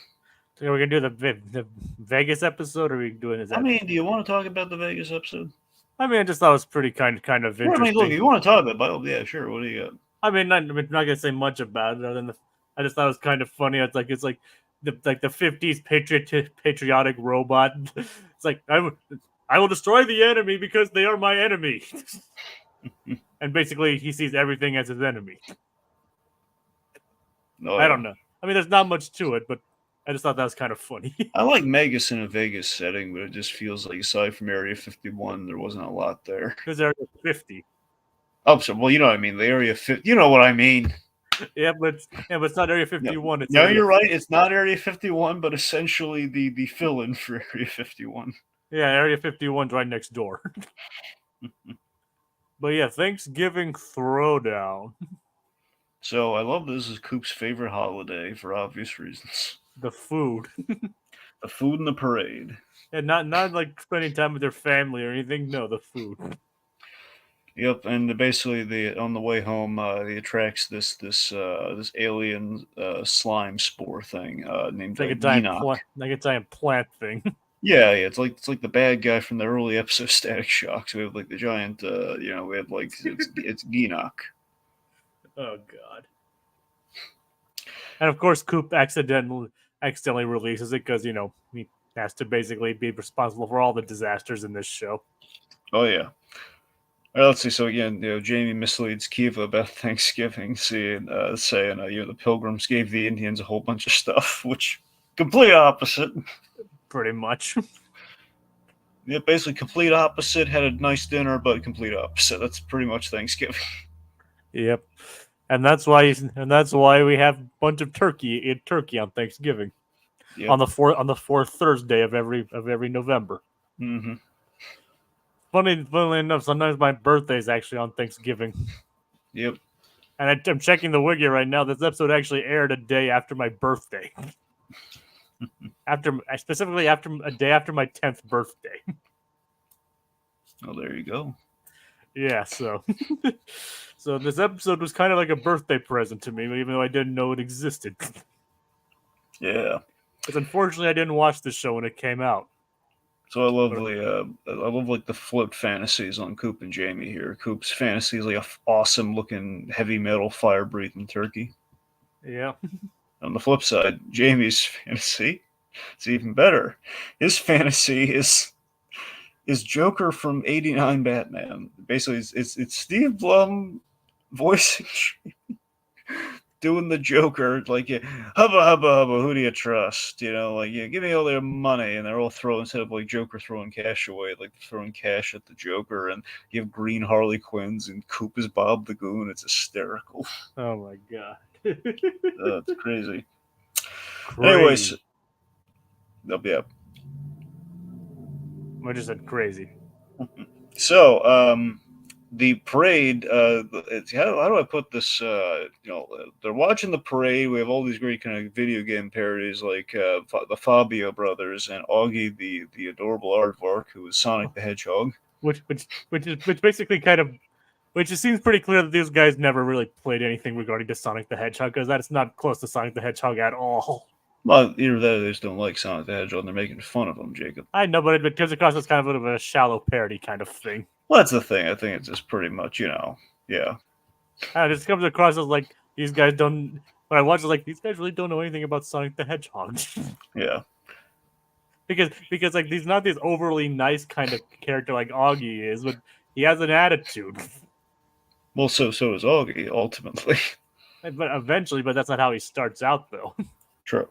So we're gonna do the Vegas episode, or are we doing this? I mean, do you want to talk about the Vegas episode? I mean, I just thought it was pretty kind of Yeah, I mean, look, if interesting. you want to talk about it, yeah, sure. What do you got? I'm not gonna say much about it other than I just thought it was kind of funny. It's like the 50s patriotic robot. It's like I will destroy the enemy because they are my enemy. And basically, he sees everything as his enemy. Oh, I yeah. don't know. I mean, there's not much to it, but I just thought that was kind of funny. I like Megas in a Vegas setting, but it just feels like aside from Area 51, there wasn't a lot there. Because they're 50. Oh, so well, you know what I mean. The Area 50, you know what I mean. Yeah, but it's not Area 51. It's No, Area you're right. It's not Area 51, but essentially the fill-in for Area 51. Yeah, Area 51's right next door. But yeah, Thanksgiving Throwdown. So I love this is Coop's favorite holiday for obvious reasons. The food. The food and the parade. And not like spending time with their family or anything. No, the food. Yep, and basically, on the way home, he attracts this alien slime spore thing named Like a Geenock. giant plant thing. Yeah, it's like the bad guy from the early episode of Static Shock. So we have like the giant, we have like it's Geenock. Oh God. And of course, Coop accidentally releases it because he has to basically be responsible for all the disasters in this show. Oh yeah. Let's see. So again, Jamie misleads Kiva about Thanksgiving, saying the Pilgrims gave the Indians a whole bunch of stuff, which complete opposite. Pretty much. Yeah, basically complete opposite. Had a nice dinner, but complete opposite. That's pretty much Thanksgiving. Yep. And that's why we have a bunch of turkey on Thanksgiving. Yep. On the fourth Thursday of every November. Mm-hmm. Funnily enough, sometimes my birthday is actually on Thanksgiving. Yep. And I'm checking the wiki right now. This episode actually aired a day after my birthday. Specifically after a day after my 10th birthday. Oh, there you go. Yeah, so so this episode was kind of like a birthday present to me, even though I didn't know it existed. Yeah. Because unfortunately, I didn't watch the show when it came out. So I love like the flip fantasies on Coop and Jamie here. Coop's fantasy is like a awesome looking heavy metal fire breathing turkey. Yeah. On the flip side, Jamie's fantasy is even better. His fantasy is Joker from '89 Batman. Basically, it's Steve Blum voicing doing the Joker, like, hubba, hubba, hubba, who do you trust? Give me all their money. And they're all throwing, instead of like Joker throwing cash away, like throwing cash at the Joker. And you have green Harley Quinns and Coop is Bob the Goon. It's hysterical. Oh my God. It's crazy. Crazy. Anyways, yeah. I just said crazy. So, the parade, how do I put this? They're watching the parade. We have all these great kind of video game parodies like the Fabio brothers and Augie, the adorable aardvark, who is Sonic the Hedgehog. Which basically kind of, which it seems pretty clear that these guys never really played anything regarding to Sonic the Hedgehog, because that's not close to Sonic the Hedgehog at all. Well, either that or they just don't like Sonic the Hedgehog and they're making fun of him, Jacob. I know, but it comes across as kind of a shallow parody kind of thing. Well, that's the thing. I think it's just pretty much, yeah. It just comes across as like these guys don't. When I watch it, like these guys really don't know anything about Sonic the Hedgehog. Yeah. Because like he's not this overly nice kind of character like Augie is, but he has an attitude. Well, so is Augie ultimately. But eventually, but that's not how he starts out, though. True.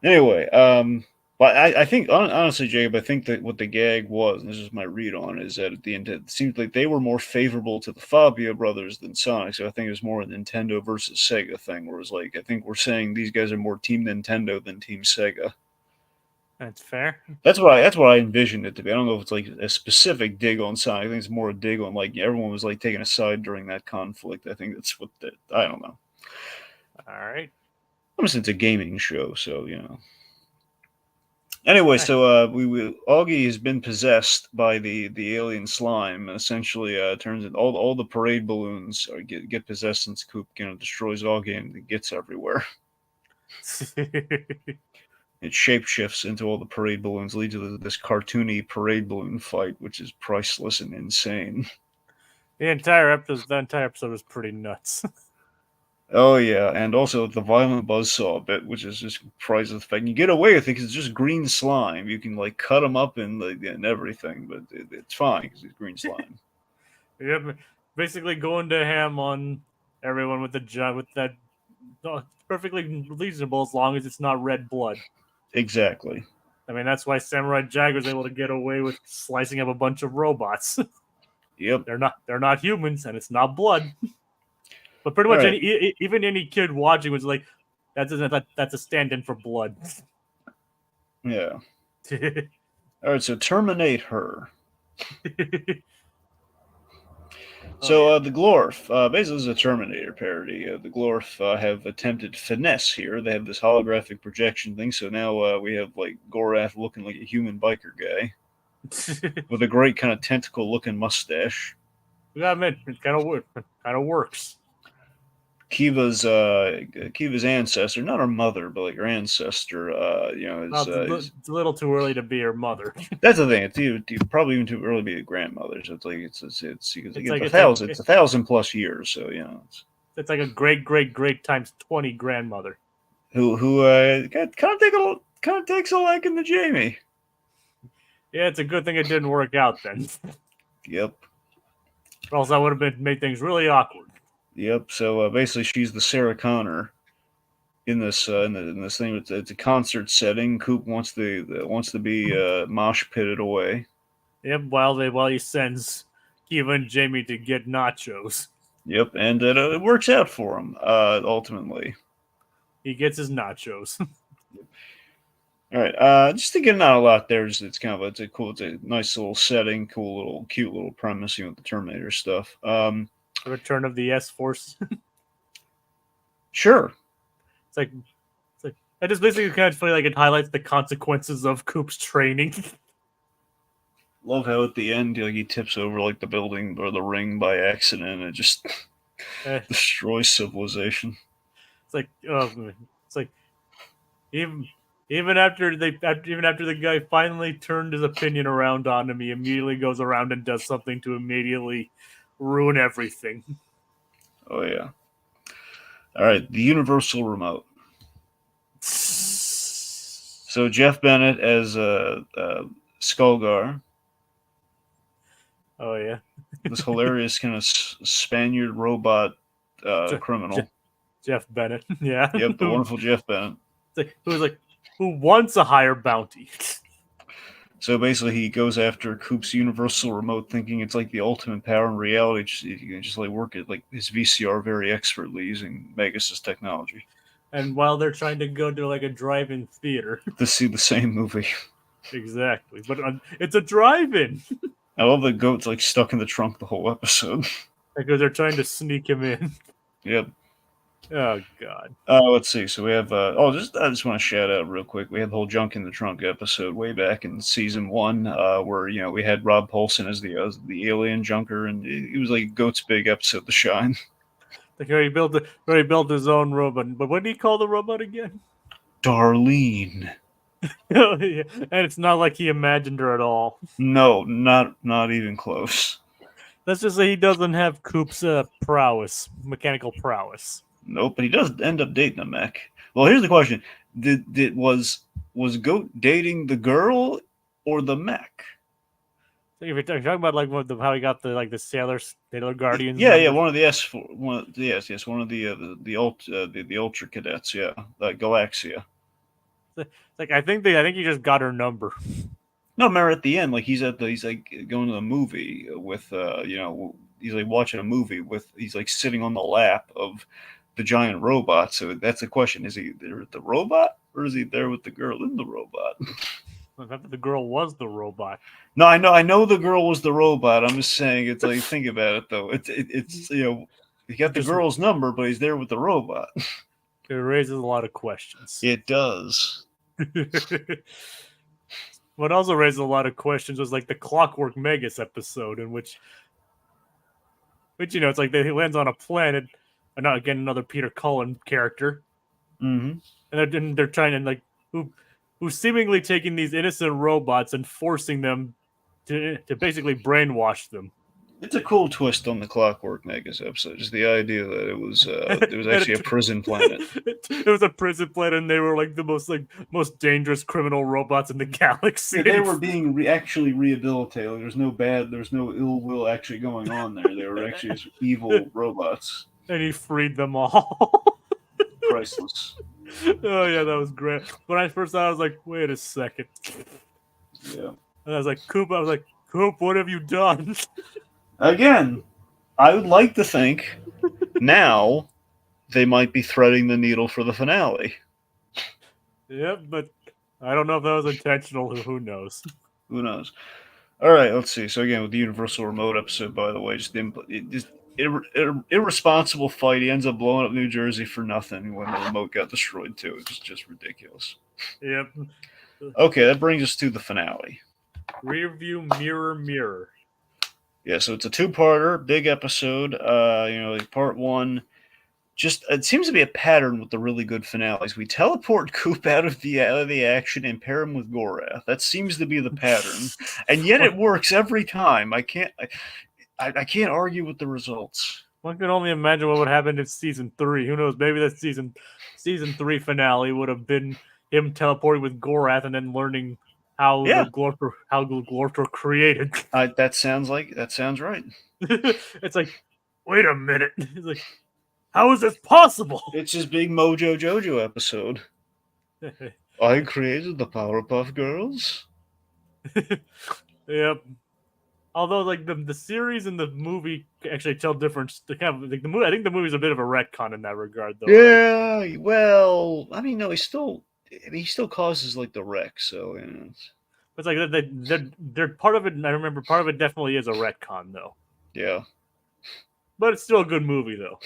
Anyway, but I think honestly, Jacob, I think that what the gag was, and this is my read on, is that at the end it seems like they were more favorable to the Fabio brothers than Sonic. So I think it was more a Nintendo versus Sega thing, where it's like I think we're saying these guys are more Team Nintendo than Team Sega. That's fair. That's what I envisioned it to be. I don't know if it's like a specific dig on Sonic. I think it's more a dig on like everyone was like taking a side during that conflict. I think that's what I don't know. All right. I'm just it's a gaming show, so you know. Anyway, Nice. so Augie has been possessed by the alien slime, and essentially turns in all the parade balloons get possessed since Coop destroys Augie and it gets everywhere. It shapeshifts into all the parade balloons, leads to this cartoony parade balloon fight, which is priceless and insane. The entire episode was pretty nuts. Oh yeah, and also the violent buzzsaw bit, which is just priceless. Fact you get away with it because it's just green slime. You can like cut them up and everything, but it's fine because it's green slime. Yep. Basically going to ham on everyone with that perfectly reasonable as long as it's not red blood. Exactly. I mean, that's why Samurai Jack was able to get away with slicing up a bunch of robots. Yep. they're not humans, and it's not blood. But pretty All much right. even any kid watching was like, that's a stand-in for blood. Yeah. All right. So terminate her. Oh So yeah. the Glorf, basically, this is a Terminator parody. The Glorf have attempted finesse here. They have this holographic projection thing. So now we have like Gorath looking like a human biker guy with a great kind of tentacle-looking mustache. We gotta admit, it kind of works. Kiva's ancestor, not her mother, but like her ancestor. Well, it's a little too early to be her mother. that's the thing. It's probably even too early to be a grandmother. So it's like it's a thousand plus years. So you know, it's like a great times 20 grandmother. who kind of takes a liking to Jamie. Yeah, it's a good thing it didn't work out then. Yep. Or else that would have made things really awkward. Yep. So basically, she's the Sarah Connor in this thing. It's a concert setting. Coop wants to be mosh pitted away. Yep, while he sends Kiva and Jamie to get nachos. Yep, and it works out for him ultimately. He gets his nachos. All right, just thinking not a lot there. It's kind of it's a nice little setting, cute little premise, with the Terminator stuff. The return of the S Force. Sure. It's like it just basically kind of funny. Like it highlights the consequences of Coop's training. Love how at the end, like he tips over like the building or the ring by accident, and it just destroys civilization. It's like it's like even after the guy finally turned his opinion around on him, he immediately goes around and does something to immediately ruin everything. Oh yeah. All right, the universal remote. So Jeff Bennett as Skullgar. Oh yeah. This hilarious kind of Spaniard robot criminal. Jeff Bennett. Yeah. Yep, the wonderful Jeff Bennett. Who wants a higher bounty? So basically, he goes after Coop's universal remote, thinking it's like the ultimate power. In reality, you can just like work it like his VCR very expertly using Megas' technology. And while they're trying to go to like a drive-in theater to see the same movie. Exactly, but it's a drive-in. I love the goat's like stuck in the trunk the whole episode. Because they're trying to sneak him in. Yep. Oh God. Let's see. So we have. I just want to shout out real quick. We had the whole junk in the trunk episode way back in season 1, where we had Rob Paulson as the alien junker, and it was like Goat's big episode to shine. Like he built his own robot, but what did he call the robot again? Darlene. And it's not like he imagined her at all. No, not even close. Let's just say he doesn't have Coop's mechanical prowess. Nope, but he does end up dating a mech. Well, here's the question: was Goat dating the girl or the mech? So if you're talking about like how he got the Sailor Guardians Yeah, yeah, number, one of the yes, one of the Ultra Cadets, yeah, Galaxia. it's like I think he just got her number. No, remember at the end, like he's like going to the movie with he's like watching a movie with he's like sitting on the lap of the giant robot. So that's the question: is he there with the robot, or is he there with the girl in the robot? I thought the girl was the robot. No, I know the girl was the robot. I'm just saying it's like think about it though. It's he got the Just girl's number, but he's there with the robot. it raises a lot of questions. It does. What also raises a lot of questions was like the Clockwork Megas episode, in which it's like he lands on a planet, and not again another Peter Cullen character, Mm-hmm. and they're trying to like who's seemingly taking these innocent robots and forcing them to basically brainwash them. It's a cool twist on the Clockwork Megas episode. Just the idea that it was actually a prison planet. It was a prison planet, and they were like the most dangerous criminal robots in the galaxy. Yeah, they were being actually rehabilitated. There's no ill will actually going on there. They were actually just evil robots. And he freed them all. Priceless. Oh yeah, that was great. When I first saw it, I was like, wait a second. Yeah. And I was like, Coop, what have you done? Again, I would like to think now they might be threading the needle for the finale. Yep, but I don't know if that was intentional. Who knows? Who knows? All right, let's see. So again, with the Universal Remote episode, by the way, irresponsible fight. He ends up blowing up New Jersey for nothing when the remote got destroyed too. It's just ridiculous. Yep. Okay, that brings us to the finale. Rear view mirror mirror. Yeah, so it's a two-parter, big episode. Like part one. Just it seems to be a pattern with the really good finales. We teleport Coop out of the action and pair him with Gorath. That seems to be the pattern, and yet it works every time. I can't argue with the results. One can only imagine what would happen in season 3. Who knows? Maybe that season 3 finale would have been him teleporting with Gorath and then learning how the Glorp were created. That sounds right. It's like, wait a minute. It's like, how is this possible? It's his big Mojo Jojo episode. I created the Powerpuff Girls. Yep. Although, like the series and the movie actually tell different. Kind of like the movie. I think the movie's a bit of a retcon in that regard, though. Yeah. Right? Well, I mean, no, he still causes like the wreck. So it's like they're part of it. And I remember part of it definitely is a retcon, though. Yeah. But it's still a good movie, though.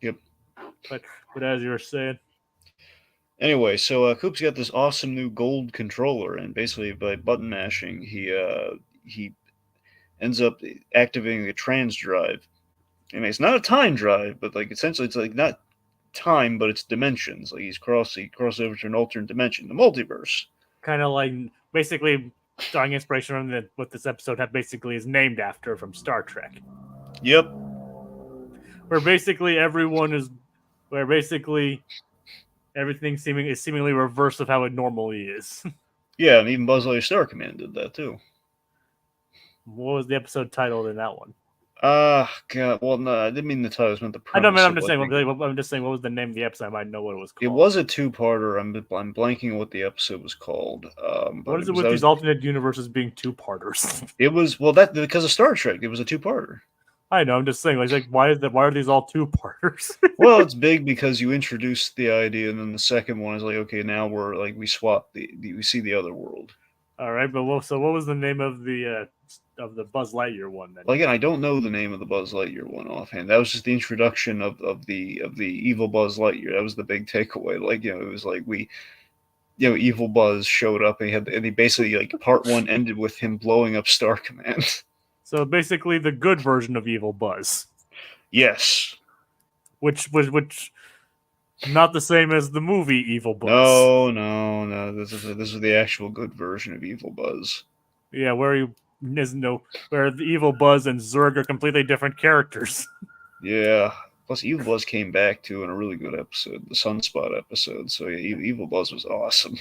Yep. But as you were saying. Anyway, so Coop's got this awesome new gold controller, and basically by button mashing, he ends up activating a trans drive. I mean, it's not a time drive, but like essentially, it's like not time, but it's dimensions. Like he crosses over to an alternate dimension, the multiverse. Kind of like basically drawing inspiration from what this episode basically is named after from Star Trek. Yep. Where basically everything is seemingly reverse of how it normally is. Yeah, and even Buzz Lightyear Star Command did that too. What was the episode titled in that one? God. Well, no, I didn't mean the title. I meant the premise. I know, man. I'm just saying. What was the name of the episode? I might know what it was called. It was a two-parter. I'm blanking on what the episode was called. What is it with these alternate universes being two-parters? It was that because of Star Trek. It was a two-parter. I know. I'm just saying. Like, why are these all two-parters? Well, it's big because you introduced the idea, and then the second one is like, okay, now we swap we see the other world. All right, but what was the name of the Buzz Lightyear one then? Well, again, I don't know the name of the Buzz Lightyear one offhand. That was just the introduction of the evil Buzz Lightyear. That was the big takeaway. Like, it was like evil Buzz showed up, and he basically like part one ended with him blowing up Star Command. So basically, the good version of evil Buzz. Yes. Which not the same as the movie Evil Buzz. No. This is the actual good version of Evil Buzz. Yeah, where the Evil Buzz and Zurg are completely different characters. Yeah. Plus, Evil Buzz came back too in a really good episode, the Sunspot episode. So yeah, Evil Buzz was awesome.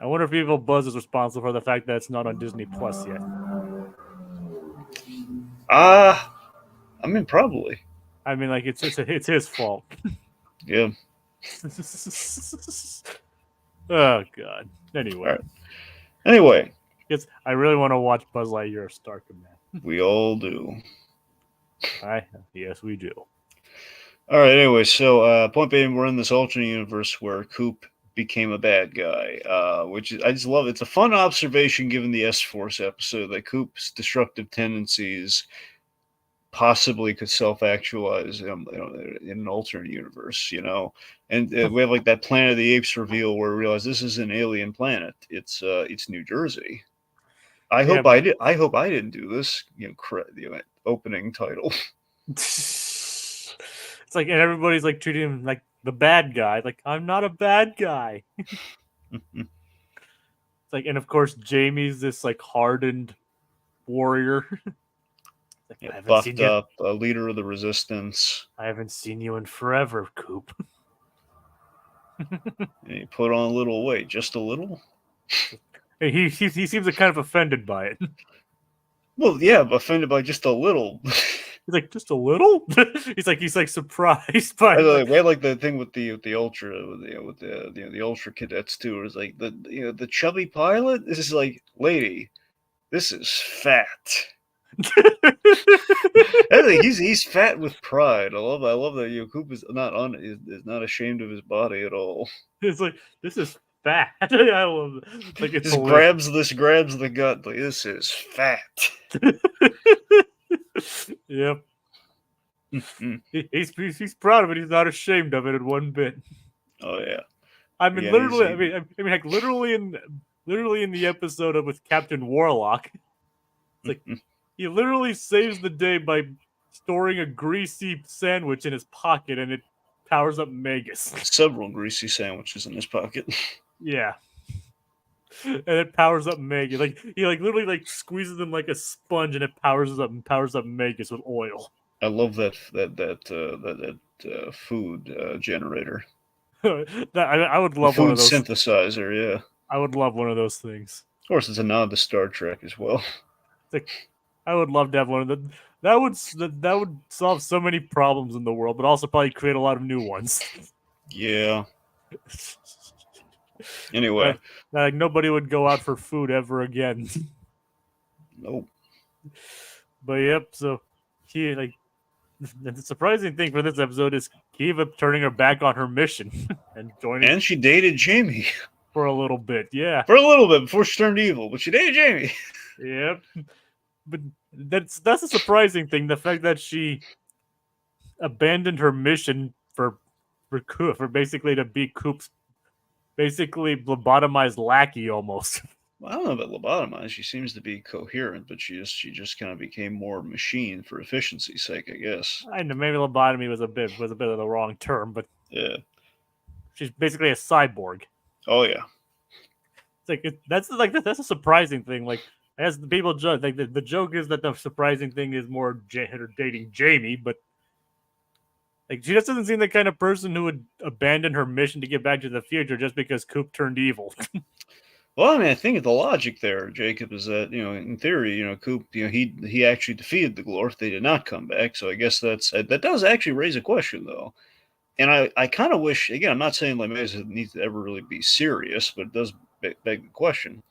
I wonder if Evil Buzz is responsible for the fact that it's not on Disney Plus yet. I mean, probably. I mean, like it's his fault. Yeah. Oh god. All Anyway, right. Anyway, I really want to watch Buzz Lightyear Star Command. we all do. I yes we do. All right. Anyway, so point being, we're in this alternate universe where Coop became a bad guy, which is, I just love. It's a fun observation given the S Force episode that Coop's destructive tendencies possibly could self-actualize in an alternate universe, and we have like that Planet of the Apes reveal where we realize this is an alien planet. It's New Jersey. I Yeah. hope I did. I hope I didn't do this. Opening title. It's like, and everybody's like treating him like the bad guy. Like, I'm not a bad guy. It's like, and of course Jamie's this like hardened warrior. Like, Yeah, I haven't seen buffed you. up, a leader of the resistance. I haven't seen you in forever, Coop. And he put on a little weight, just a little. He seems like kind of offended by it. Well, yeah, offended by just a little. He's like, just a little. he's like surprised by. We had like the thing with the ultra with the ultra cadets too. It was like the chubby pilot. This is like, lady, this is fat. He's fat with pride. I love that Coop is not ashamed of his body at all. It's like, this is fat. I love it. Like, it's Grabs the gut. Like, this is fat. Yep. He's proud of it. He's not ashamed of it in one bit. Oh yeah. I mean, Yeah, literally. Like literally in the episode with Captain Warlock, it's like he literally saves the day by storing a greasy sandwich in his pocket, and it powers up Megas. Several greasy sandwiches in his pocket. Yeah. And it powers up Megas. Like, he like literally like squeezes them like a sponge, and it powers up Megas with oil. I love that food generator. I would love one Food of those. synthesizer, yeah. I would love one of those things. Of course, it's a nod to Star Trek as well. Like, I would love to have one of them. That would solve so many problems in the world, but also probably create a lot of new ones. Yeah. Anyway, like nobody would go out for food ever again. nope. But yep. So he like the surprising thing for this episode is Kiva turning her back on her mission and joining. And she dated Jamie for a little bit. Yeah. For a little bit before she turned evil, but she dated Jamie. Yep. But that's a surprising thing. The fact that she abandoned her mission for basically to be Coop's basically lobotomized lackey almost. Well, I don't know about lobotomized. She seems to be coherent, but she just kind of became more machine for efficiency's sake, I guess. I know maybe lobotomy was a bit of the wrong term, but yeah, she's basically a cyborg. Oh yeah. It's like that's a surprising thing. Like, as the people judge, like the joke is that the surprising thing is more her dating Jamie, but like she just doesn't seem the kind of person who would abandon her mission to get back to the future just because Coop turned evil. Well, I mean, I think the logic there, Jacob, is that in theory, Coop, he actually defeated the Glorf. They did not come back, so I guess that does actually raise a question, though. And I kind of wish, again, I'm not saying like Megas needs to ever really be serious, but it does beg the question.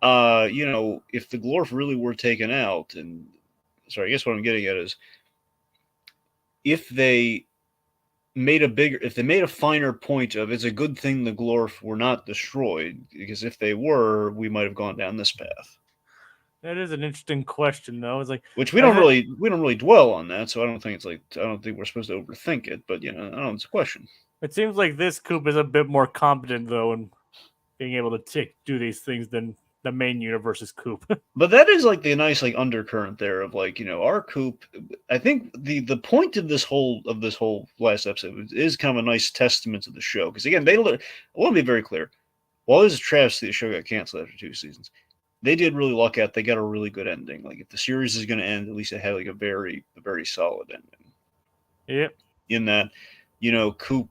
If the Glorf really were taken out, and sorry, I guess what I'm getting at is if they made a finer point of it's a good thing the Glorf were not destroyed, because if they were, we might have gone down this path. That is an interesting question, though. It's like, which we don't really dwell on that, so I don't think we're supposed to overthink it. But I don't know, it's a question. It seems like this Coop is a bit more competent, though, in being able to do these things than the main universe's Coop. But that is like the nice like undercurrent there of like our Coop. I think the point of this whole last episode is kind of a nice testament to the show, because again, I want to be very clear. While it is a travesty the show got canceled after 2 seasons, they did really luck out. They got a really good ending. Like, if the series is going to end, at least it had like a very solid ending. Yep. In that, Coop,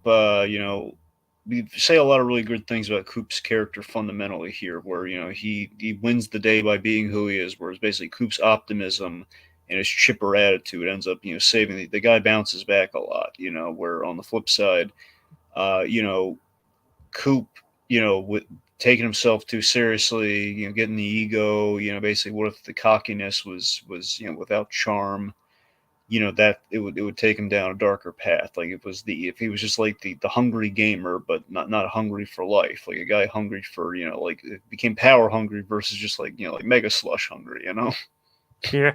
we say a lot of really good things about Coop's character fundamentally here, where he wins the day by being who he is. Whereas basically Coop's optimism and his chipper attitude ends up, saving the guy. Bounces back a lot, where on the flip side, you know, Coop, with taking himself too seriously, getting the ego, basically, what if the cockiness was without charm, that it would take him down a darker path. Like it was the if he was just like the hungry gamer, but not hungry for life, like a guy hungry for, like it became power hungry versus just like, like Mega Slush hungry. Yeah.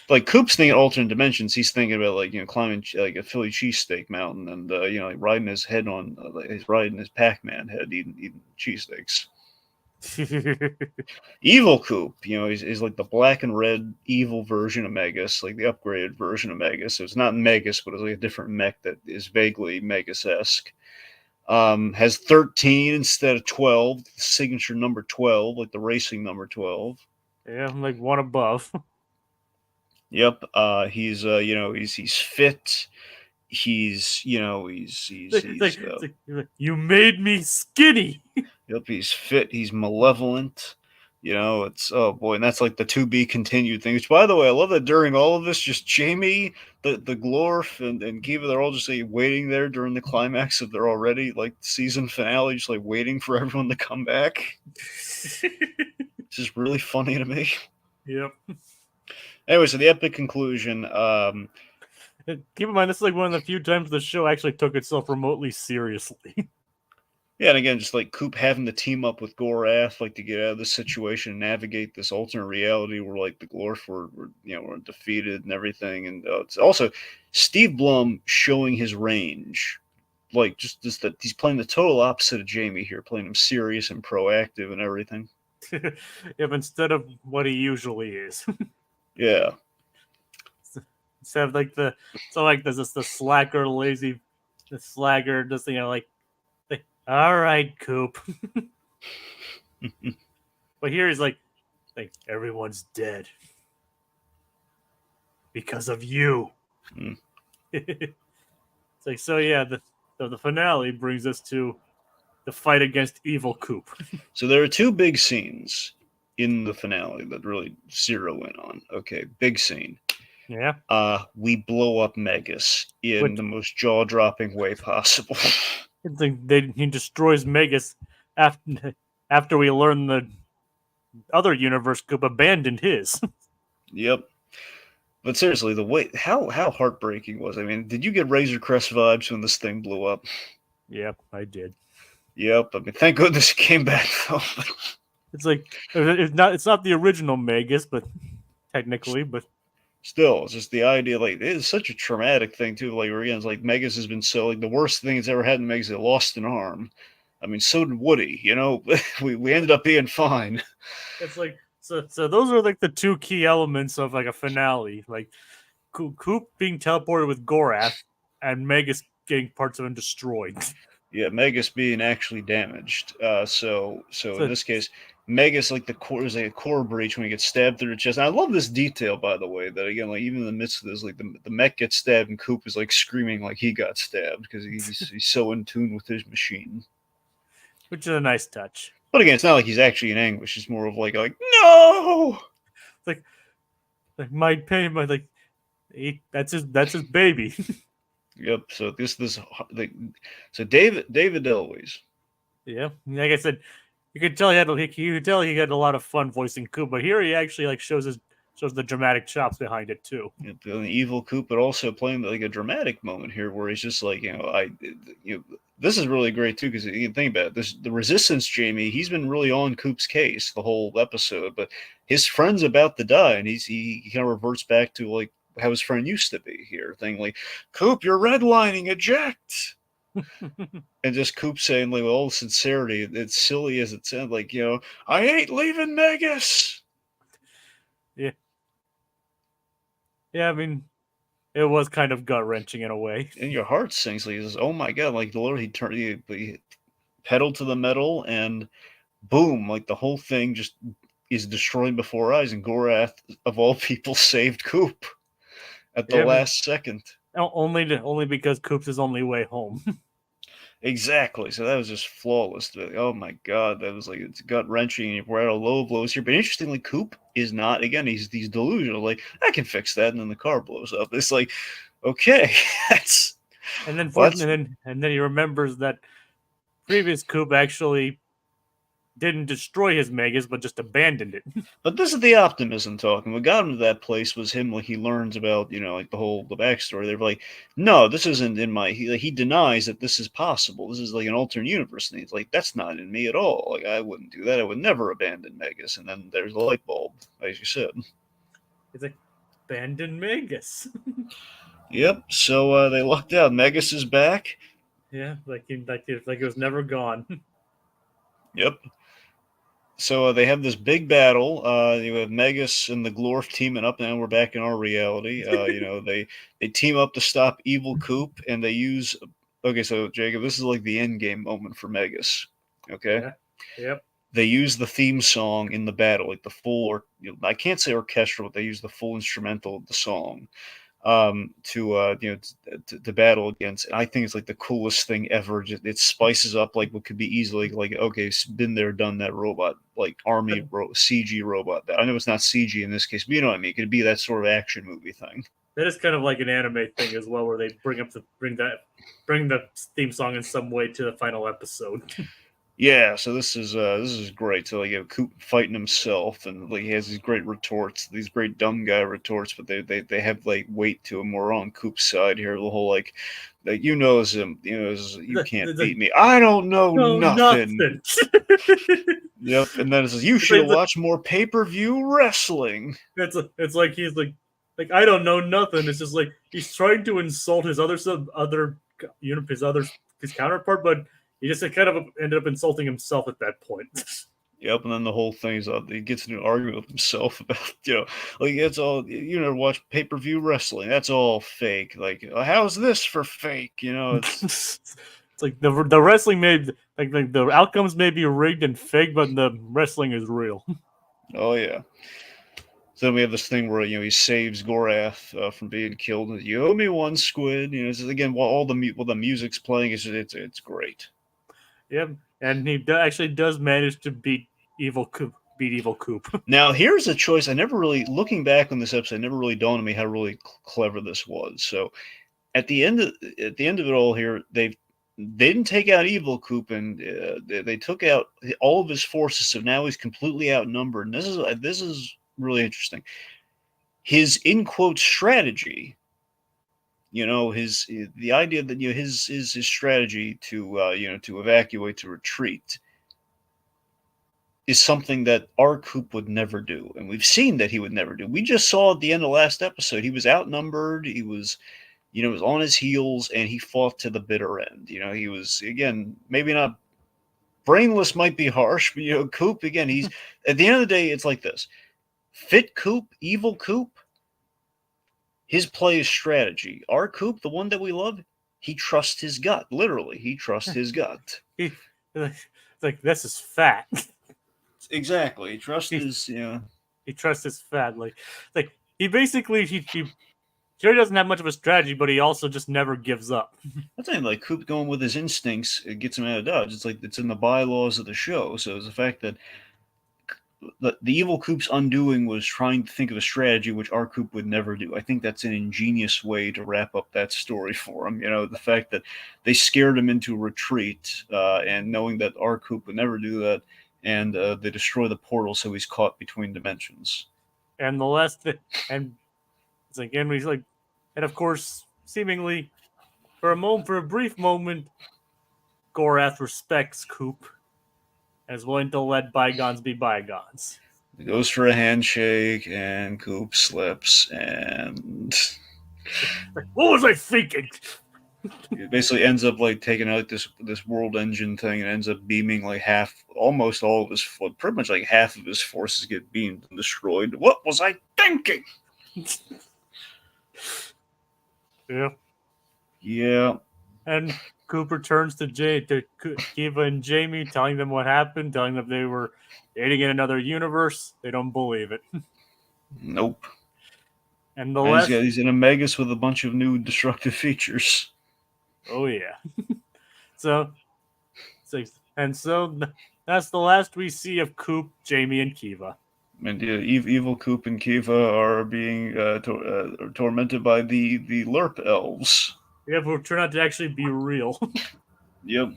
Like Coop's thinking alternate dimensions. He's thinking about like, climbing like a Philly cheesesteak mountain, and like riding his head on, he's riding his Pac-Man head, eating cheesesteaks. Evil Coop, is like the black and red evil version of Megas, like the upgraded version of Megas. So it's not Megas, but it's like a different mech that is vaguely Megas esque. Has 13 instead of 12, the signature number 12, like the racing number 12. Yeah, I'm like one above. Yep. He's fit. He's You made me skinny. Yep, he's fit. He's malevolent. It's, oh boy, and that's like the to be continued thing. Which, by the way, I love that during all of this, just Jamie, the Glorf, and Kiva, they're all just like waiting there during the climax of their already like season finale, just like waiting for everyone to come back. It's just really funny to me. Yep. Anyway, so the epic conclusion. Keep in mind, this is like one of the few times the show actually took itself remotely seriously. Yeah, and again, just like Coop having to team up with Gorath, like to get out of this situation and navigate this alternate reality where like the Glorf were defeated and everything, and it's also Steve Blum showing his range, like just that he's playing the total opposite of Jamie here, playing him serious and proactive and everything. If instead of what he usually is. Yeah. Instead of like the slacker, lazy, the slagger, just like all right, Coop. But here he's like everyone's dead because of you. Mm. It's like, so yeah, the finale brings us to the fight against evil Coop. So there are two big scenes in the finale that really zero in on. Okay, big scene. Yeah. We blow up Megas in the most jaw-dropping way possible. He destroys Megas after we learn the other universe Coop abandoned his. Yep. But seriously, the way how heartbreaking was. I mean, did you get Razor Crest vibes when this thing blew up? Yep, I did. Yep. I mean, thank goodness it came back though. It's like it's not the original Megas, but technically, but still, it's just the idea. Like, it is such a traumatic thing too. Like, again, it's like Megas has been so like the worst thing it's ever had in Megas. It lost an arm. I mean, so did Woody. We ended up being fine. It's like so those are like the two key elements of like a finale, like Coop being teleported with Gorath and Megas getting parts of him destroyed. Yeah, Megas being actually damaged. So in this case, Megas, like the core is like a core breach when he gets stabbed through the chest. And I love this detail, by the way, that again, like even in the midst of this, like the mech gets stabbed and Coop is like screaming like he got stabbed because he's so in tune with his machine, which is a nice touch. But again, it's not like he's actually in anguish. It's more of like no, like my pain, that's his baby. Yep. So so David Delways. Yeah, like I said, you could tell he had a lot of fun voicing Coop, but here he actually like shows the dramatic chops behind it too. The evil Coop, but also playing like a dramatic moment here where he's just like, this is really great too because you can think about it. The Resistance Jamie, he's been really on Coop's case the whole episode, but his friend's about to die, and he kind of reverts back to like how his friend used to be here, thing like, Coop, you're redlining, eject. And just Coop saying, like, with all sincerity, it's silly as it sounds, like, I ain't leaving Megas. Yeah. Yeah, I mean, it was kind of gut wrenching in a way. And your heart sinks. Like, he says, oh my god, like, the Lord, he pedal to the metal, and boom, like, the whole thing just is destroyed before our eyes, and Gorath, of all people, saved Coop at the last second. Only because Coop's his only way home. Exactly. So that was just flawless. Oh my god, that was like, it's gut wrenching. We're at a low of lows here. But interestingly, Coop is not. Again, he's delusional. Like, I can fix that, and then the car blows up. It's like, okay, that's And then, well, that's and then he remembers that previous Coop actually didn't destroy his Megas, but just abandoned it. But this is the optimism talking. What got him to that place was him, like he learns about, like the backstory. They're like, no, this isn't in my. He denies that this is possible. This is like an alternate universe, and he's like, that's not in me at all. Like I wouldn't do that. I would never abandon Megas. And then there's the light bulb, as you said. It's like abandoned Megas. Yep. So they lucked out. Megas is back. Yeah, like it was never gone. Yep. So they have this big battle. You have Megas and the Glorf teaming up. Now we're back in our reality. They team up to stop Evil Coop, and they use. Okay, so Jacob, this is like the end game moment for Megas. Okay. Yeah. Yep. They use the theme song in the battle, like the full, or I can't say orchestral, but they use the full instrumental of the song to battle against. And I think it's like the coolest thing ever. Just, it spices up like what could be easily like, okay, been there, done that robot, like CG robot. I know it's not CG in this case, but you know what I mean. It could be that sort of action movie thing. That is kind of like an anime thing as well, where they bring the theme song in some way to the final episode. Yeah, so this is great. So like, you have Coop fighting himself, and like he has these great retorts, these great dumb guy retorts, but they have like weight to him. We're on Coop's side here. The whole like you know him, you can't beat me. I don't know nothing. Yep, and then it says you should have watched more pay-per-view wrestling. It's like he's like I don't know nothing. It's just like he's trying to insult his his counterpart, but he just kind of ended up insulting himself at that point. Yep, and then the whole thing is he gets into an argument with himself about, like it's all, you never watch pay-per-view wrestling. That's all fake. Like, how's this for fake? It's like the wrestling like the outcomes may be rigged and fake, but the wrestling is real. Oh yeah. So then we have this thing where he saves Gorath from being killed. You owe me one squid. This is, again, while the music's playing, it's great. Yep, and he actually does manage to beat Evil Coop. Now here's a choice. I never really, looking back on this episode, it never really dawned on me how really clever this was. So at the end of it all here, they didn't take out Evil Coop, and they took out all of his forces. So now he's completely outnumbered. And this is really interesting. His in quote strategy, the idea that his strategy to evacuate, to retreat, is something that our Coop would never do, and we've seen that he would never do. We just saw at the end of last episode he was outnumbered. He was was on his heels, and he fought to the bitter end. He was, again, maybe not brainless, might be harsh, but Coop, again, he's at the end of the day, it's like this: fit Coop, evil Coop. His play is strategy. Our Coop, the one that we love, he trusts his gut. Literally, he trusts his gut. It's like, this is fat. Exactly. He trusts He trusts his fat. Like he basically he sure doesn't have much of a strategy, but he also just never gives up. That's saying, like, Coop going with his instincts, it gets him out of dodge. It's like it's in the bylaws of the show. So it's the fact that the evil Coop's undoing was trying to think of a strategy which our Coop would never do. I think that's an ingenious way to wrap up that story for him. The fact that they scared him into retreat, and knowing that our Coop would never do that, and they destroy the portal, so he's caught between dimensions. And the last thing, and it's like, and he's like, and of course, seemingly for a brief moment, Gorath respects Coop and is willing to let bygones be bygones. He goes for a handshake, and Coop slips, and what was I thinking? It basically ends up like taking out this world engine thing, and ends up beaming like almost all of his, pretty much like half of his forces get beamed and destroyed. What was I thinking? Yeah. Yeah. And Coop returns to Kiva and Jamie, telling them what happened, telling them they were dating in another universe. They don't believe it. Nope. And he's in a Megas with a bunch of new destructive features. Oh yeah. So that's the last we see of Coop, Jamie, and Kiva. And evil Coop and Kiva are being tormented by the Lerp elves. Yeah, will turn out to actually be real. Yep.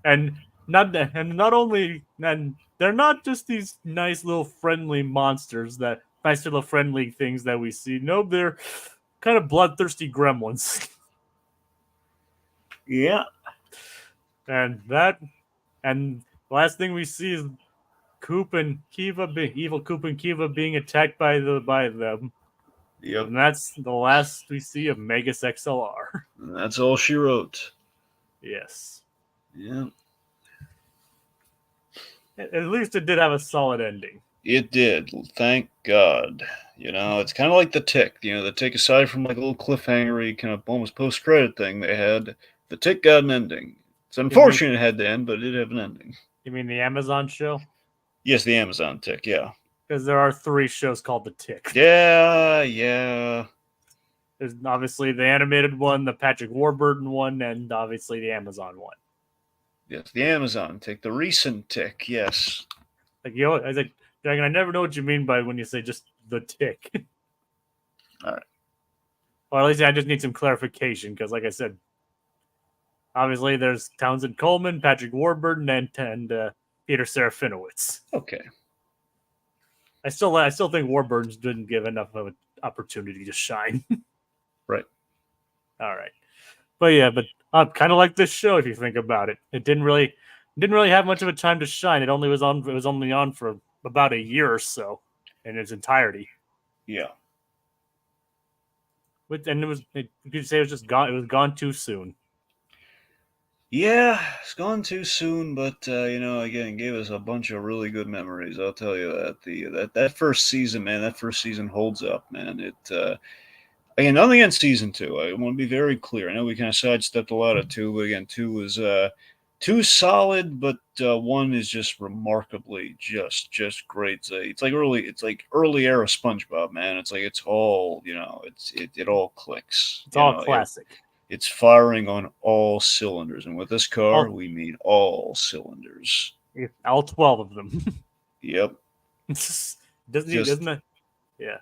and not only and they're not just these nice little friendly monsters that nice little friendly things that we see. No, they're kind of bloodthirsty gremlins. Yeah. and the last thing we see is Coop and Kiva, evil Coop and Kiva being attacked by them. Yep. And that's the last we see of Megas XLR. And that's all she wrote. Yes. Yeah. At least it did have a solid ending. It did. Thank God. It's kind of like the Tick. The Tick, aside from like a little cliffhangery kind of almost post credit thing they had, the Tick got an ending. It's unfortunate it had to end, but it did have an ending. You mean the Amazon show? Yes, the Amazon Tick. Yeah. Because there are 3 shows called The Tick. Yeah. There's obviously the animated one, the Patrick Warburton one, and obviously the Amazon one. Yes, the Amazon Tick, the recent Tick. Yes. I was like, Dragon, I never know what you mean by when you say just The Tick. All right. Or at least I just need some clarification because, like I said, obviously there's Townsend Coleman, Patrick Warburton, and Peter Serafinowicz. Okay. I still think Warburton's didn't give enough of an opportunity to shine. Right. All right. But kind of like this show if you think about it. It didn't really have much of a time to shine. It was only on for about a year or so in its entirety. Yeah. You could say it was just gone. It was gone too soon. Yeah, it's gone too soon, but again, it gave us a bunch of really good memories. I'll tell you that that first season, man, that first season holds up, man. It again, nothing against season 2. I want to be very clear. I know we kind of sidestepped a lot of 2, but again, 2 was 2 solid, but 1 is just remarkably just great. It's like early era SpongeBob, man. It's like it's all it all clicks. It's all classic. It's firing on all cylinders, and with this car, we mean all cylinders. All 12 of them. Yep. Doesn't it? Yeah.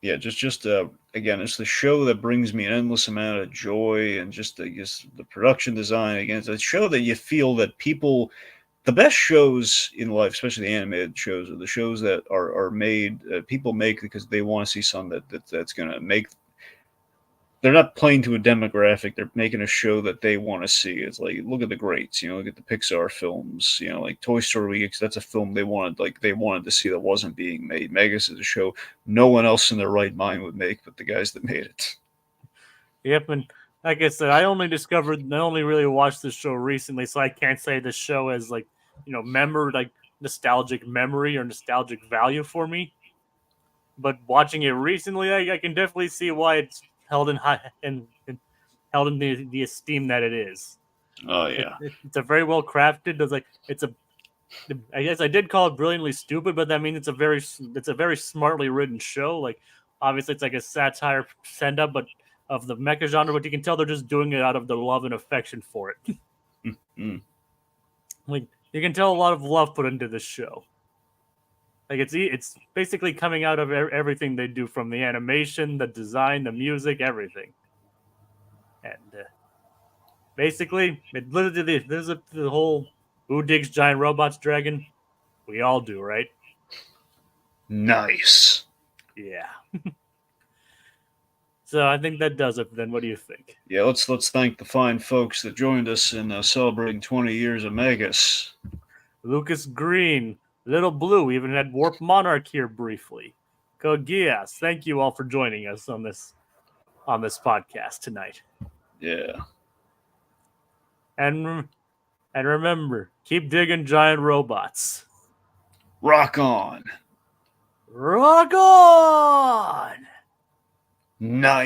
Yeah, just again, it's the show that brings me an endless amount of joy, and just the production design. Again, it's a show that you feel that people, the best shows in life, especially the animated shows, are the shows that are made people make because they want to see something that's going to make. They're not playing to a demographic. They're making a show that they want to see. It's like, look at the greats, look at the Pixar films, like Toy Story. That's a film they wanted to see that wasn't being made. Megas is a show no one else in their right mind would make, but the guys that made it. Yep, and like I said, I only really watched this show recently, so I can't say this show has nostalgic memory or nostalgic value for me. But watching it recently, I can definitely see why it's held in high and held in the esteem that it is. Oh yeah, it's a very well crafted. I guess I did call it brilliantly stupid, but that means it's a very smartly written show. Like obviously it's like a satire send up, but of the mecha genre, but you can tell they're just doing it out of the love and affection for it. Mm-hmm. Like you can tell a lot of love put into this show. Like it's basically coming out of everything they do, from the animation, the design, the music, everything. And basically, it literally there's the whole "Who digs giant robots, Dragon?" We all do, right? Nice. Yeah. So I think that does it. Then what do you think? Yeah, let's thank the fine folks that joined us in celebrating 20 years of Megas. Lucas Green, Little Blue, even had Warp Monarch here briefly. Kogias, thank you all for joining us on this podcast tonight. Yeah. And remember, keep digging giant robots. Rock on. Rock on! Nice.